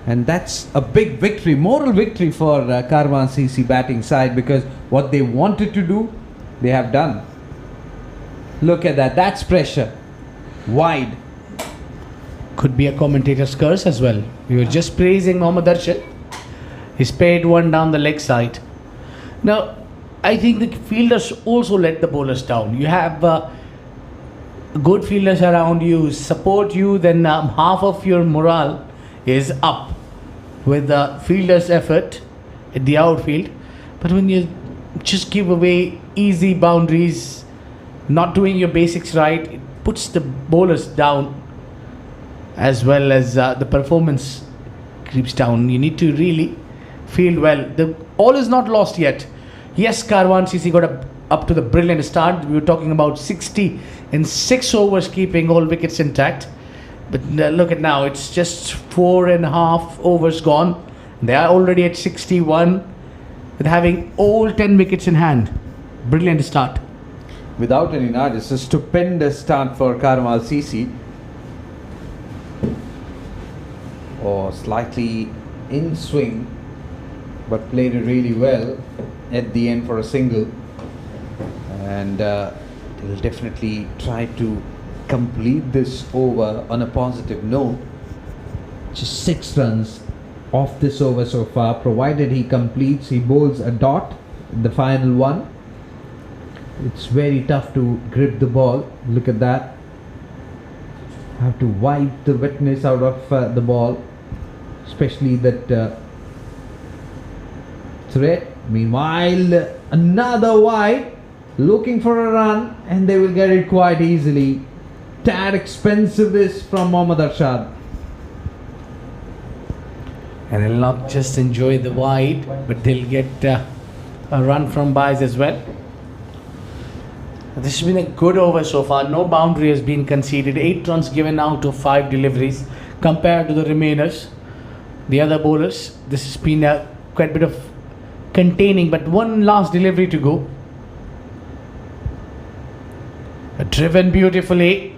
And that's a big victory, moral victory for Karwan CC batting side, because what they wanted to do, they have done. Look at that, that's pressure. Wide. Could be a commentator's curse as well. We were just praising Mohammad Arshad. He's paid one down the leg side. Now, I think the fielders also let the bowlers down. You have good fielders around you, support you, then half of your morale is up with the fielder's effort at the outfield. But when you just give away easy boundaries, not doing your basics right, it puts the bowlers down, as well as the performance creeps down. You need to really field well. All is not lost yet. Yes, Karwan CC got up to the brilliant start. We were talking about 60 in 6 overs, keeping all wickets intact. But look at now, it's just 4.5 overs gone. They are already at 61 with having all 10 wickets in hand. Brilliant start. Without any doubt, it's a stupendous start for Karwan CC. Or slightly in swing, but played it really well at the end for a single. And they'll definitely try to complete this over on a positive note. Just 6 runs off this over so far. Provided he completes, he bowls a dot, the final one. It's very tough to grip the ball. Look at that. have to wipe the wetness out of the ball, especially that threat. Meanwhile, another wide, looking for a run, and they will get it quite easily. Tad expensive this from Mohammad Arshad. And they'll not just enjoy the wide, but they'll get a run from buys as well. This has been a good over so far. No boundary has been conceded. 8 runs given out of 5 deliveries compared to the remainers, the other bowlers. This has been quite a bit of containing, but one last delivery to go. Driven beautifully.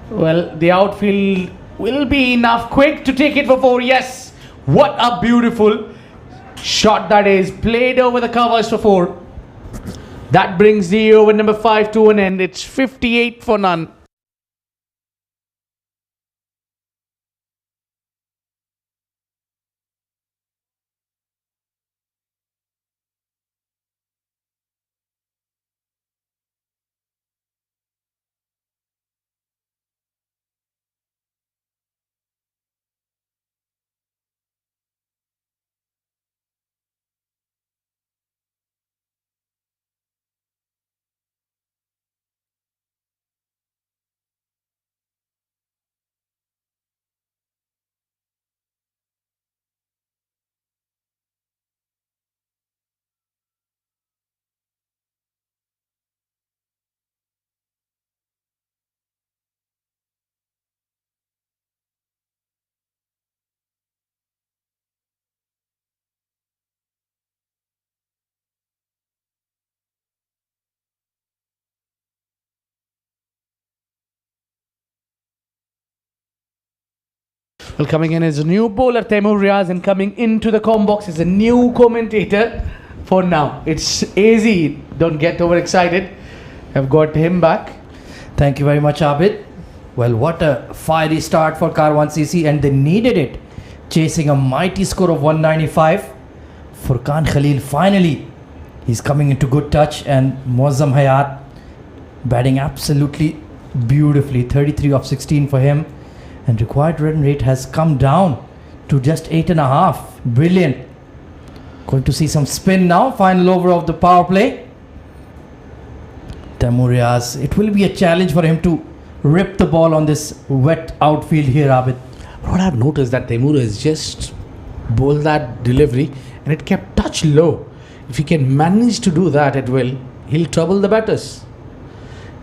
Well, the outfield will be enough. Quick to take it for 4. Yes. What a beautiful shot that is. Played over the covers for 4. That brings the over number 5 to an end. It's 58 for none. Well, coming in is a new bowler, Taimur Riaz, and coming into the com box is a new commentator for now. It's AZ. Don't get overexcited. I've got him back. Thank you very much, Abid. Well, what a fiery start for Karwan CC, and they needed it. Chasing a mighty score of 195. Furqan Khalil, finally, he's coming into good touch, and Muazzam Hayat batting absolutely beautifully. 33 of 16 for him. And required run rate has come down to just 8.5. Brilliant. Going to see some spin now. Final over of the power play. Taimur Riaz, it will be a challenge for him to rip the ball on this wet outfield here, Abid. What I've noticed that Taimur has just bowled that delivery and it kept touch low. If he can manage to do that, he'll trouble the batters.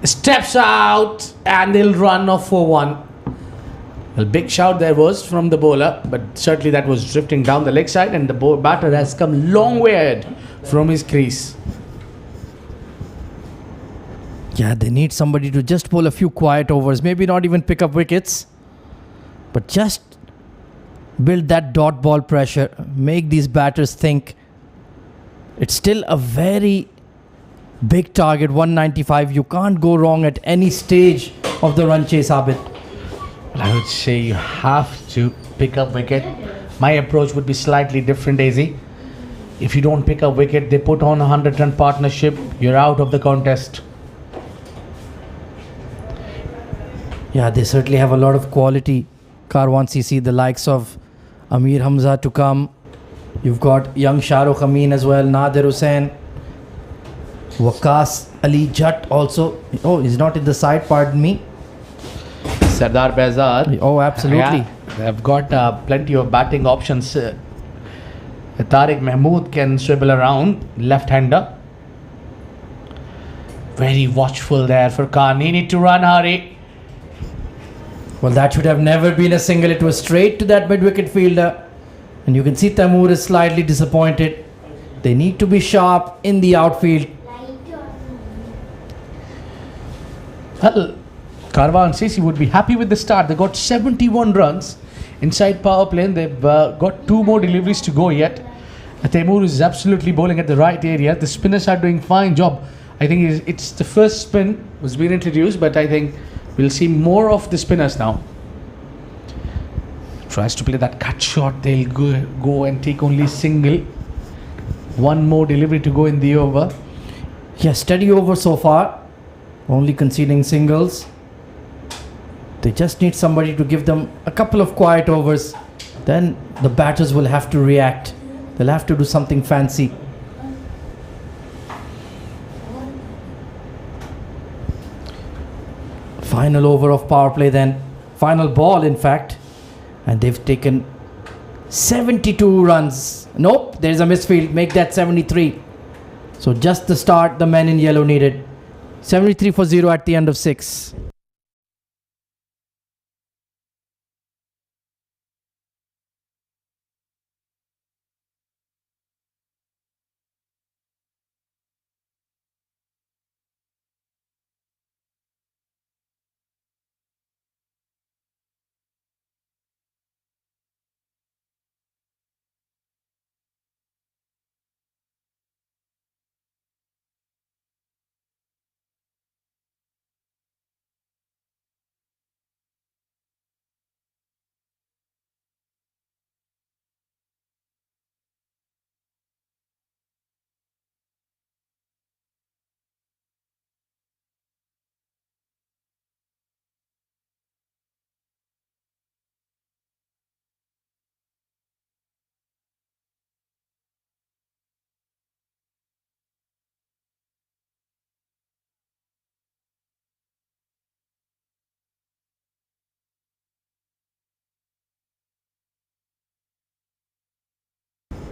Steps out and he'll run off for 1. Well, big shout there was from the bowler, but certainly that was drifting down the leg side, and the batter has come long way ahead from his crease. Yeah, they need somebody to just bowl a few quiet overs, maybe not even pick up wickets, but just build that dot ball pressure, make these batters think. It's still a very big target, 195. You can't go wrong at any stage of the run chase, Abid. I would say you have to pick up wicket. My approach would be slightly different, AZ. If you don't pick up wicket, they put on a 100-run partnership, you're out of the contest. Yeah, they certainly have a lot of quality. Karwan CC, the likes of Amir Hamza to come. You've got young Shahrukh Amin as well, Nadir Hussain, Waqas Ali Jatt also. Oh, he's not in the side, pardon me. Sardar Behzad. Oh, absolutely. Yeah, they've got plenty of batting options. Tariq Mahmood can swivel around, left-hander. Very watchful there for Khan. He need to run, hurry. Well, that should have never been a single. It was straight to that mid-wicket fielder. And you can see Taimur is slightly disappointed. They need to be sharp in the outfield. Well, Karwan CC would be happy with the start. They got 71 runs inside power play. They've got 2 more deliveries to go yet. Taimur is absolutely bowling at the right area. The spinners are doing fine job. I think it's the first spin was being introduced, but I think we'll see more of the spinners now. Tries to play that cut shot. They'll go and take only single. 1 more delivery to go in the over. Yeah, steady over so far. Only conceding singles. They just need somebody to give them a couple of quiet overs. Then the batters will have to react. They'll have to do something fancy. Final over of power play then. Final ball, in fact. And they've taken 72 runs. Nope, there's a misfield. Make that 73. So just the start the men in yellow needed. 73 for 0 at the end of 6.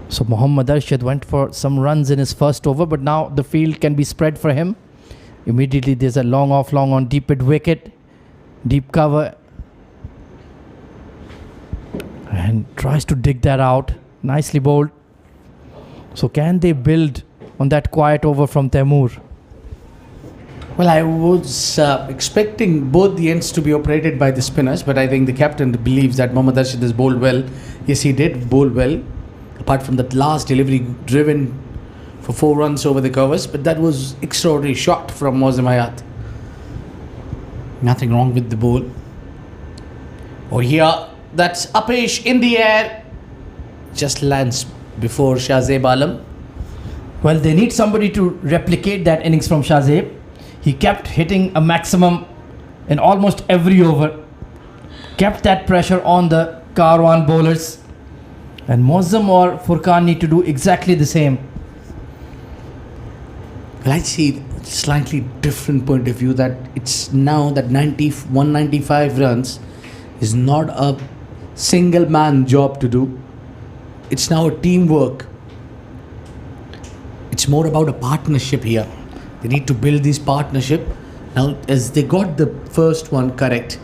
So Mohammad Arshad went for some runs in his first over, but now the field can be spread for him. Immediately there's a long off long on deep mid wicket, deep cover, and tries to dig that out. Nicely bowled. So can they build on that quiet over from Taimur? Well, I was expecting both the ends to be operated by the spinners, but I think the captain believes that Mohammad Arshad has bowled well. Yes, he did bowl well, apart from that last delivery driven for 4 runs over the covers, but that was extraordinary shot from Mozam Hayat. Nothing wrong with the ball. Oh, here, that's Upish in the air, just lands before Shahzeb Alam. Well, they need somebody to replicate that innings from Shahzeb. He kept hitting a maximum in almost every over. Kept that pressure on the Karwan bowlers. And Mozzam or Furqan need to do exactly the same. Well, I see slightly different point of view, that it's now that 195 runs is not a single man job to do. It's now a teamwork. It's more about a partnership here. They need to build this partnership. Now, as they got the first one correct,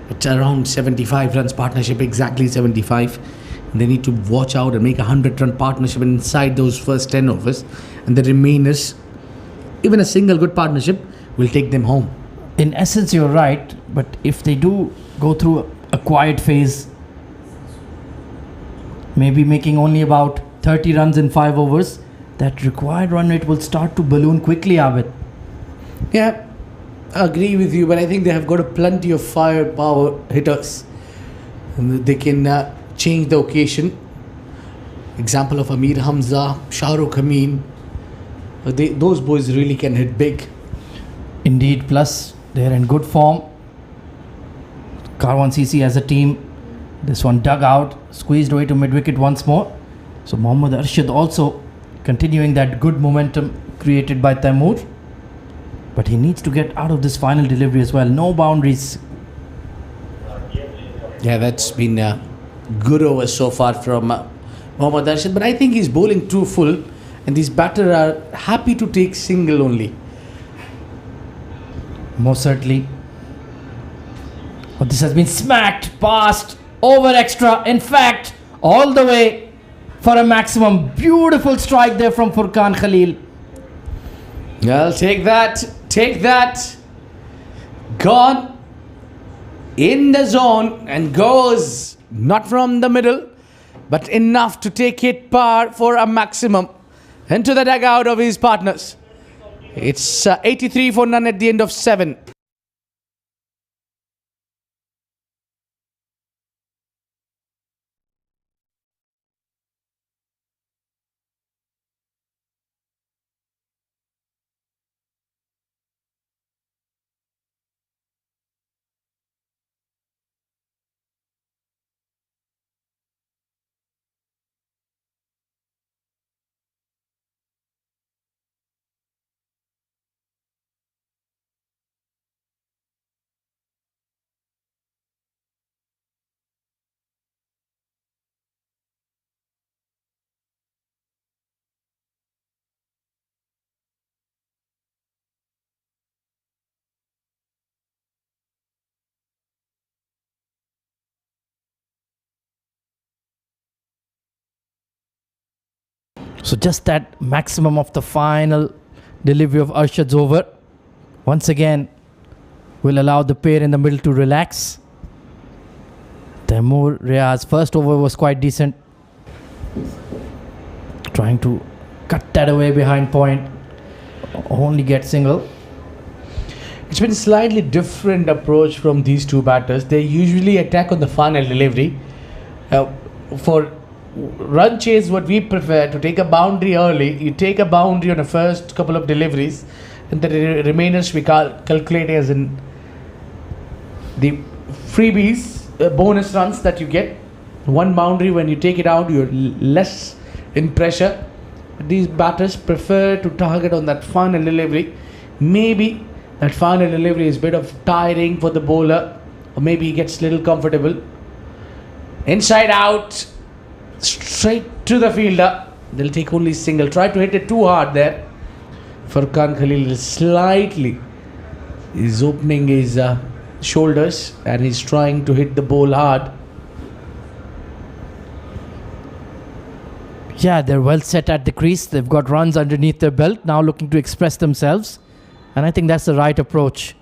it's around 75 runs partnership, exactly 75. And they need to watch out and make a 100-run partnership inside those first 10 overs. And the remainers, even a single good partnership, will take them home. In essence, you're right. But if they do go through a quiet phase, maybe making only about 30 runs in 5 overs, that required run rate will start to balloon quickly, Abid. Yeah, I agree with you, but I think they have got a plenty of firepower hitters. And they can change the occasion. Example of Amir Hamza, Shahrukh Amin. Those boys really can hit big. Indeed, plus they're in good form. Karwan CC as a team. This one dug out, squeezed away to mid-wicket once more. So Mohammad Arshad also continuing that good momentum created by Taimur. But he needs to get out of this final delivery as well. No boundaries. Yeah, that's been a good over so far from Mohammad Arshad. But I think he's bowling too full, and these batters are happy to take single only. Most certainly. But this has been smacked, passed, over extra. In fact, all the way for a maximum. Beautiful strike there from Furqan Khalil. Well, take that. Take that. Gone in the zone and goes not from the middle, but enough to take it par for a maximum into the dugout of his partners. It's 83 for none at the end of 7. So just that maximum of the final delivery of Arshad's over. Once again, will allow the pair in the middle to relax. Taimur Riaz's first over was quite decent. Trying to cut that away behind point. Only get single. It's been slightly different approach from these two batters. They usually attack on the final delivery. For run chase, what we prefer to take a boundary early. You take a boundary on the first couple of deliveries, and the remainers we calculate as in the freebies, bonus runs that you get. One boundary, when you take it out, you're less in pressure. These batters prefer to target on that final delivery. Maybe that final delivery is a bit of tiring for the bowler, or maybe he gets a little comfortable. Inside out, straight to the fielder. They'll take only single. Try to hit it too hard there. Furkan Khalil is slightly is opening his shoulders and he's trying to hit the ball hard. Yeah, they're well set at the crease. They've got runs underneath their belt, now looking to express themselves. And I think that's the right approach.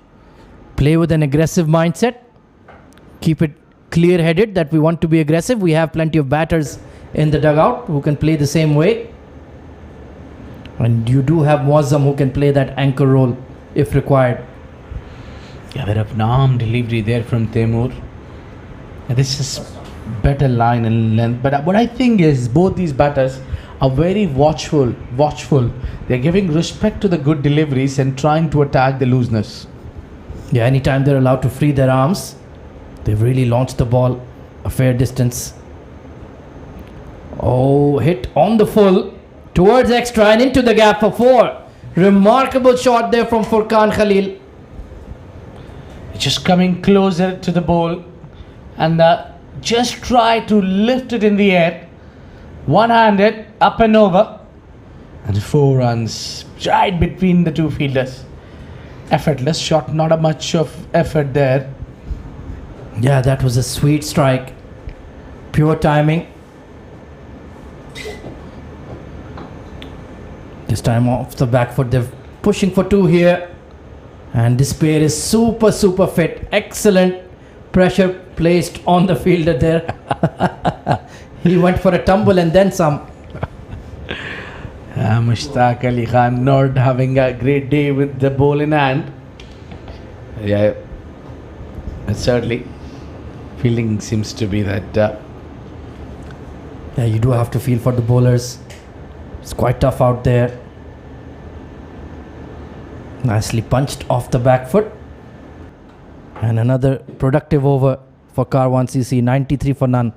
Play with an aggressive mindset. Keep it clear-headed that we want to be aggressive. We have plenty of batters in the dugout who can play the same way. And you do have Muazzam who can play that anchor role if required. Yeah, bit of an arm delivery there from Taimur. And this is better line and length. But what I think is both these batters are very watchful. They're giving respect to the good deliveries and trying to attack the looseness. Yeah, anytime they're allowed to free their arms, they've really launched the ball a fair distance. Oh, hit on the full towards extra and into the gap for 4. Remarkable shot there from Furkan Khalil. Just coming closer to the ball and just try to lift it in the air. One-handed, up and over. And 4 runs right between the two fielders. Effortless shot, not a much of effort there. Yeah, that was a sweet strike. Pure timing. This time off the back foot, they're pushing for 2 here. And this pair is super fit. Excellent pressure placed on the fielder there. He went for a tumble and then some. Mushtaq Ali Khan not having a great day with the ball in hand. Yeah, certainly. Feeling seems to be that. Yeah, you do have to feel for the bowlers. It's quite tough out there. Nicely punched off the back foot. And another productive over for Karwan CC, 93 for none.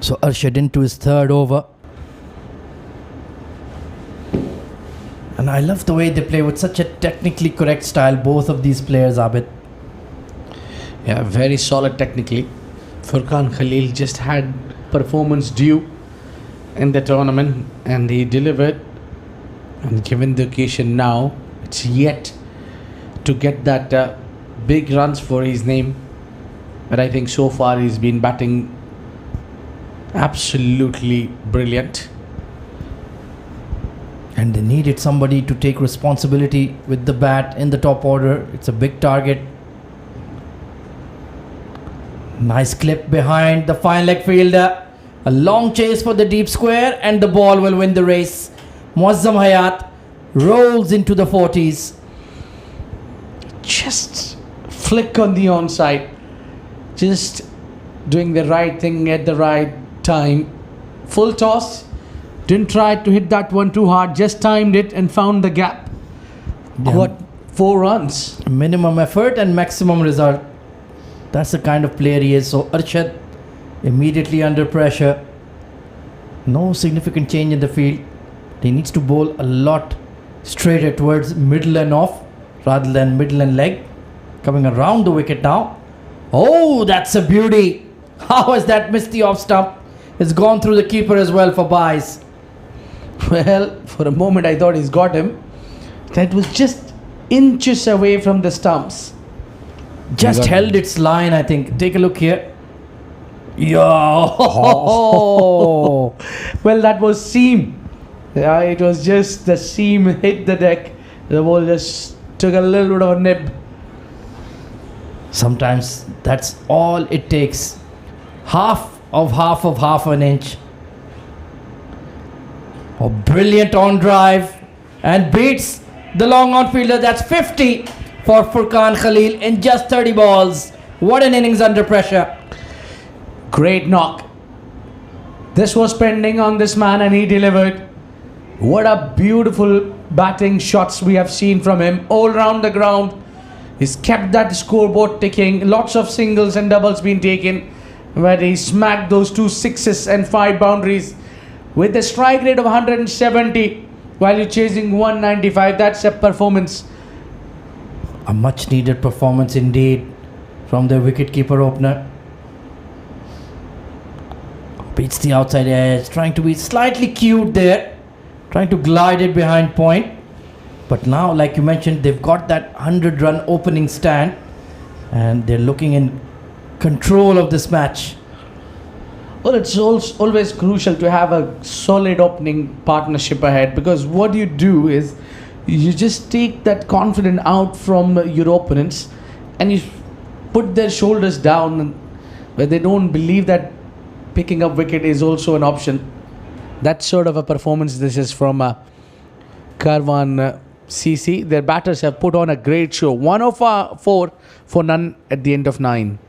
So Arshad into his 3rd over. And I love the way they play with such a technically correct style, both of these players, Abid. Yeah, very solid technically. Furkan Khalil just had performance due in the tournament and he delivered. And given the occasion now, it's yet to get that big runs for his name. But I think so far he's been batting absolutely brilliant. And they needed somebody to take responsibility with the bat in the top order. It's a big target. Nice clip behind the fine leg fielder. A long chase for the deep square, and the ball will win the race. Muazzam Hayat rolls into the 40s. Just flick on the onside. Just doing the right thing at the right time. Full toss. Didn't try to hit that one too hard. Just timed it and found the gap. Got 4 runs. Minimum effort and maximum result. That's the kind of player he is. So Arshad immediately under pressure. No significant change in the field. He needs to bowl a lot straighter towards middle and off rather than middle and leg. Coming around the wicket now. Oh, that's a beauty. How has that missed the off stump? It's gone through the keeper as well for byes. Well, for a moment I thought he's got him. That was just inches away from the stumps. Just held its line, I think. Take a look here. Oh. Well, that was seam. Yeah, it was just the seam hit the deck. The ball just took a little bit of a nib. Sometimes that's all it takes. Half of an inch. A brilliant on drive and beats the long on fielder. That's 50 for Furqan Khalil in just 30 balls. What an innings under pressure. Great knock. This was pending on this man and he delivered. What a beautiful batting shots we have seen from him all round the ground. He's kept that scoreboard ticking. Lots of singles and doubles been taken, where he smacked those 2 sixes and 5 boundaries with a strike rate of 170 while you're chasing 195. That's a performance. A much needed performance indeed from the wicketkeeper opener. Beats the outside edge, trying to be slightly cute there, trying to glide it behind point. But now, like you mentioned, they've got that 100-run opening stand and they're looking in control of this match. Well, it's always crucial to have a solid opening partnership ahead, because what you do is you just take that confidence out from your opponents and you put their shoulders down where they don't believe that picking up wicket is also an option. That sort of a performance this is from Karwan CC. Their batters have put on a great show. 104 for none at the end of 9.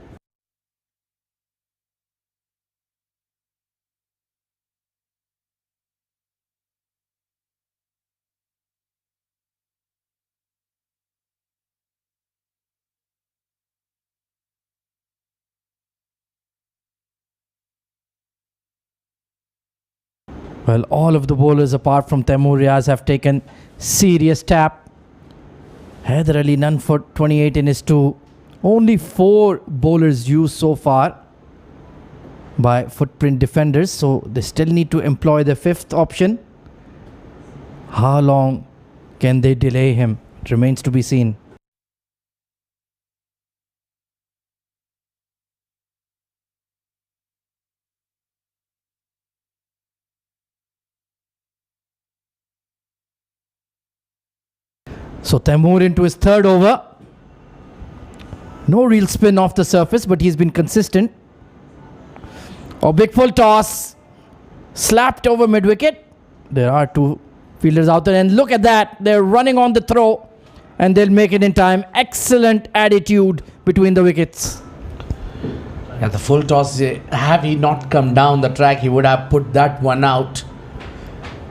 Well, all of the bowlers apart from Taimur Riaz have taken serious tap. Haider Ali none for 28 in his 2. Only 4 bowlers used so far by footprint defenders, so they still need to employ the 5th option. How long can they delay him? It remains to be seen. So Taimur into his 3rd over. No real spin off the surface, but he's been consistent. A big full toss. Slapped over mid-wicket. There are 2 fielders out there. And look at that. They're running on the throw. And they'll make it in time. Excellent attitude between the wickets. And the full toss, have he not come down the track, he would have put that one out.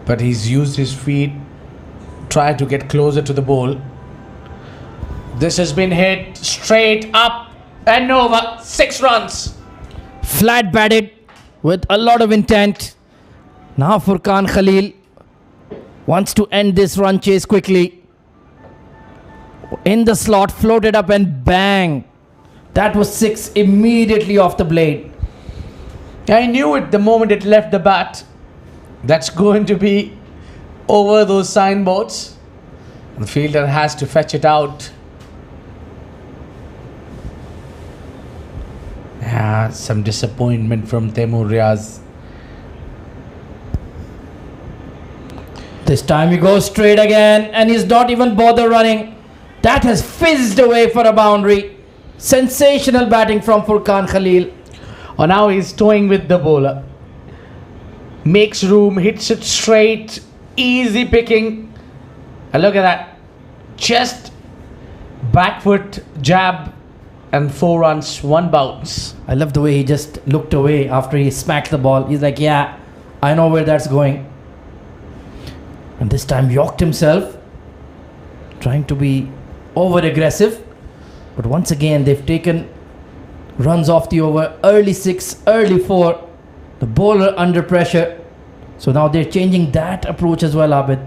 But he's used his feet. Try to get closer to the ball. This has been hit straight up and over. 6 runs. Flat batted with a lot of intent. Now Furqan Khalil wants to end this run chase quickly. In the slot, floated up and bang. That was 6 immediately off the blade. I knew it the moment it left the bat. That's going to be over those signboards. The fielder has to fetch it out. Yeah, some disappointment from Taimur Riaz. This time he goes straight again and he's not even bother running. That has fizzed away for a boundary. Sensational batting from Furqan Khalil. Oh, now he's toying with the bowler. makes room, hits it straight, easy picking. And look at that. Just back foot jab and 4 runs, 1 bounce. I love the way he just looked away after he smacked the ball. He's like, yeah, I know where that's going. And this time Yorked himself, trying to be over aggressive. But once again, they've taken runs off the over. Early 6, early 4. The bowler under pressure. So now they're changing that approach as well, Abid.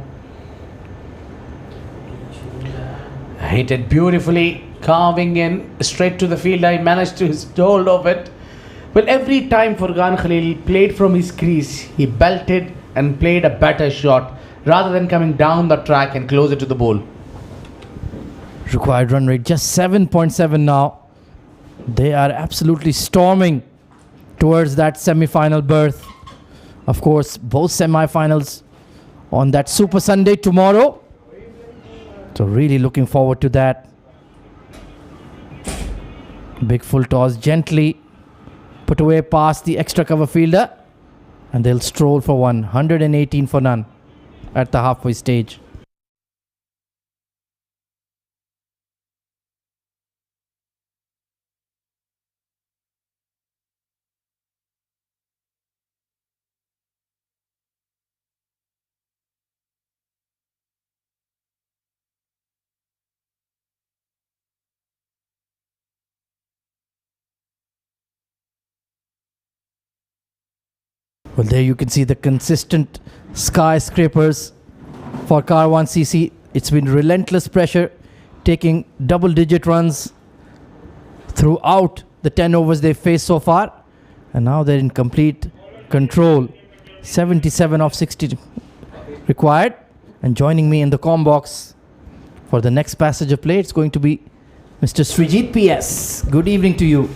Hit it beautifully, carving in straight to the field. I managed to hold of it. Well, every time Furqan Khalil played from his crease, he belted and played a better shot rather than coming down the track and closer to the ball. Required run rate just 7.7 now. They are absolutely storming towards that semi-final berth. Of course, both semi-finals on that Super Sunday tomorrow. So really looking forward to that. Big full toss, gently put away past the extra cover fielder, and they'll stroll for 118 for none at the halfway stage. Well, there you can see the consistent skyscrapers for Karwan CC. It's been relentless pressure, taking double-digit runs throughout the 10 overs they've faced so far. And now they're in complete control. 77 of 60 required. And joining me in the comm box for the next passage of play, it's going to be Mr. Srijit PS. Good evening to you.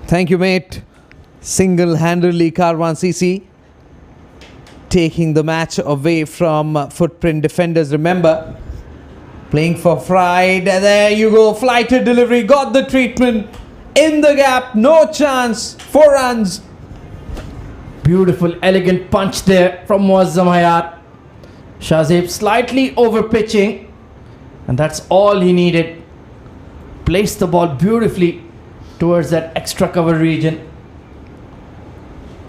Thank you, mate. Single-handedly, Karwan CC taking the match away from footprint defenders. Remember, playing for Fried. There you go. Flighted delivery. Got the treatment. In the gap. No chance. 4 runs. Beautiful, elegant punch there from Muazzam Hayat. Shahzeb slightly over pitching, and that's all he needed. Placed the ball beautifully towards that extra cover region.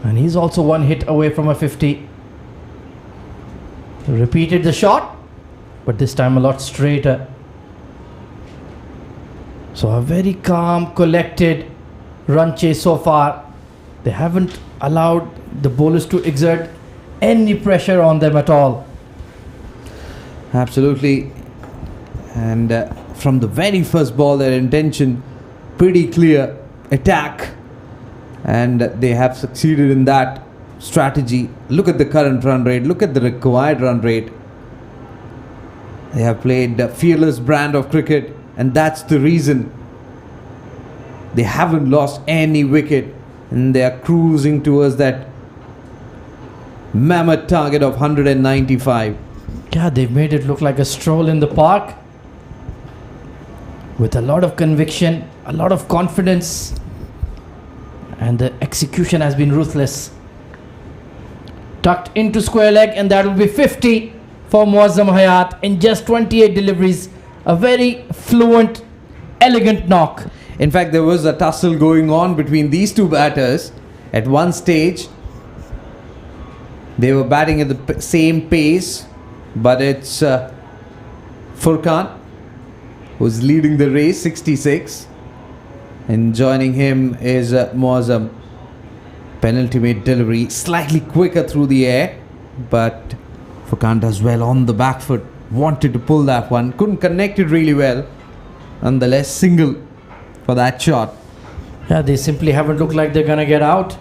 And he's also 1 hit away from a 50. Repeated the shot, but this time a lot straighter. So a very calm, collected run chase so far. They haven't allowed the bowlers to exert any pressure on them at all. Absolutely. And from the very first ball, their intention pretty clear. Attack. And they have succeeded in that strategy. Look at the current run rate. Look at the required run rate. They have played a fearless brand of cricket, and that's the reason they haven't lost any wicket, and they are cruising towards that mammoth target of 195. Yeah, they've made it look like a stroll in the park with a lot of conviction, a lot of confidence, and the execution has been ruthless. Tucked into square leg, and that will be 50 for Muazzam Hayat in just 28 deliveries. A very fluent, elegant knock. In fact, there was a tussle going on between these two batters. At one stage, they were batting at the same pace, but it's Furqan who's leading the race, 66. And joining him is Muazzam. Penultimate delivery, slightly quicker through the air, but Furqan does well on the back foot. Wanted to pull that one, couldn't connect it really well. Nonetheless, single for that shot. Yeah, they simply haven't looked like they're gonna get out.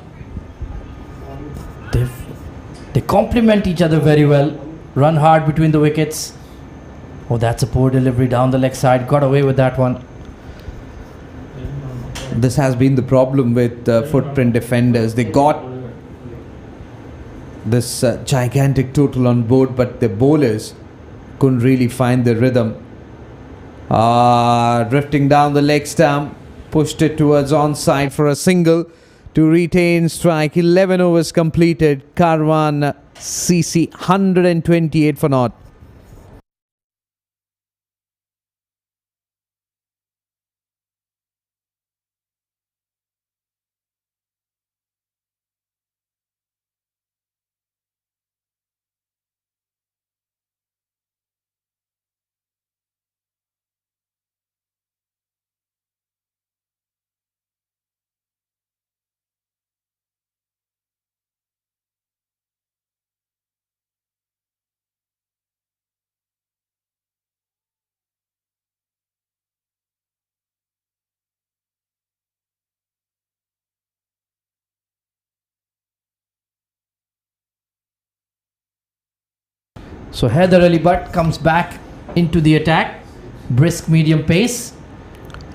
They complement each other very well. Run hard between the wickets. Oh, that's a poor delivery down the leg side. Got away with that one. This has been the problem with footprint defenders. They got this gigantic total on board, but the bowlers couldn't really find the rhythm. Drifting down the leg stump, pushed it towards onside for a single to retain strike. 11 overs completed. Karwan CC 128 for naught. So Haider Ali Butt comes back into the attack. Brisk medium pace.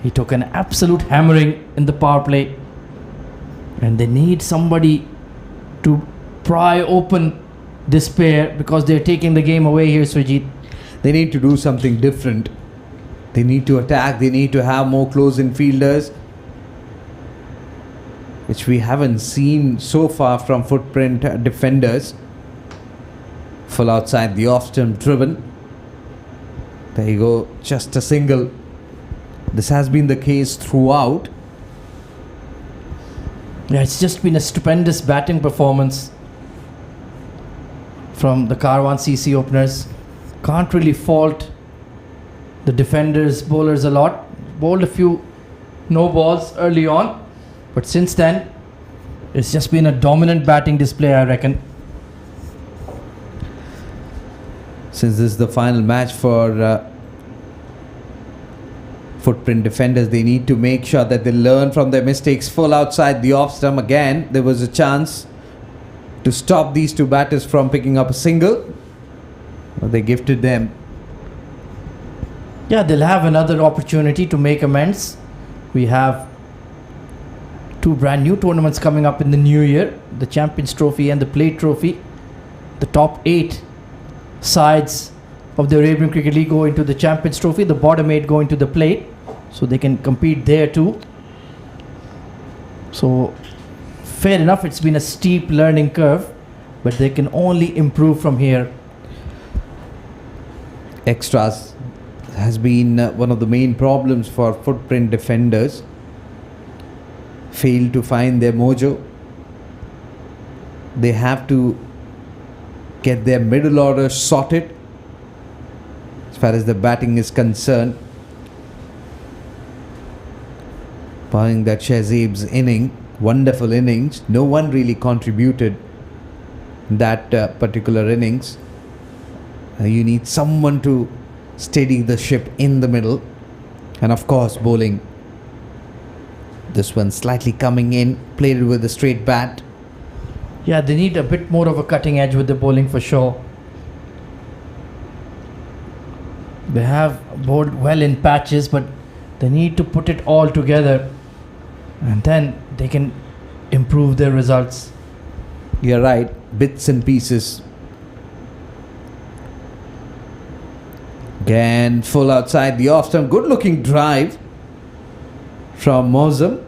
He took an absolute hammering in the power play. And they need somebody to pry open this pair because they're taking the game away here, Srijit. They need to do something different. They need to attack. They need to have more close-in fielders, which we haven't seen so far from Footprint defenders. Full outside the off-stump driven. There you go, just a single. This has been the case throughout. Yeah, it's just been a stupendous batting performance from the Karwan CC openers. Can't really fault the defenders, bowlers a lot. Bowled a few no balls early on, but since then it's just been a dominant batting display, I reckon. Since this is the final match for Footprint defenders, they need to make sure that they learn from their mistakes. Full outside the off stump again. There was a chance to stop these two batters from picking up a single, but they gifted them. Yeah, they'll have another opportunity to make amends. We have two brand new tournaments coming up in the new year, the Champions Trophy and the Plate Trophy. The top 8 sides of the Arabian Cricket League go into the Champions Trophy, the bottom 8 go into the Plate, so they can compete there too. So fair enough, it's been a steep learning curve, but they can only improve from here. Extras has been one of the main problems for Footprint defenders. Failed to find their mojo. They have to get their middle order sorted as far as the batting is concerned. Barring that Shahzeeb's inning, wonderful innings, no one really contributed in that particular innings. You need someone to steady the ship in the middle, and of course bowling. This one slightly coming in, played it with a straight bat. Yeah, they need a bit more of a cutting edge with the bowling for sure. They have bowled well in patches, but they need to put it all together, and then they can improve their results. You're right, bits and pieces. Again, full outside the off stump. Good looking drive from Mozam.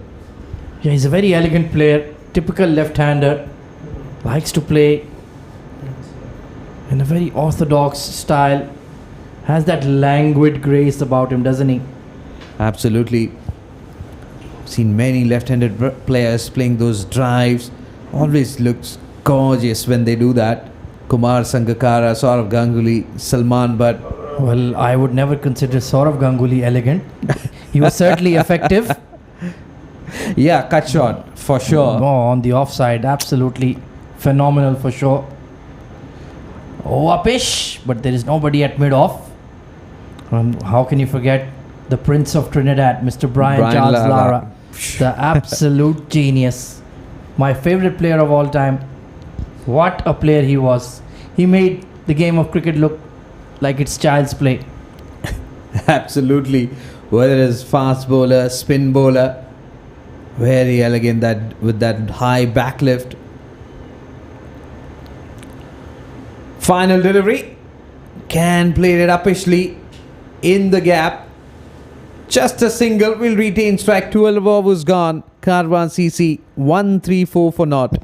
Yeah, he's a very elegant player, typical left-hander, likes to play in a very orthodox style, has that languid grace about him, doesn't he? Absolutely. Seen many left-handed players playing those drives. Always looks gorgeous when they do that. Kumar Sangakkara, Saurav Ganguly, Salman Butt. Well, I would never consider Saurav Ganguly elegant. He was certainly effective. Yeah, cut shot for sure. Oh, on the offside, absolutely phenomenal for sure. Oh, upish, but there is nobody at mid-off. How can you forget the Prince of Trinidad, Mr. Brian Charles Lara, the absolute genius, my favorite player of all time. What a player he was. He made the game of cricket look like it's child's play. Absolutely. Whether it's fast bowler, spin bowler, very elegant that with that high backlift. Final delivery. Can play it uppishly in the gap. Just a single will retain strike. 12 overs gone. Karwan CC 134 for naught.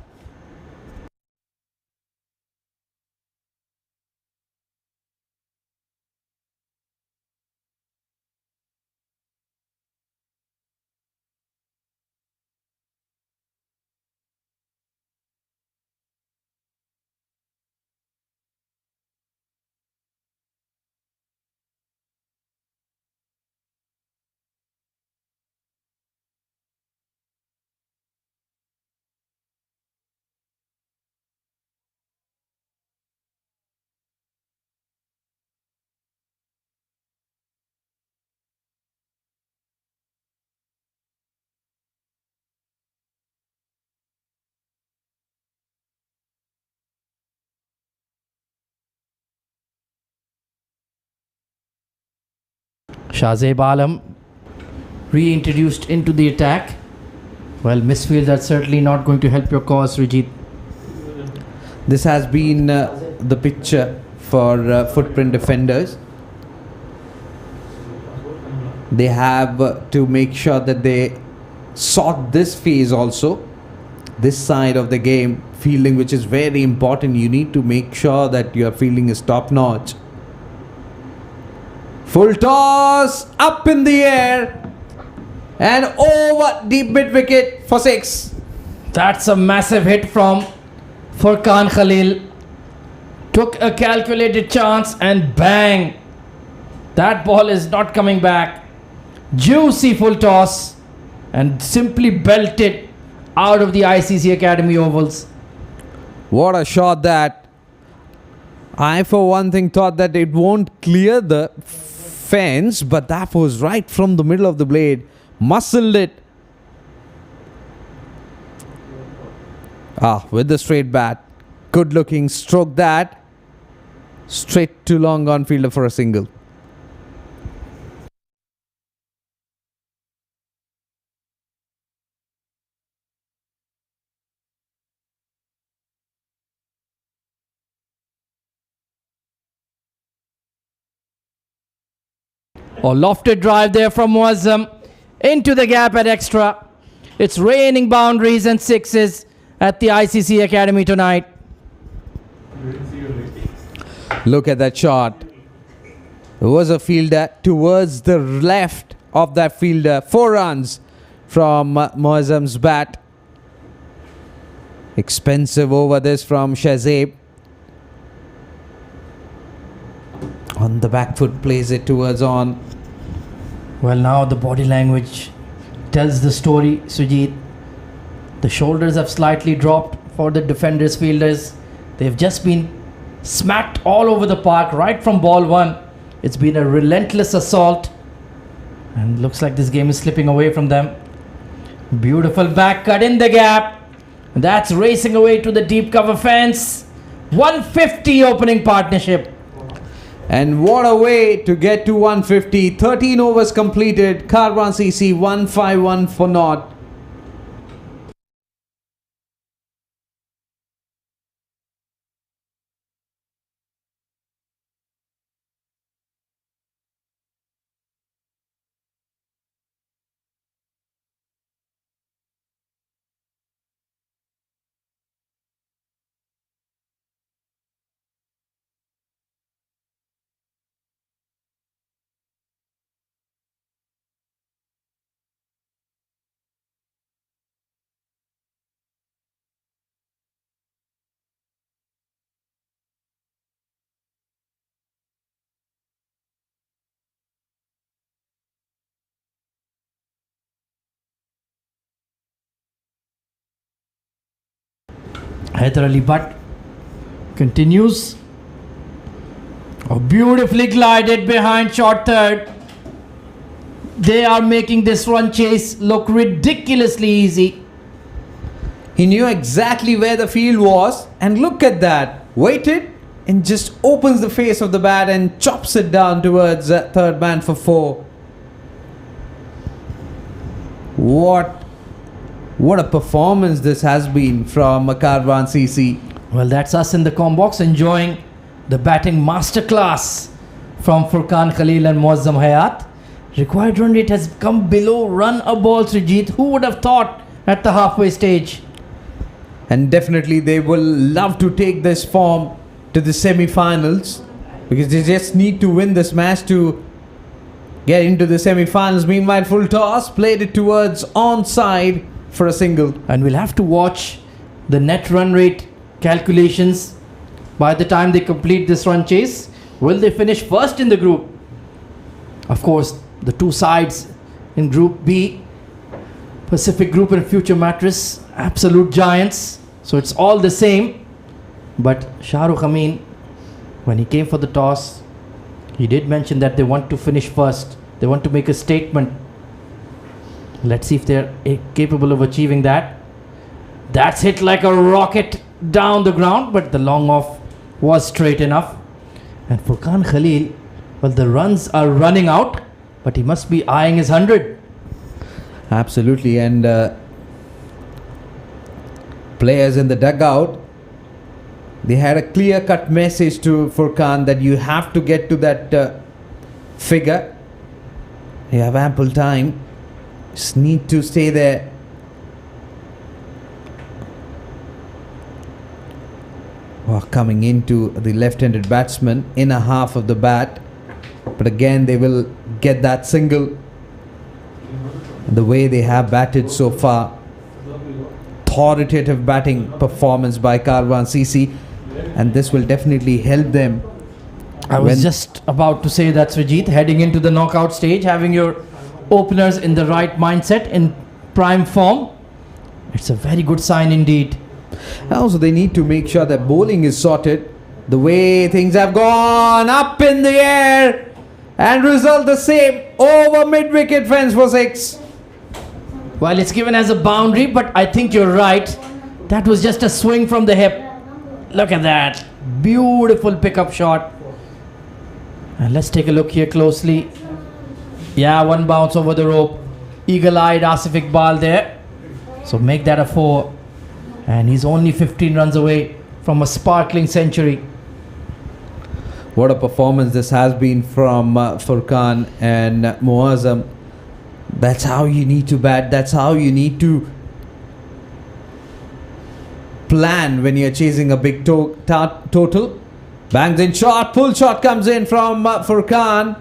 Shahzeb Alam reintroduced into the attack. Well, misfield, that's certainly not going to help your cause, Rijit. This has been the picture for footprint defenders. They have to make sure that they sort this phase also, this side of the game, fielding, which is very important. You need to make sure that your fielding is top notch. Full toss up in the air and over deep mid wicket for 6. That's a massive hit from Furkan Khalil. Took a calculated chance and bang. That ball is not coming back. Juicy full toss and simply belted out of the ICC Academy ovals. What a shot that. I for one thing thought that it won't clear the fence, but that was right from the middle of the blade. Muscled it. With the straight bat. Good looking stroke that. Straight to long on fielder for a single. A lofted drive there from Muazzam into the gap at extra. It's raining boundaries and sixes at the ICC Academy tonight. Look at that shot. There was a fielder towards the left of that fielder. 4 runs from Muazzam's bat. Expensive over this from Shahzeb. On the back foot, plays it towards on. Well, now the body language tells the story, Sujit. The shoulders have slightly dropped for the defenders, fielders. They've just been smacked all over the park right from ball 1. It's been a relentless assault. And looks like this game is slipping away from them. Beautiful back cut in the gap. That's racing away to the deep cover fence. 150 opening partnership. And what a way to get to 150. 13 overs completed. Karwan CC 151 for naught. Haider Ali Butt continues. Oh, beautifully glided behind short third. They are making this run chase look ridiculously easy. He knew exactly where the field was, and look at that. Waited and just opens the face of the bat and chops it down towards third man for 4. What a performance this has been from Karwan CC. Well, that's us in the com box enjoying the batting masterclass from Furkan Khalil and Muazzam Hayat. Required run rate has come below run a ball, Srijit. Who would have thought at the halfway stage? And definitely they will love to take this form to the semi-finals, because they just need to win this match to get into the semi-finals. Meanwhile, full toss, played it towards onside for a single. And we'll have to watch the net run rate calculations by the time they complete this run chase. Will they finish first in the group? Of course, the two sides in Group B, Pacific Group and Future Mattress, absolute giants. So it's all the same. But Shah Rukh Amin, when he came for the toss, he did mention that they want to finish first. They want to make a statement. Let's see if they're capable of achieving that. That's hit like a rocket down the ground, but the long off was straight enough. And Furqan Khalil, well, the runs are running out, but he must be eyeing his 100. Absolutely. And players in the dugout, they had a clear-cut message to Furqan that you have to get to that figure. You have ample time. Just need to stay there. Coming into the left-handed batsman, inner half of the bat. But again, they will get that single. The way they have batted so far. Authoritative batting performance by Karwan CC. And this will definitely help them. I was just about to say that, Srijit, heading into the knockout stage, having your openers in the right mindset, in prime form, it's a very good sign indeed. Also, they need to make sure that bowling is sorted. The way things have gone up in the air, and result the same, over mid-wicket fence for 6. Well, it's given as a boundary, but I think you're right. That was just a swing from the hip. Look at that. Beautiful pickup shot. And let's take a look here closely. Yeah, one bounce over the rope. Eagle-eyed Asif Iqbal there. So make that a 4. And he's only 15 runs away from a sparkling century. What a performance this has been from Furqan and Muazzam. That's how you need to bat. That's how you need to plan when you're chasing a big total. Bangs in shot. Pull shot comes in from Furqan.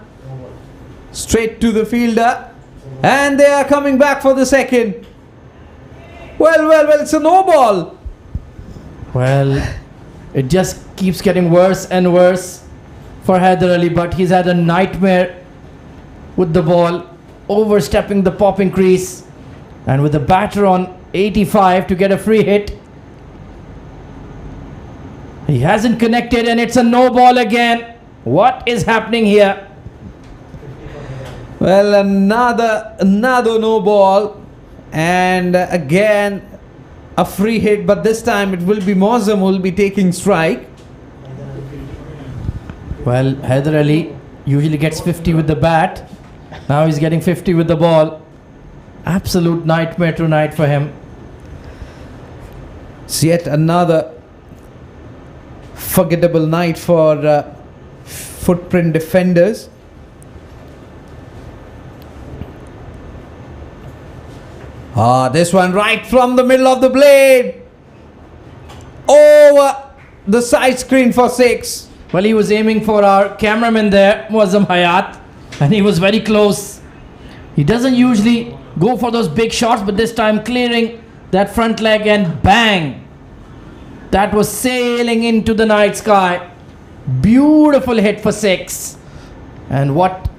Straight to the fielder. And they are coming back for the second. Well, it's a no ball. Well, it just keeps getting worse and worse for Haider Ali, but he's had a nightmare with the ball, overstepping the popping crease, and with the batter on 85 to get a free hit. He hasn't connected, and it's a no ball again. What is happening here? Well, another no ball. And again, a free hit, but this time it will be Muazzam who will be taking strike. Well, Haider Ali usually gets 50 with the bat. Now he's getting 50 with the ball. Absolute nightmare tonight for him. It's yet another forgettable night for footprint defenders. This one right from the middle of the blade. Over the side screen for 6. Well, he was aiming for our cameraman there, Muazzam Hayat, and he was very close. He doesn't usually go for those big shots, but this time clearing that front leg, and bang! That was sailing into the night sky. Beautiful hit for 6. And what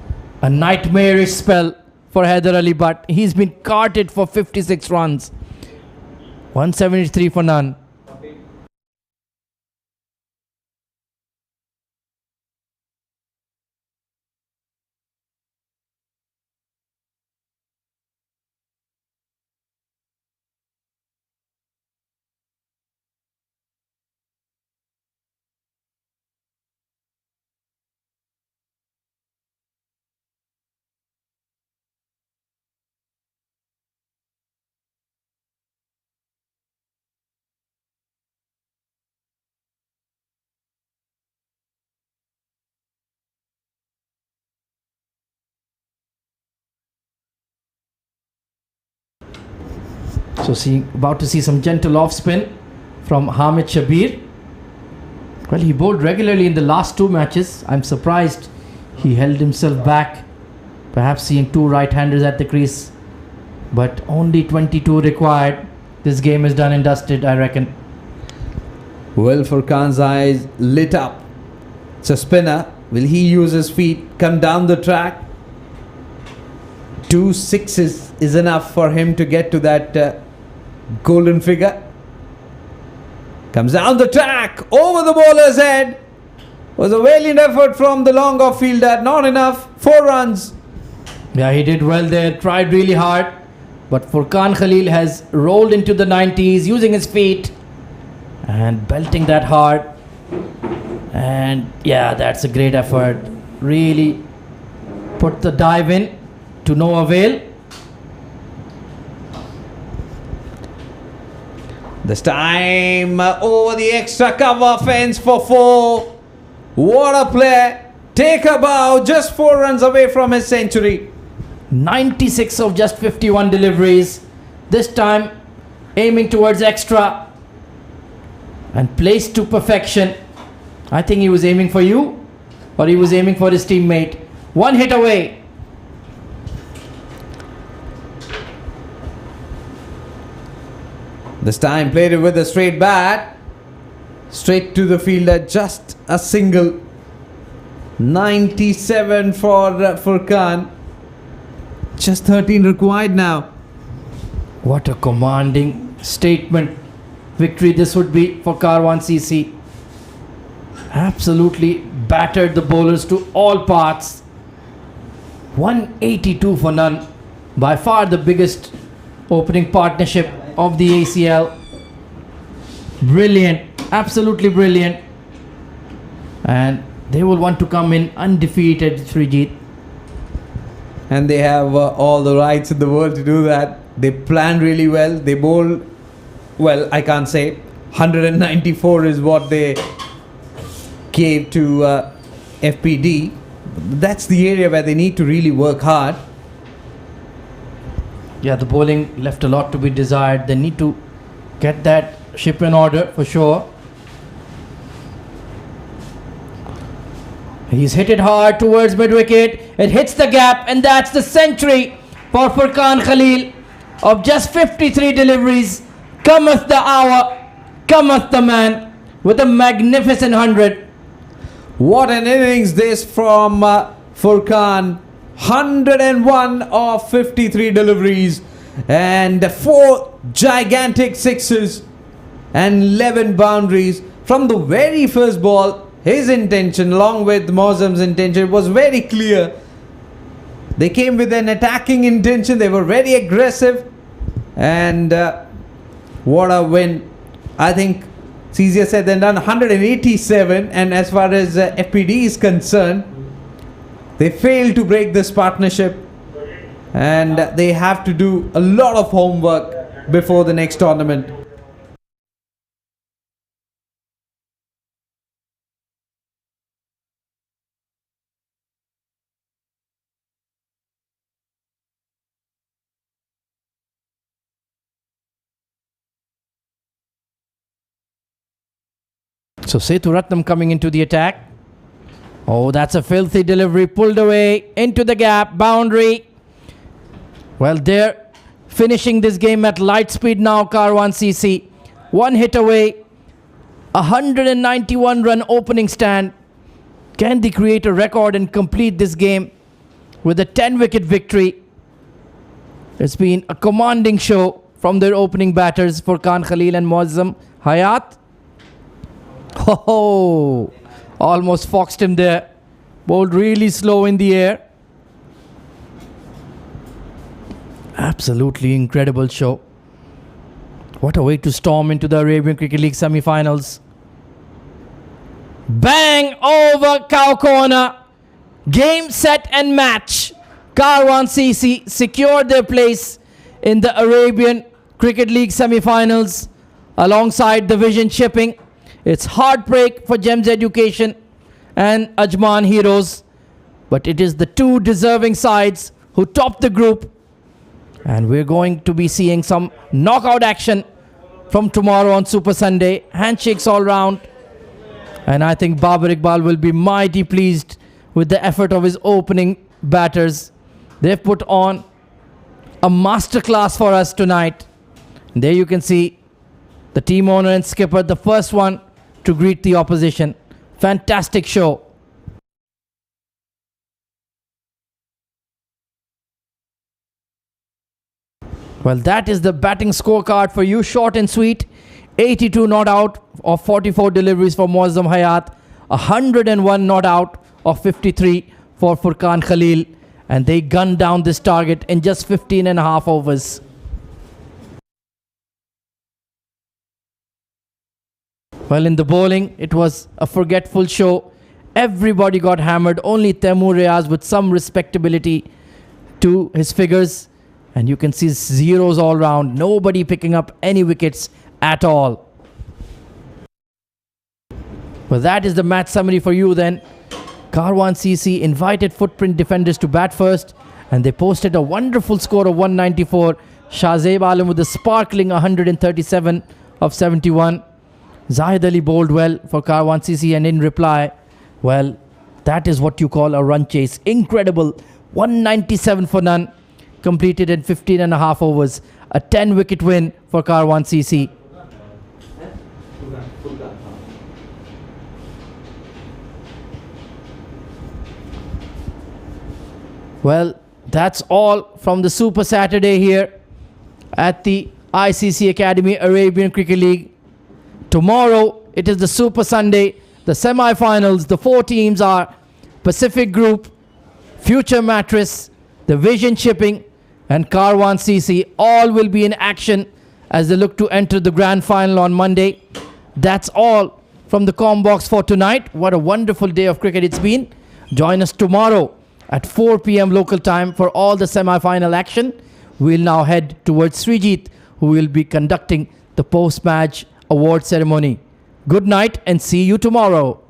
a nightmarish spell for Haider Ali, but he's been carted for 56 runs. 173 for none. So about to see some gentle off spin from Hamid Shabir. Well, he bowled regularly in the last two matches. I'm surprised he held himself back, perhaps seeing two right-handers at the crease. But only 22 required. This game is done and dusted, I reckon. Well, Furkan's eyes lit up. It's a spinner. Will he use his feet, come down the track? 2 sixes is enough for him to get to that golden figure. Comes down the track, over the bowler's head. Was a valiant effort from the long off fielder. Not enough. 4 runs. Yeah, he did well there. Tried really hard. But Furkan Khalil has rolled into the 90s using his feet and belting that hard. And yeah, that's a great effort. Really put the dive in to no avail. This time over the extra cover fence for 4. What a play. Take a bow, just 4 runs away from his century. 96 of just 51 deliveries. This time aiming towards extra and placed to perfection. I think he was aiming for you, or he was aiming for his teammate. 1 hit away. This time played it with a straight bat. Straight to the fielder, just a single. 97 for Furkan. Just 13 required now. What a commanding statement victory this would be for Karwan CC. Absolutely battered the bowlers to all parts. 182 for none. By far the biggest opening partnership of the ACL. Brilliant, absolutely brilliant. And they will want to come in undefeated, Srijit. And they have all the rights in the world to do that. They plan really well. They bowl well, I can't say. 194 is what they gave to FPD. That's the area where they need to really work hard. Yeah, the bowling left a lot to be desired. They need to get that ship in order for sure. He's hit it hard towards mid-wicket. It hits the gap, and that's the century for Furkan Khalil of just 53 deliveries. Cometh the hour, cometh the man with a magnificent 100. What an innings this from Furkan. 101 of 53 deliveries and 4 gigantic sixes and 11 boundaries. From the very first ball, his intention along with Mozam's intention was very clear. They came with an attacking intention. They were very aggressive, and what a win. I think it's easier said than done. 187, and as far as FPD is concerned, they failed to break this partnership, and they have to do a lot of homework before the next tournament. So Sethuratnam coming into the attack. Oh, that's a filthy delivery. Pulled away into the gap. Boundary. Well, they're finishing this game at light speed now, Karwan CC. 1 hit away. 191 run opening stand. Can they create a record and complete this game with a 10-wicket victory? It's been a commanding show from their opening batters, Furkan Khalil and Muazzam Hayat. Oh, almost foxed him there. Bowled really slow in the air. Absolutely incredible show. What a way to storm into the Arabian Cricket League semi-finals. Bang over cow corner. Game, set and match. Karwan CC secured their place in the Arabian Cricket League semi-finals alongside Division Shipping. It's heartbreak for Gems Education and Ajman Heroes, but it is the two deserving sides who top the group. And we're going to be seeing some knockout action from tomorrow on Super Sunday. Handshakes all round. And I think Babar Iqbal will be mighty pleased with the effort of his opening batters. They've put on a masterclass for us tonight. And there you can see the team owner and skipper, the first one to greet the opposition. Fantastic show. Well, that is the batting scorecard for you, short and sweet. 82 not out of 44 deliveries for Muazzam Hayat. 101 not out of 53 for Furqan Khalil. And they gunned down this target in just 15 and a half overs. Well, in the bowling, it was a forgetful show. Everybody got hammered. Only Taimur Riaz with some respectability to his figures. And you can see zeros all round. Nobody picking up any wickets at all. Well, that is the match summary for you then. Karwan CC invited Footprint defenders to bat first, and they posted a wonderful score of 194. Shahzeb Alam with a sparkling 137 of 71. Zahid Ali bowled well for Karwan CC, and in reply, well, that is what you call a run chase. Incredible. 197 for none. Completed in 15 and a half overs. A 10 wicket win for Karwan CC. Well, that's all from the Super Saturday here at the ICC Academy Arabian Cricket League. Tomorrow, it is the Super Sunday, the semi-finals. The four teams are Pacific Group, Future Mattress, the Vision Shipping, and Karwan CC. All will be in action as they look to enter the grand final on Monday. That's all from the Combox for tonight. What a wonderful day of cricket it's been. Join us tomorrow at 4 p.m. local time for all the semi-final action. We'll now head towards Srijit, who will be conducting the post-match award ceremony. Good night and see you tomorrow.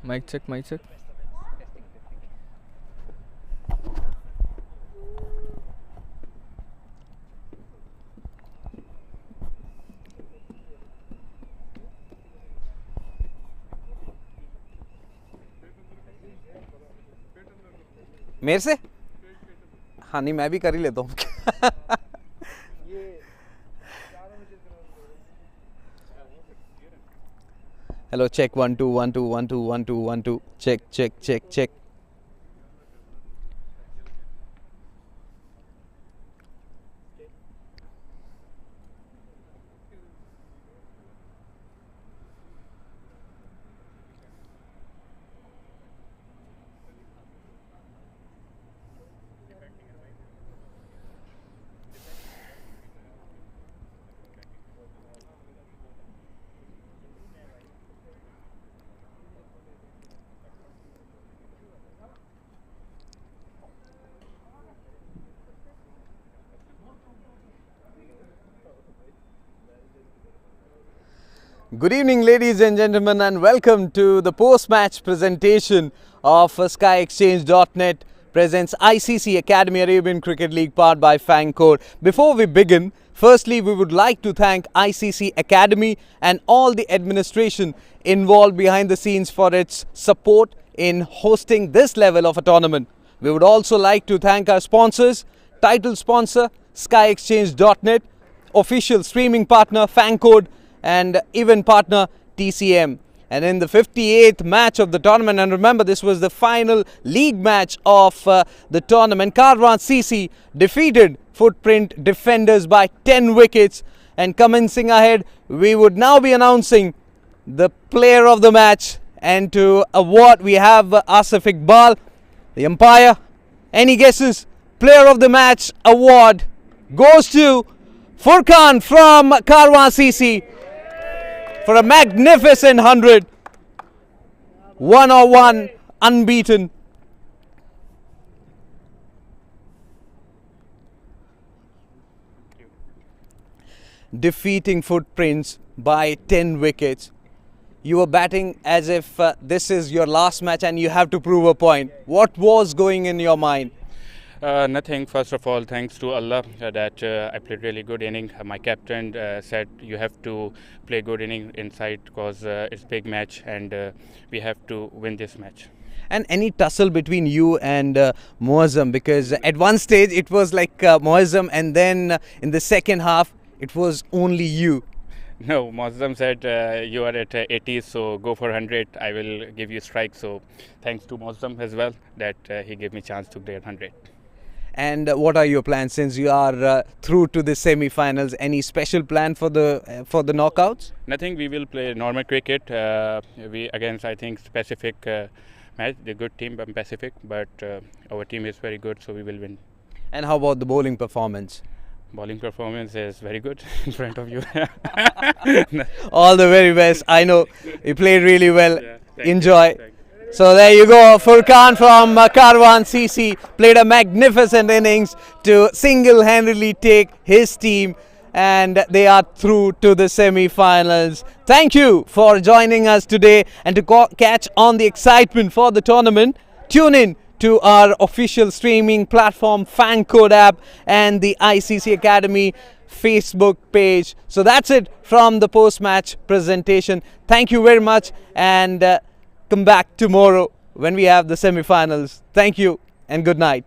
Mic check, mic check. मेरे से हाँ नहीं मैं भी कर ही लेता हूँ hello check 1 2 1 2 1 2 1 2 1 2 check check check check Good evening, ladies and gentlemen, and welcome to the post-match presentation of SkyExchange.net presents ICC Academy Arabian Cricket League powered by FangCode. Before we begin, firstly, we would like to thank ICC Academy and all the administration involved behind the scenes for its support in hosting this level of a tournament. We would also like to thank our sponsors, title sponsor SkyExchange.net, official streaming partner FangCode, and event partner TCM. And in the 58th match of the tournament, and remember this was the final league match of the tournament, Karwan CC defeated Footprint defenders by 10 wickets. And commencing ahead, we would now be announcing the player of the match, and to award we have Asif Iqbal, the umpire. Any guesses? Player of the match award goes to Furkan from Karwan CC for a magnificent 100, 101 unbeaten. Defeating Footprints by 10 wickets. You were batting as if this is your last match and you have to prove a point. What was going in your mind? Nothing. First of all, thanks to Allah that I played really good inning. My captain said you have to play good inning inside because it's big match and we have to win this match. And any tussle between you and Muazzam, because at one stage it was like Muazzam, and then in the second half it was only you. No, Muazzam said you are at 80, so go for 100. I will give you strike. So thanks to Muazzam as well that he gave me chance to play at 100. And what are your plans since you are through to the semi-finals? Any special plan for the knockouts? Nothing. We will play normal cricket. We against I think Pacific match. The good team from Pacific, but our team is very good, so we will win. And how about the bowling performance? Bowling performance is very good in front of you. All the very best. I know you played really well. Yeah, Enjoy. So there you go, Furkan from Karwan CC played a magnificent innings to single-handedly take his team, and they are through to the semi-finals. Thank you for joining us today, and to catch on the excitement for the tournament, tune in to our official streaming platform FangCode app and the ICC Academy Facebook page. So that's it from the post-match presentation. Thank you very much, and come back tomorrow when we have the semi-finals. Thank you and good night.